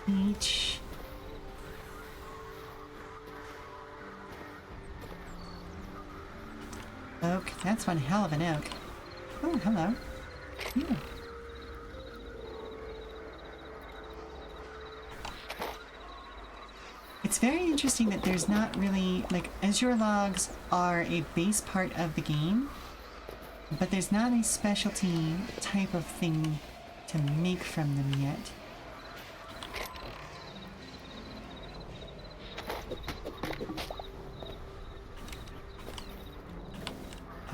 Beach. Oak. That's one hell of an oak. Oh, hello. Yeah. It's very interesting that there's not really, like, Azure logs are a base part of the game, but there's not a specialty type of thing to make from them yet.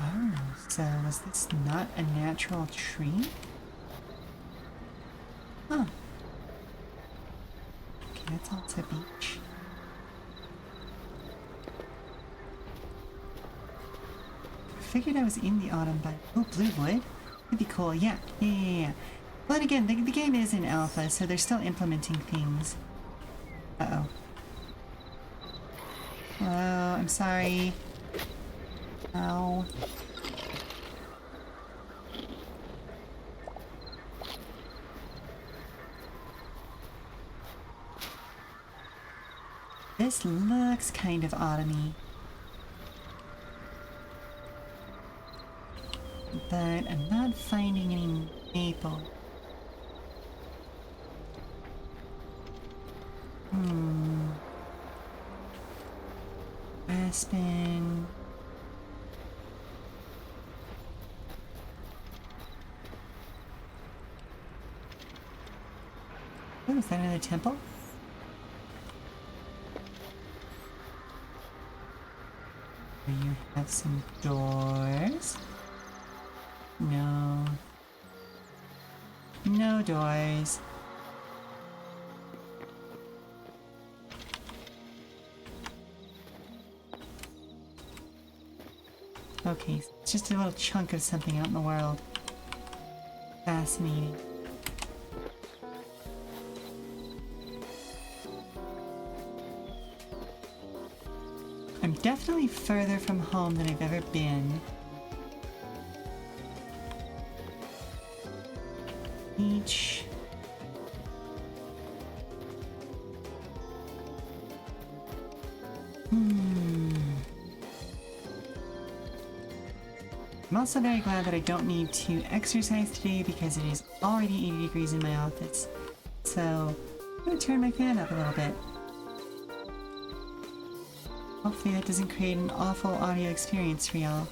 Oh, so is this not a natural tree? Huh. Okay, that's also beach. Figured I was in the autumn, but oh, blue wood would be cool. Yeah. But again, the game is in alpha, so they're still implementing things. Uh-oh. Oh, I'm sorry. Ow. This looks kind of autumny. But I'm not finding any maple. Aspen. Oh, is that another temple? Here you have some doors. No. No doors. Okay, it's just a little chunk of something out in the world. Fascinating. I'm definitely further from home than I've ever been. Beach. I'm also very glad that I don't need to exercise today because it is already 80 degrees in my office. So I'm going to turn my fan up a little bit. Hopefully that doesn't create an awful audio experience for y'all.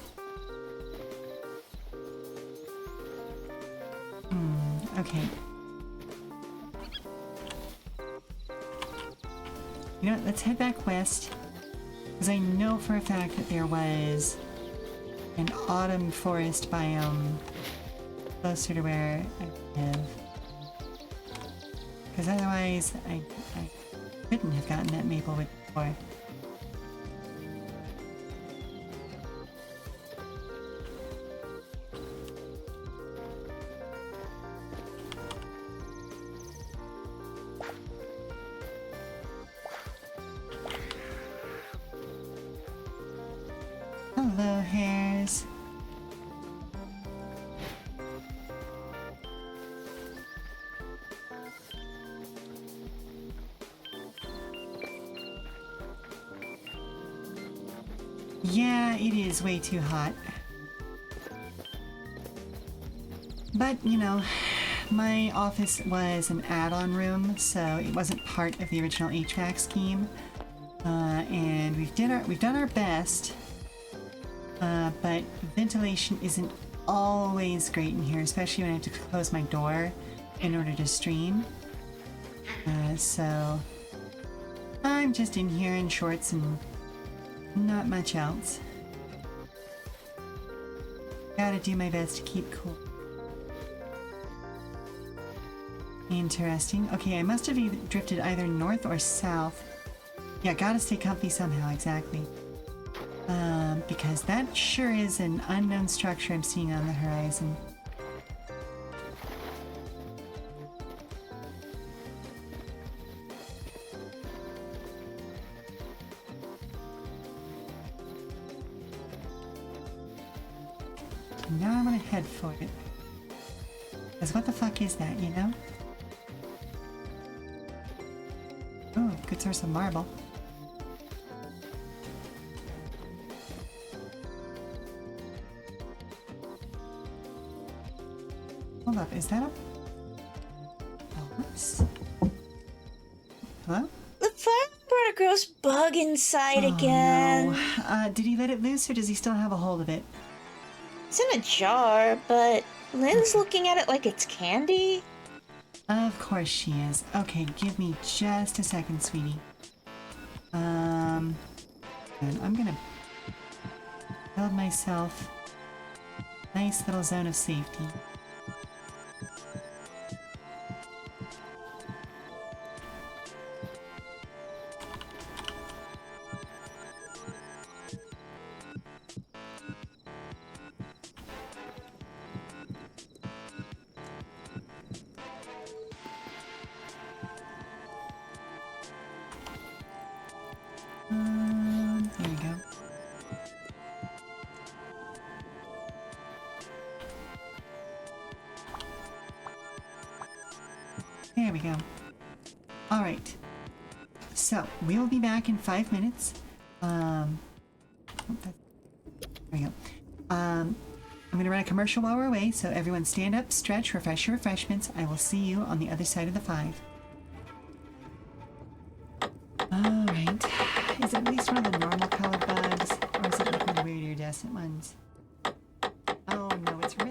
Okay. You know what, let's head back west. Because I know for a fact that there was an autumn forest biome closer to where I live. Because otherwise, I couldn't have gotten that maple wood before. Hello, hares. Yeah, it is way too hot. But, you know, my office was an add-on room, so it wasn't part of the original HVAC scheme. And we've done our best, but ventilation isn't always great in here, especially when I have to close my door in order to stream. So I'm just in here in shorts and not much else. Gotta do my best to keep cool. Interesting. Okay, I must have drifted either north or south. Yeah, gotta stay comfy somehow, exactly. Because that sure is an unknown structure I'm seeing on the horizon. Now I want to head for it. Because what the fuck is that, you know? Oh, good source of marble. Hold up, is that a... Elvis? Hello? The fire brought a gross bug inside again. No. Did he let it loose or does he still have a hold of it? It's in a jar, but Lynn's looking at it like it's candy. Of course she is. Okay, give me just a second, sweetie. And I'm gonna build myself a nice little zone of safety. There we go. There we go. Alright. So, we'll be back in 5 minutes. There we go. I'm going to run a commercial while we're away, so everyone stand up, stretch, refresh your refreshments. I will see you on the other side of the 5. Alright. Is it at least one of the normal colored bugs? Or is it like one of the weird iridescent ones? Oh no, it's red.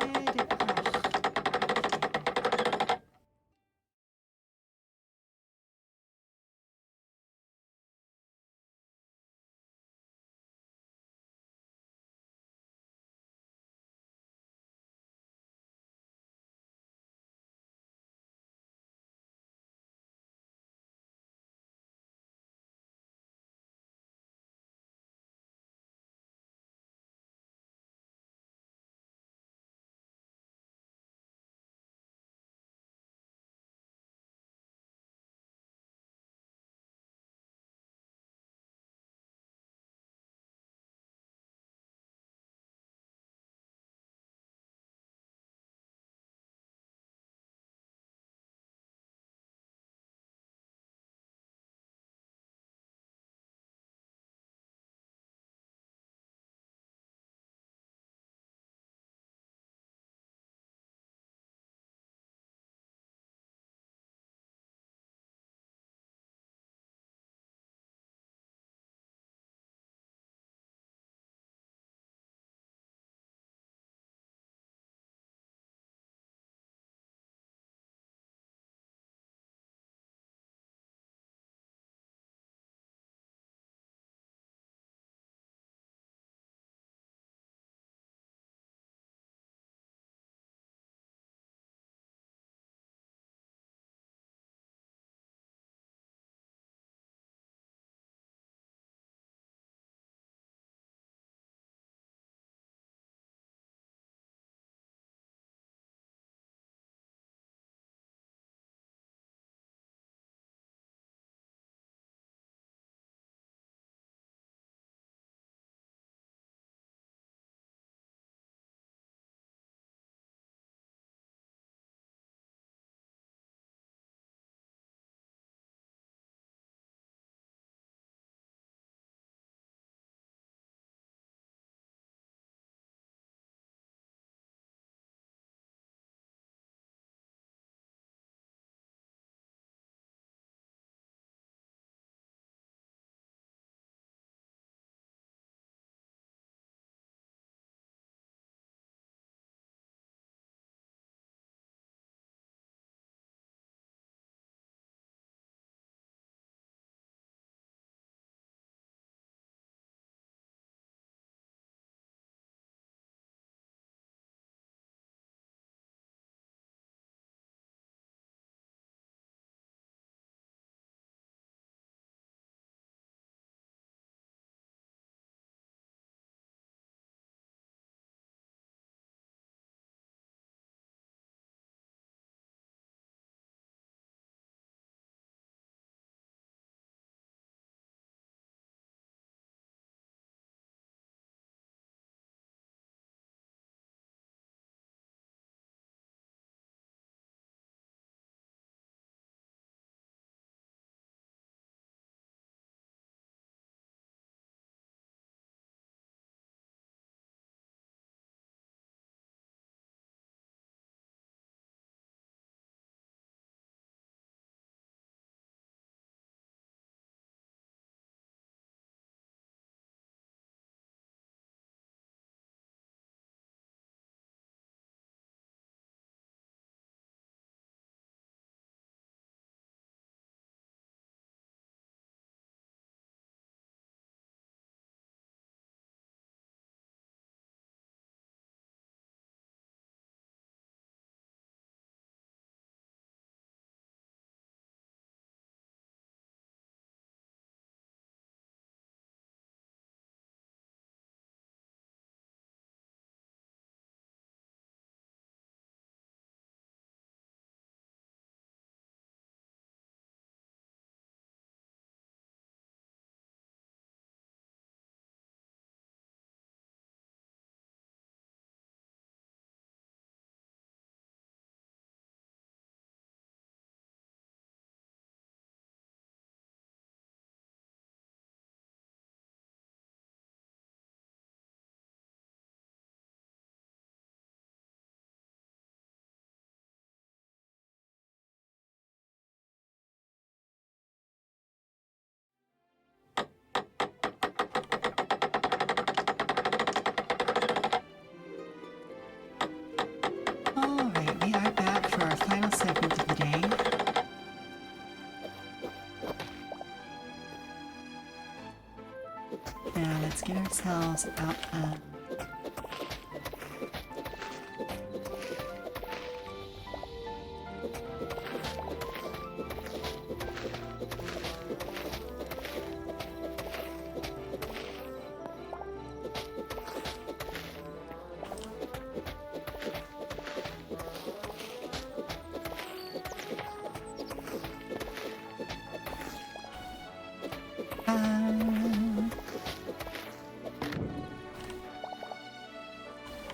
Now let's get ourselves out of...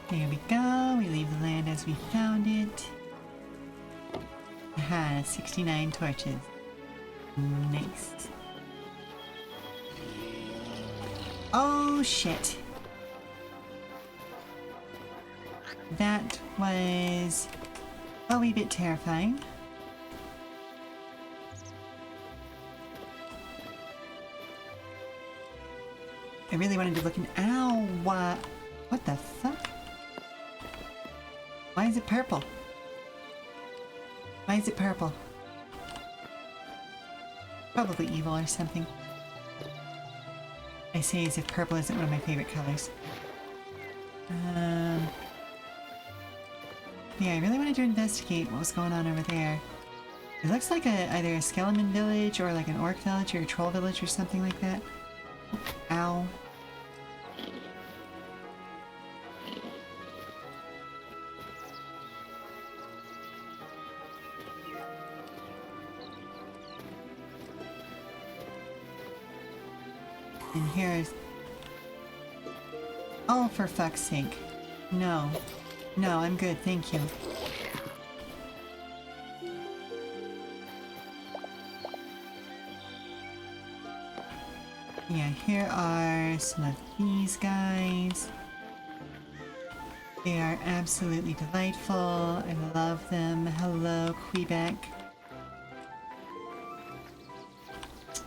There we go. We leave the land as we found it. Aha, 69 torches. Nice. Oh shit. That was a wee bit terrifying. I really wanted to look in. Ow! What the fuck? Why is it purple? Why is it purple? Probably evil or something. I say as if purple isn't one of my favorite colors. Yeah, I really wanted to investigate what was going on over there. It looks like either a skeleton village or like an orc village or a troll village or something like that. Ow. And here's... Oh, for fuck's sake. No. No, I'm good, thank you. Yeah, here are some of these guys. They are absolutely delightful. I love them. Hello, Quebec.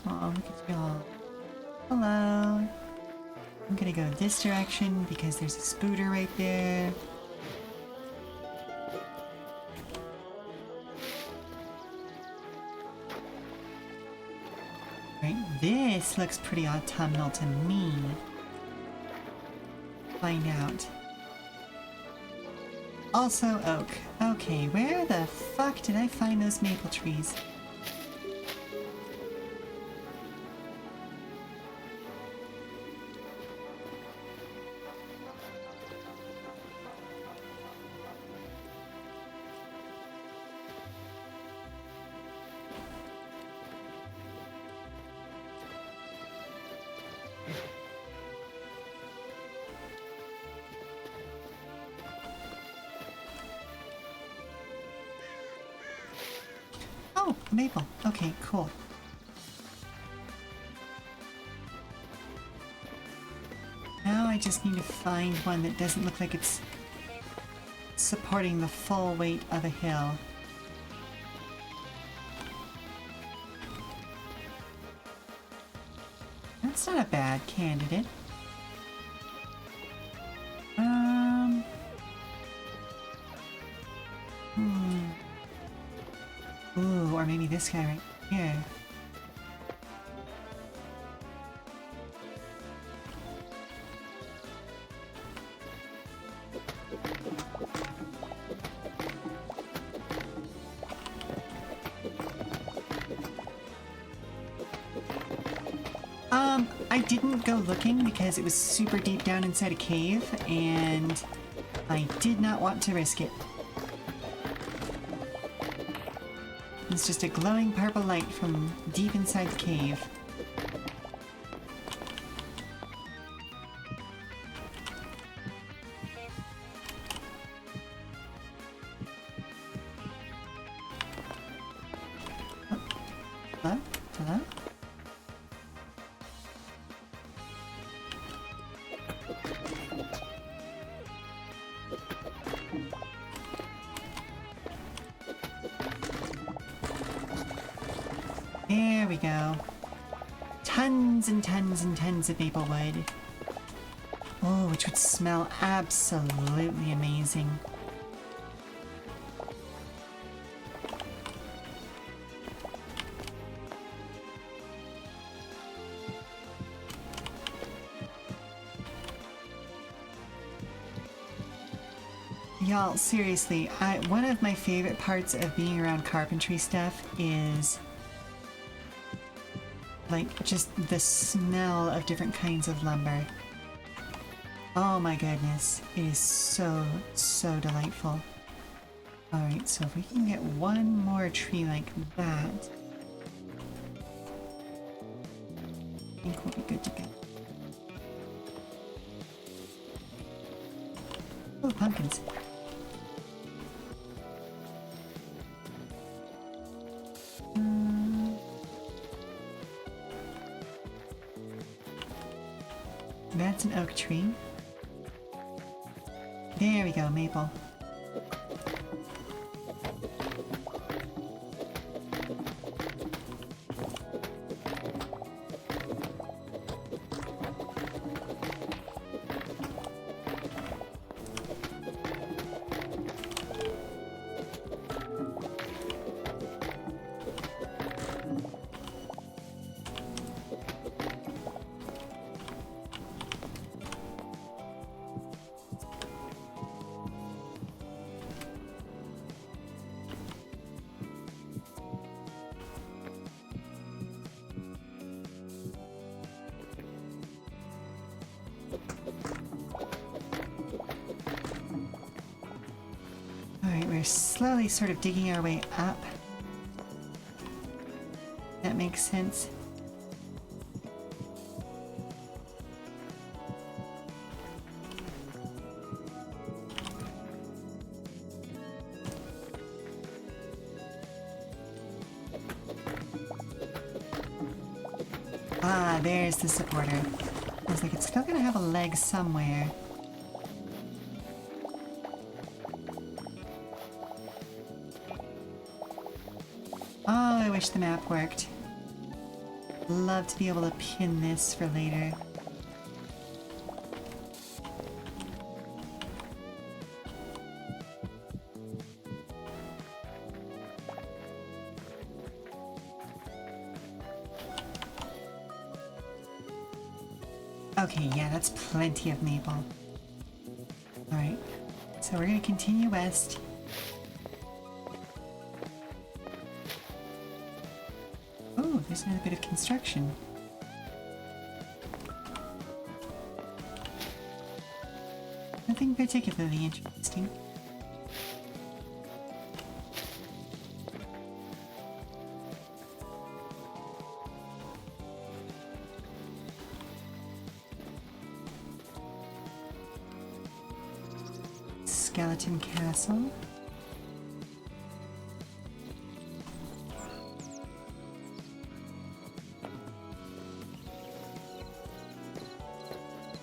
Oh, look at y'all. Hello. I'm gonna go this direction because there's a spooter right there. Right, this looks pretty autumnal to me. Find out. Also oak. Okay, where the fuck did I find those maple trees? Oh, maple. Okay, cool. Now I just need to find one that doesn't look like it's supporting the full weight of a hill. That's not a bad candidate. Ooh, or maybe this guy right here. I didn't go looking because it was super deep down inside a cave and I did not want to risk it. It's just a glowing purple light from deep inside the cave. Oh. Hello? Hello? There we go. Tons and tons and tons of maple wood. Oh, which would smell absolutely amazing. Y'all, seriously, one of my favorite parts of being around carpentry stuff is like just the smell of different kinds of lumber. Oh my goodness, it is so, so delightful. Alright, so if we can get one more tree like that, I think we'll be good to go. Oh, pumpkins. That's an oak tree. There we go, maple. Alright, we're slowly sort of digging our way up. That makes sense. Ah, there's the supporter. I was like, it's still gonna have a leg somewhere. Oh, I wish the map worked. Love to be able to pin this for later. Okay, yeah, that's plenty of maple. Alright, so we're gonna continue west. Oh, there's another bit of construction. Nothing particularly interesting. Skeleton castle.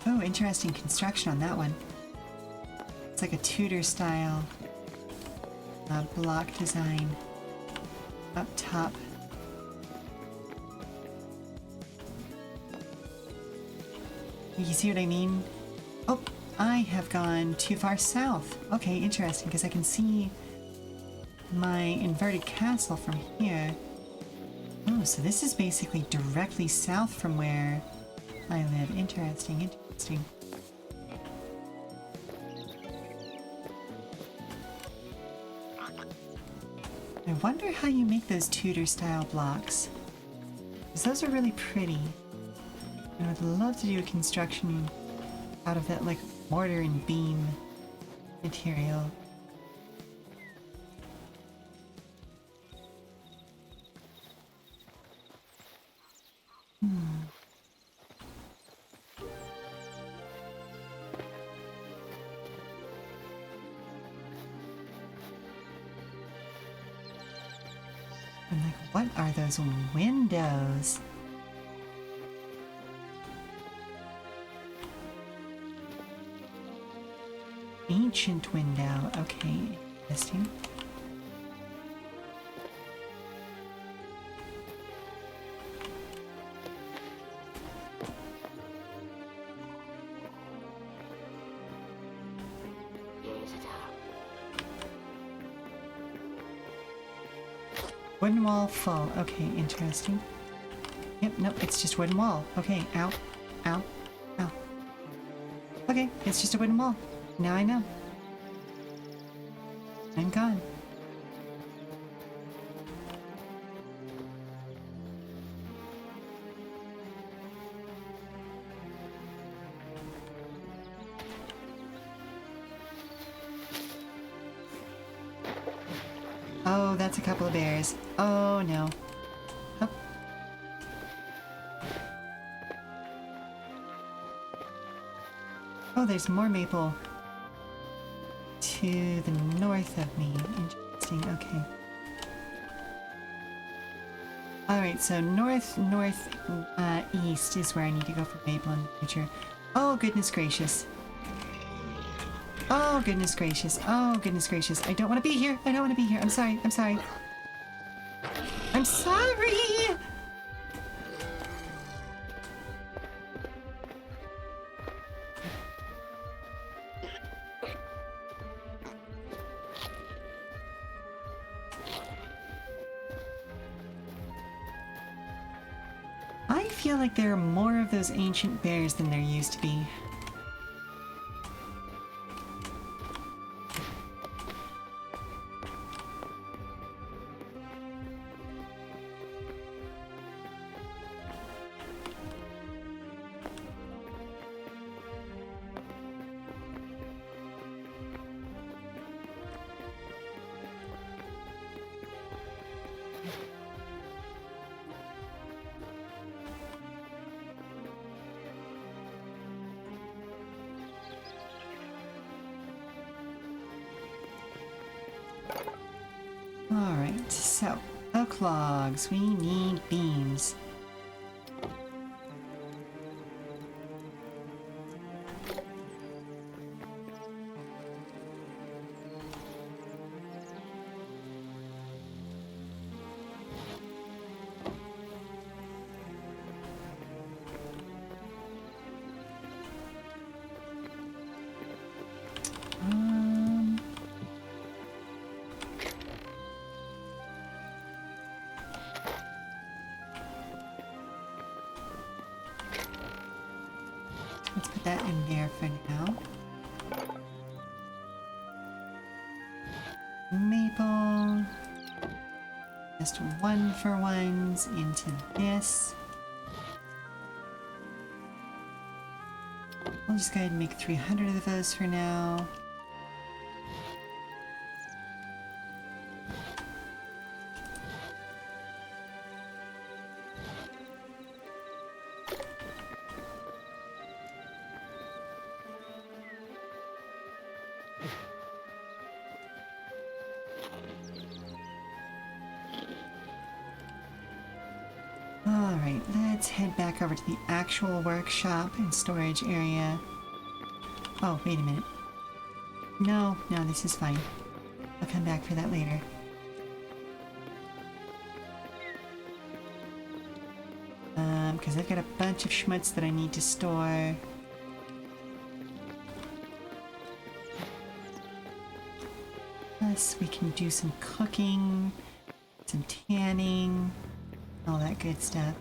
Oh, interesting construction on that one. It's like a Tudor style block design up top. You see what I mean? Oh, I have gone too far south. Okay, interesting, because I can see my inverted castle from here. Oh, so this is basically directly south from where I live. Interesting, interesting. I wonder how you make those Tudor style blocks. Because those are really pretty. And I would love to do a construction out of that, like, mortar and beam material. I'm like, what are those windows? Ancient window. Okay, interesting. Wooden wall full. Okay, interesting. Yep, nope, it's just wooden wall. Okay, ow, ow, ow. Okay, it's just a wooden wall. Now I know. I'm gone. Oh, that's a couple of bears. Oh no. Oh. Oh, there's more maple to the north of me. Interesting. Okay. Alright, so east is where I need to go for maple in the future. Oh, goodness gracious. Oh, goodness gracious. Oh, goodness gracious. I don't want to be here. I don't want to be here. I'm sorry. I'm sorry. I'm sorry! I feel like there are more of those ancient bears than there used to be. Alright, so, oak logs. We need beams. Let's put that in there for now. Maple. Just 1-for-1s into this. We'll just go ahead and make 300 of those for now. Alright, let's head back over to the actual workshop and storage area. Oh, wait a minute. No, this is fine. I'll come back for that later. Because I've got a bunch of schmutz that I need to store. Plus, we can do some cooking, some tanning, all that good stuff.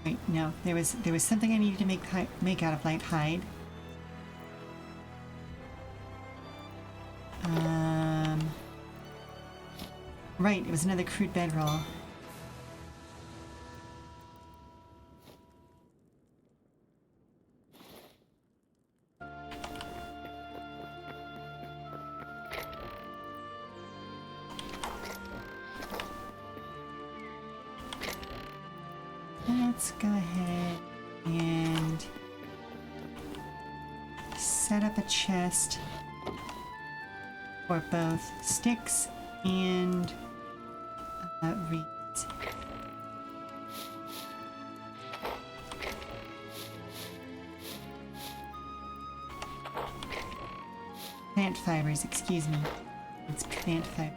Right, no, there was something I needed to make out of light hide. Right, it was another crude bedroll. Let's go ahead and set up a chest for both sticks and reeds. Plant fibers, excuse me. It's plant fiber.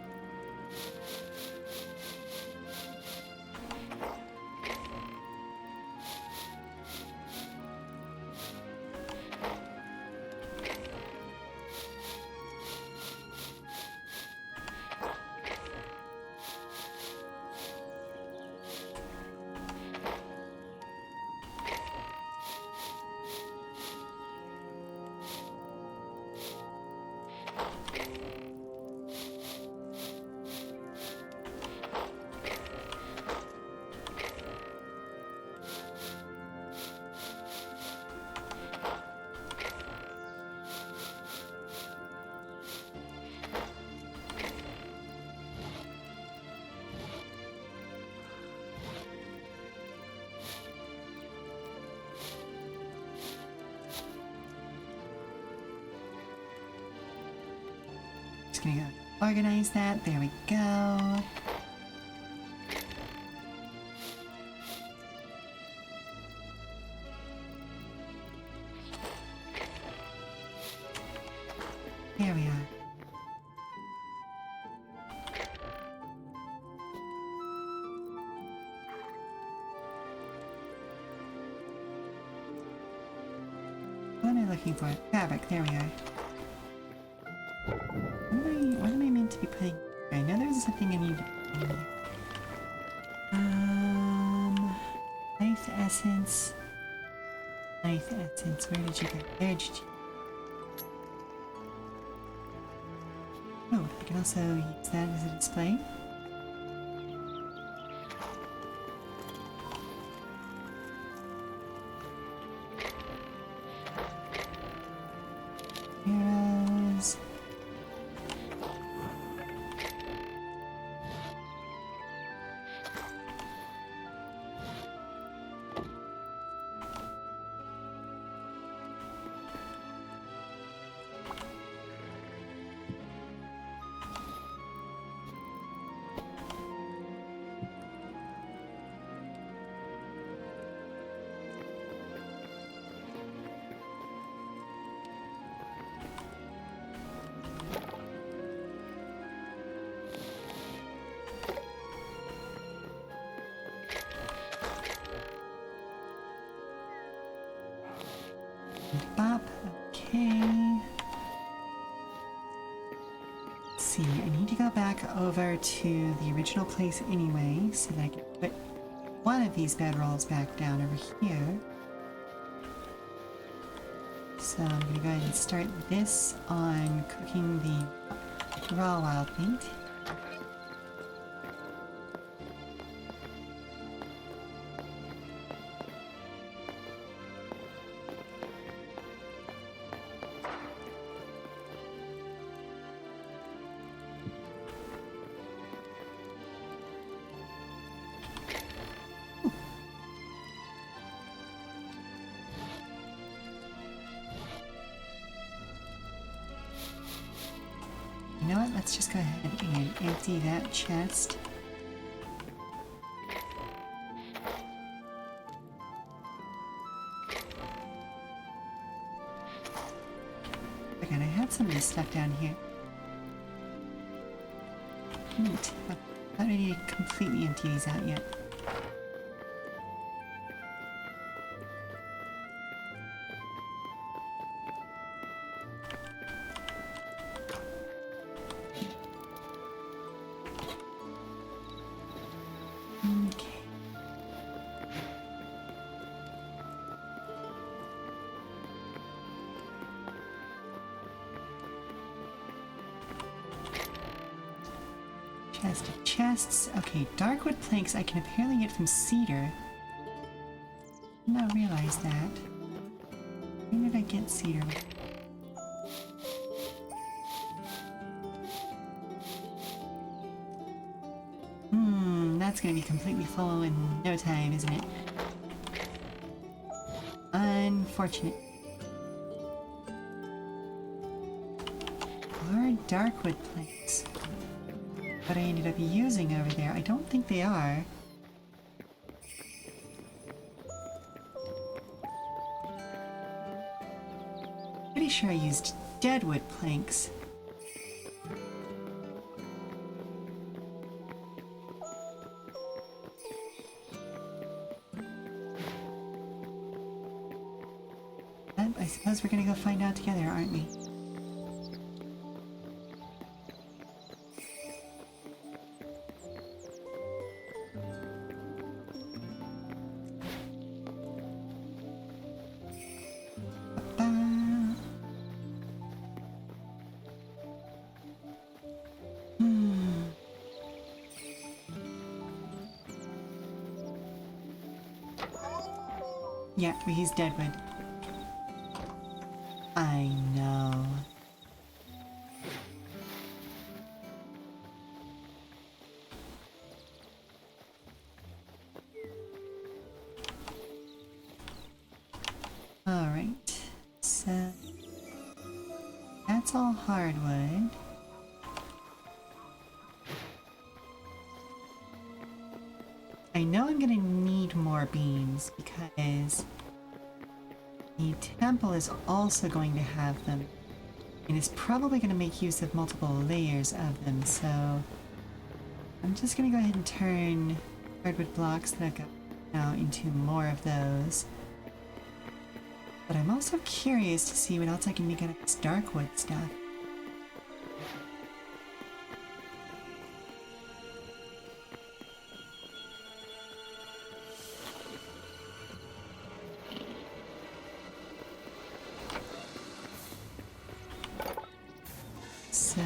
just gonna go organize that. There we go. There we are. What am I looking for? Fabric. There we are. What am I meant to be putting? I know there's something I need to put in here. Life essence. Life essence. Where did you go? There did you? Oh, I can also use that as a display. Arrows. Bop. Okay. Let's see. I need to go back over to the original place anyway, so that I can put one of these bedrolls back down over here. So I'm going to go ahead and start this on cooking the raw wild meat. You know what? Let's just go ahead and empty that chest. Again, I had some of this stuff down here. Neat. I'm not ready to completely empty these out yet. Chest of chests. Okay, darkwood planks I can apparently get from cedar. Did not realize that. Where did I get cedar? That's gonna be completely full in no time, isn't it? Unfortunate. Are darkwood planks what I ended up using over there? I don't think they are. Pretty sure I used deadwood planks. But I suppose we're gonna go find out together, aren't we? Yeah, we used deadwood. I know. Alright, so that's all hardwood. I know I'm gonna need more beams because the temple is also going to have them. And is probably going to make use of multiple layers of them, so I'm just going to go ahead and turn hardwood blocks that I've got now into more of those. But I'm also curious to see what else I can make out of this darkwood stuff. So,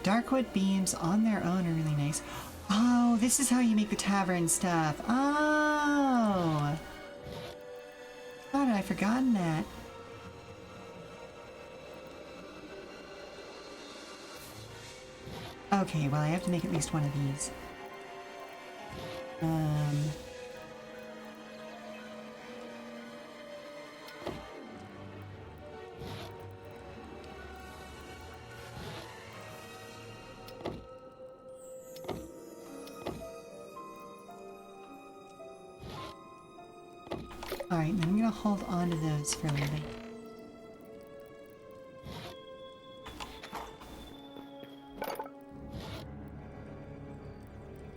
darkwood beams on their own are really nice. Oh, this is how you make the tavern stuff. Oh! How had I forgotten that? Okay, well I have to make at least one of these. Alright, then I'm gonna hold on to those for a little bit.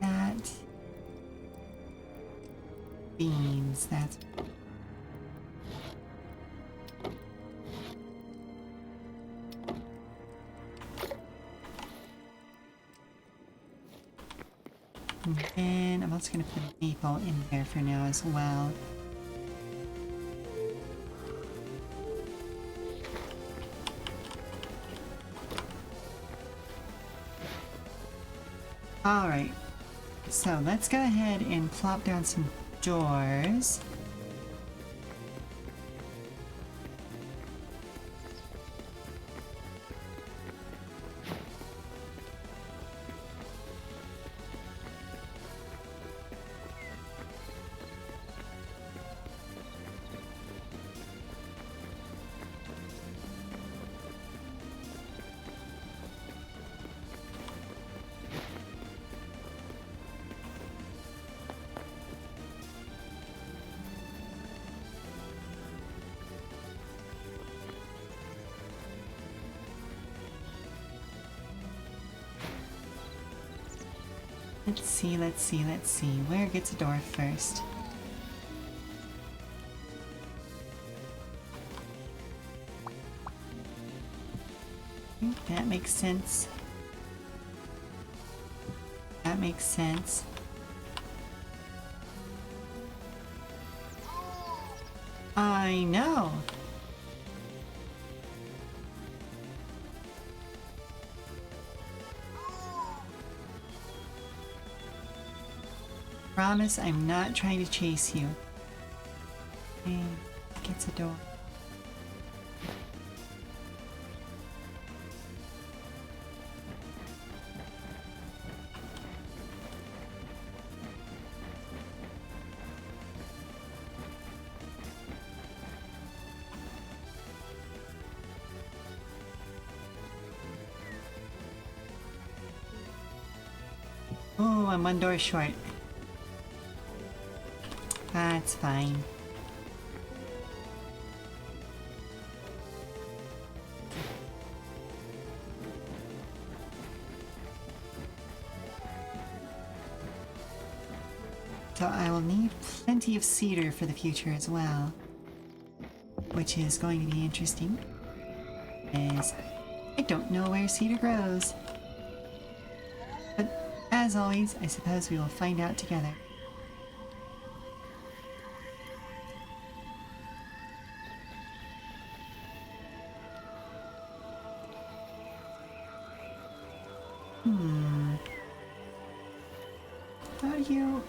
That... beans, that's... And then I'm also gonna put a maple in there for now as well. Alright, so let's go ahead and plop down some doors. Let's see. Where gets a door first? That makes sense. That makes sense. I know! Promise I'm not trying to chase you. Okay, gets a door. Oh, I'm one door short. That's fine. So I will need plenty of cedar for the future as well, which is going to be interesting, as I don't know where cedar grows. But as always, I suppose we will find out together. How do you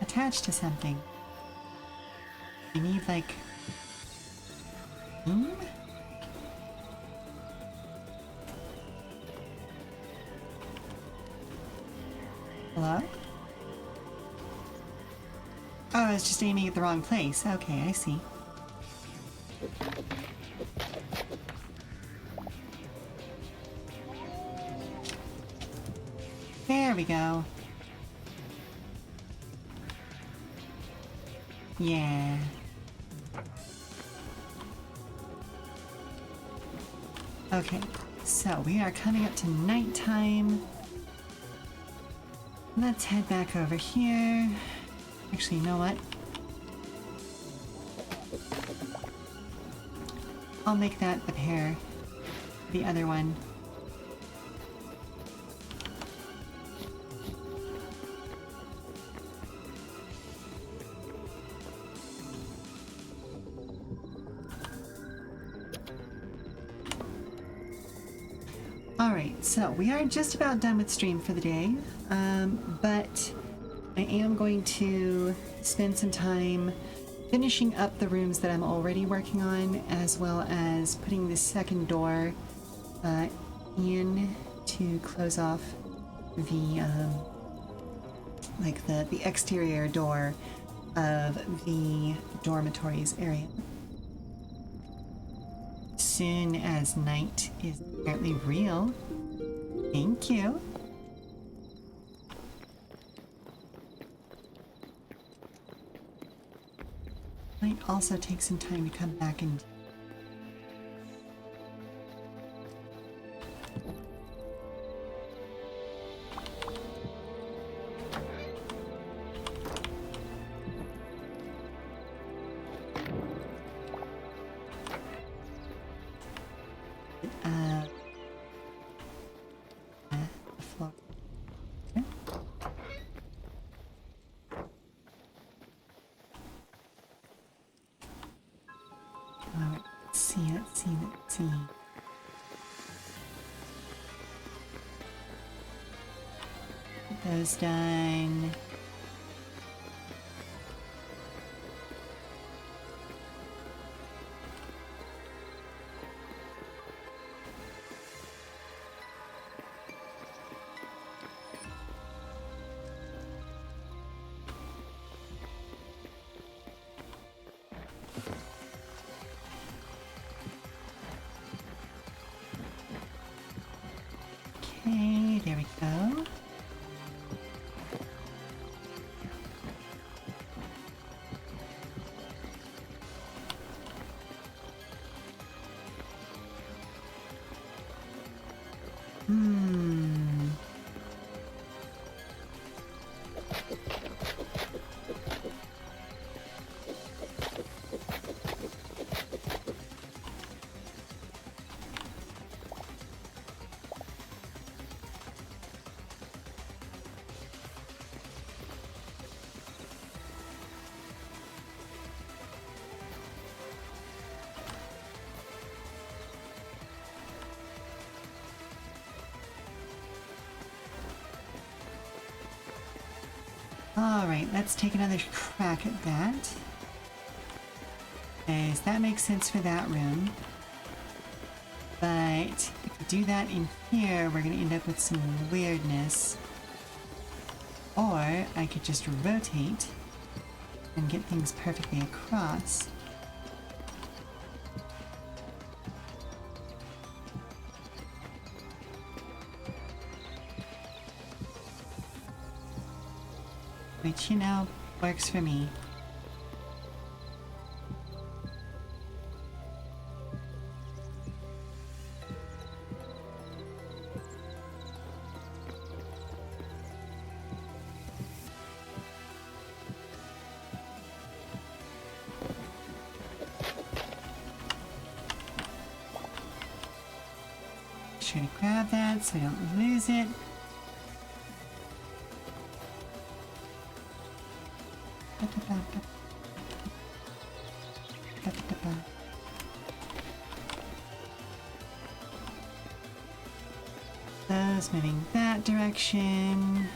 attach to something? You need like... Hello? Oh, I was just aiming at the wrong place. Okay, I see. There we go. Yeah. Okay, so we are coming up to nighttime. Let's head back over here. Actually, you know what? I'll make that the pair. The other one. Alright, so we are just about done with stream for the day, but I am going to spend some time finishing up the rooms that I'm already working on, as well as putting the second door in to close off the the exterior door of the dormitories area. Soon as night is apparently real. Thank you. Might also take some time to come back and the floor. Okay. Alright, let's see. Get those done. Okay, there we go. Alright, let's take another crack at that. Because that makes sense for that room. But if we do that in here, we're going to end up with some weirdness. Or I could just rotate and get things perfectly across. Which, you know, works for me. Make sure to grab that so I don't lose it. Those moving that direction.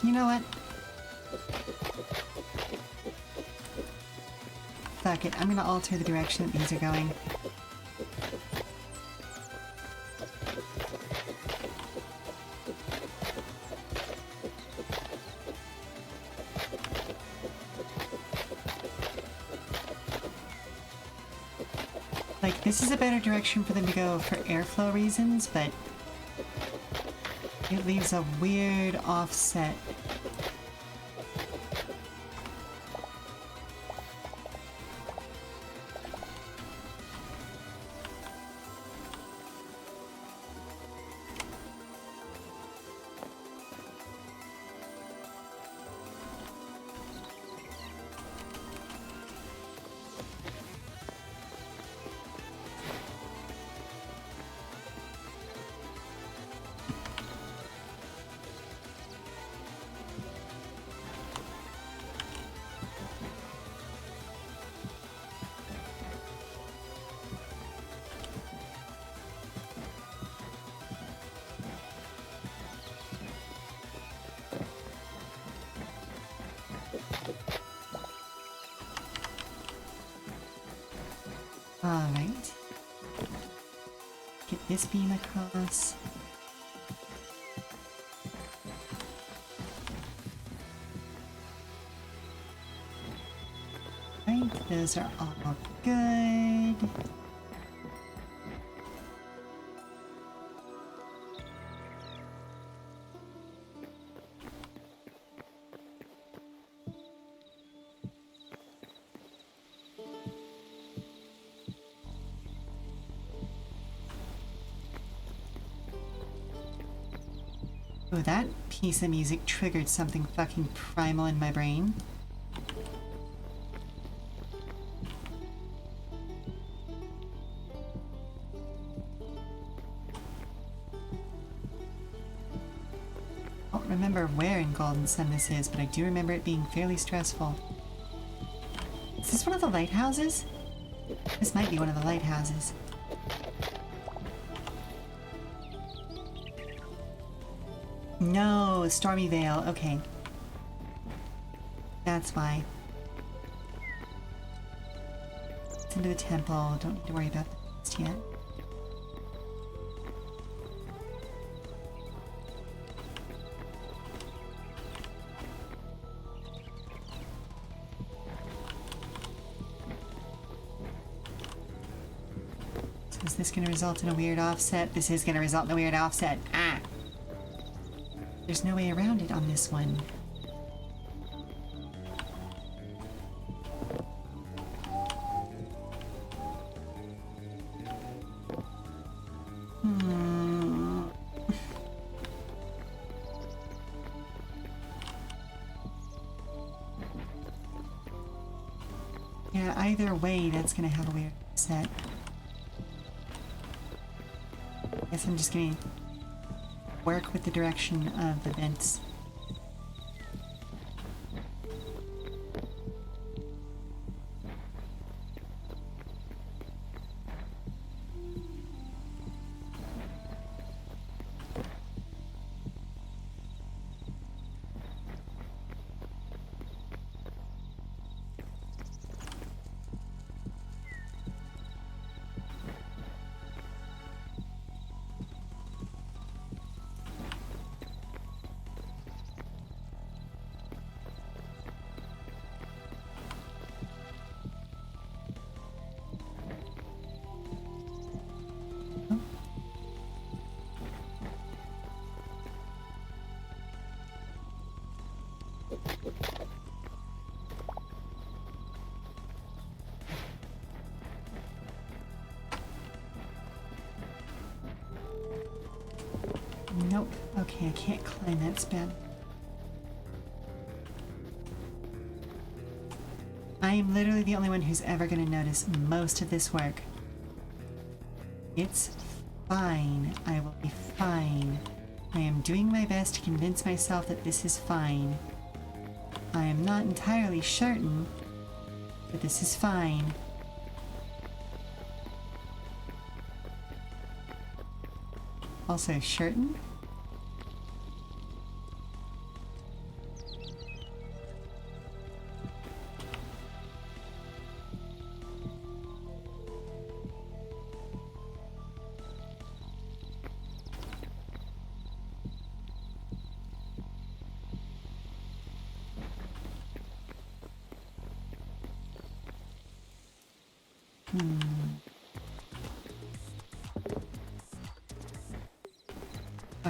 You know what? Fuck it, I'm gonna alter the direction that these are going. This is a better direction for them to go for airflow reasons, but it leaves a weird offset. Alright. Get this beam across. Right, those are all good. Oh, that piece of music triggered something fucking primal in my brain. I don't remember where in Golden Sun this is, but I do remember it being fairly stressful. Is this one of the lighthouses? This might be one of the lighthouses. No, Stormy Vale. Okay. That's why. It's into the temple. Don't need to worry about this yet. So is this going to result in a weird offset? This is going to result in a weird offset. Ah! There's no way around it on this one. Yeah, either way, that's gonna have a weird set. Guess I'm just gonna work with the direction of the vents. Nope. Okay, I can't climb that span. I am literally the only one who's ever going to notice most of this work. It's fine. I will be fine. I am doing my best to convince myself that this is fine. I am not entirely certain, but this is fine. Also, certain?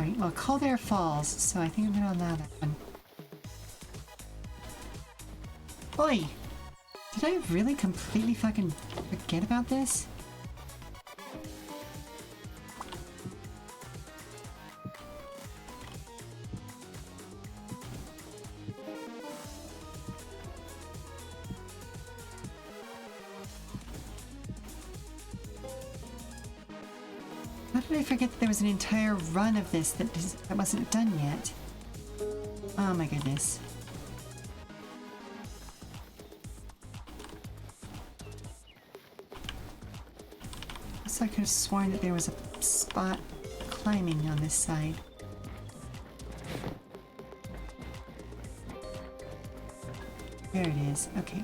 Alright, well, cold air falls, so I think I'm gonna allow that one. Oi! Did I really completely fucking forget about this? How did I forget that there was an entire run of this that wasn't done yet? Oh my goodness. I could have sworn that there was a spot climbing on this side. There it is. Okay.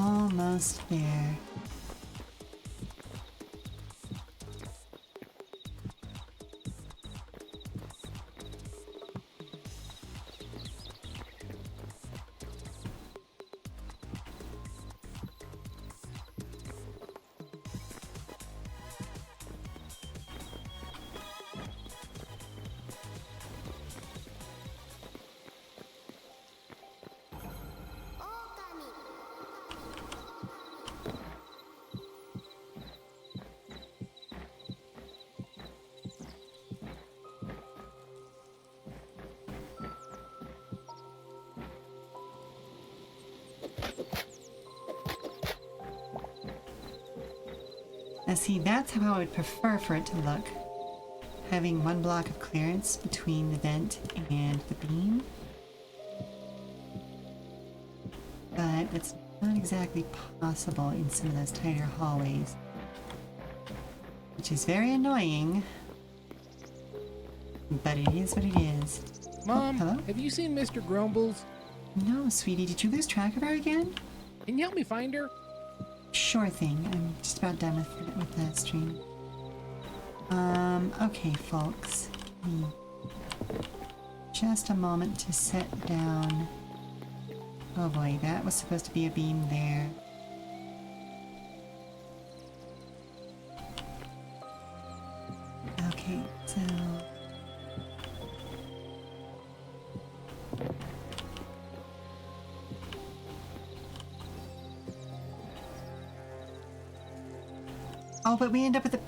Almost there. Now see, that's how I would prefer for it to look. Having one block of clearance between the vent and the beam. But it's not exactly possible in some of those tighter hallways. Which is very annoying. But it is what it is. Mom, hello? have you seen Mr. Grumbles? No, sweetie, did you lose track of her again? Can you help me find her? Sure thing. I'm just about done with that stream. Okay, folks. Just a moment to set down. Oh boy, that was supposed to be a beam there. Okay, so... Oh, but we end up with the...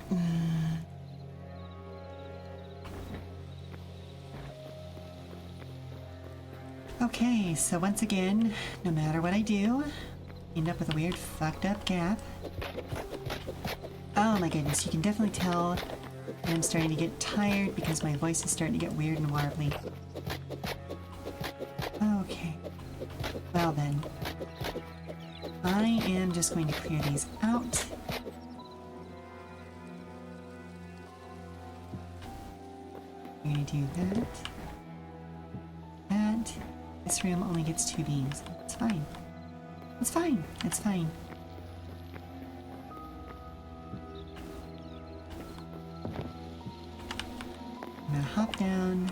Okay, so once again, no matter what I do, I end up with a weird fucked up gap. Oh my goodness, you can definitely tell I'm starting to get tired because my voice is starting to get weird and warbly. Okay. Well then. I am just going to clear these out. I'm going to do that. That. This room only gets 2 beams. It's fine. It's fine. It's fine. I'm gonna hop down,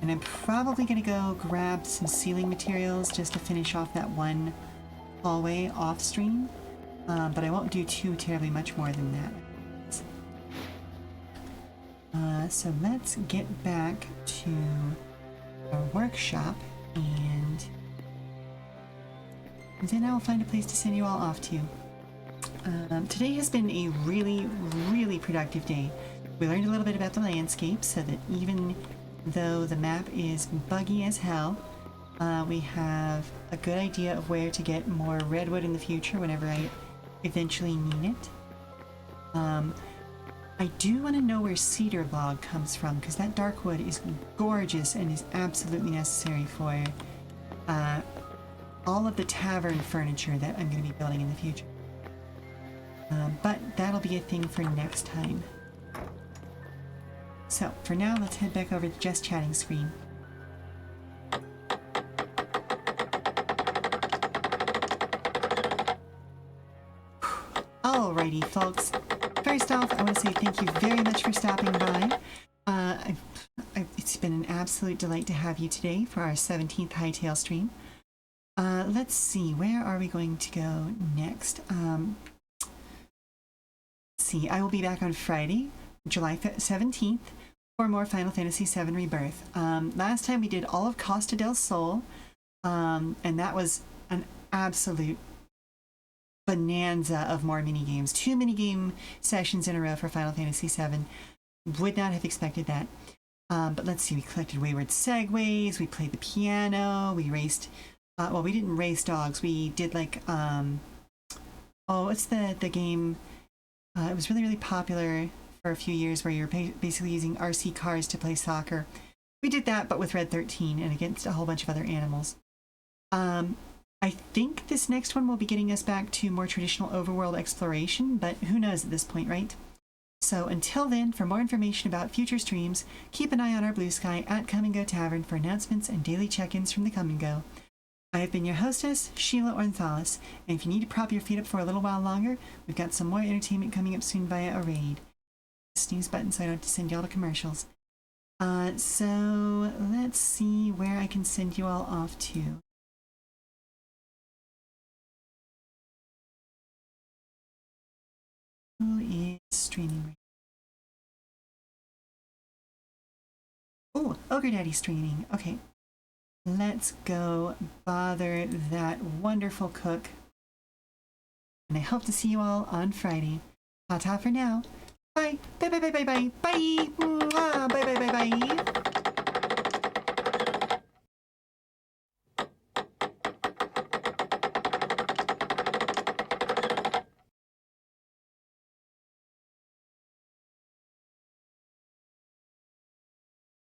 and I'm probably gonna go grab some ceiling materials just to finish off that one hallway off stream, but I won't do too terribly much more than that. So let's get back to our workshop, and then I'll find a place to send you all off to. Today has been a really, really productive day. We learned a little bit about the landscape, so that even though the map is buggy as hell, we have a good idea of where to get more redwood in the future whenever I eventually need it. I do want to know where cedar log comes from, because that dark wood is gorgeous and is absolutely necessary for all of the tavern furniture that I'm going to be building in the future. But that'll be a thing for next time. So for now, let's head back over to just chatting screen. Alrighty, folks. First off, I want to say thank you very much for stopping by. It's been an absolute delight to have you today for our 17th Hytale stream. Let's see, where are we going to go next? Let's see, I will be back on Friday, July 17th, for more Final Fantasy VII Rebirth. Last time we did all of Costa del Sol, and that was an absolute bonanza of more minigames. 2 minigame sessions in a row for Final Fantasy VII. Would not have expected that. But let's see, we collected wayward segways, we played the piano, we raced, well, we didn't race dogs, we did like, what's the game, it was really, really popular for a few years where you're basically using RC cars to play soccer. We did that, but with Red 13 and against a whole bunch of other animals. I think this next one will be getting us back to more traditional overworld exploration, but who knows at this point, right? So until then, for more information about future streams, keep an eye on our Blue Sky at Come and Go Tavern for announcements and daily check-ins from the Come and Go. I have been your hostess, Sheela Ornithalis, and if you need to prop your feet up for a little while longer, we've got some more entertainment coming up soon via a raid. Snooze button so I don't have to send you all the commercials. So let's see where I can send you all off to. Who is streaming right now? Oh, Ogre Daddy's streaming. Okay. Let's go bother that wonderful cook. And I hope to see you all on Friday. Ta-ta for now. Bye. Bye, bye, bye, bye, bye. Bye. Mwah. Bye, bye, bye, bye.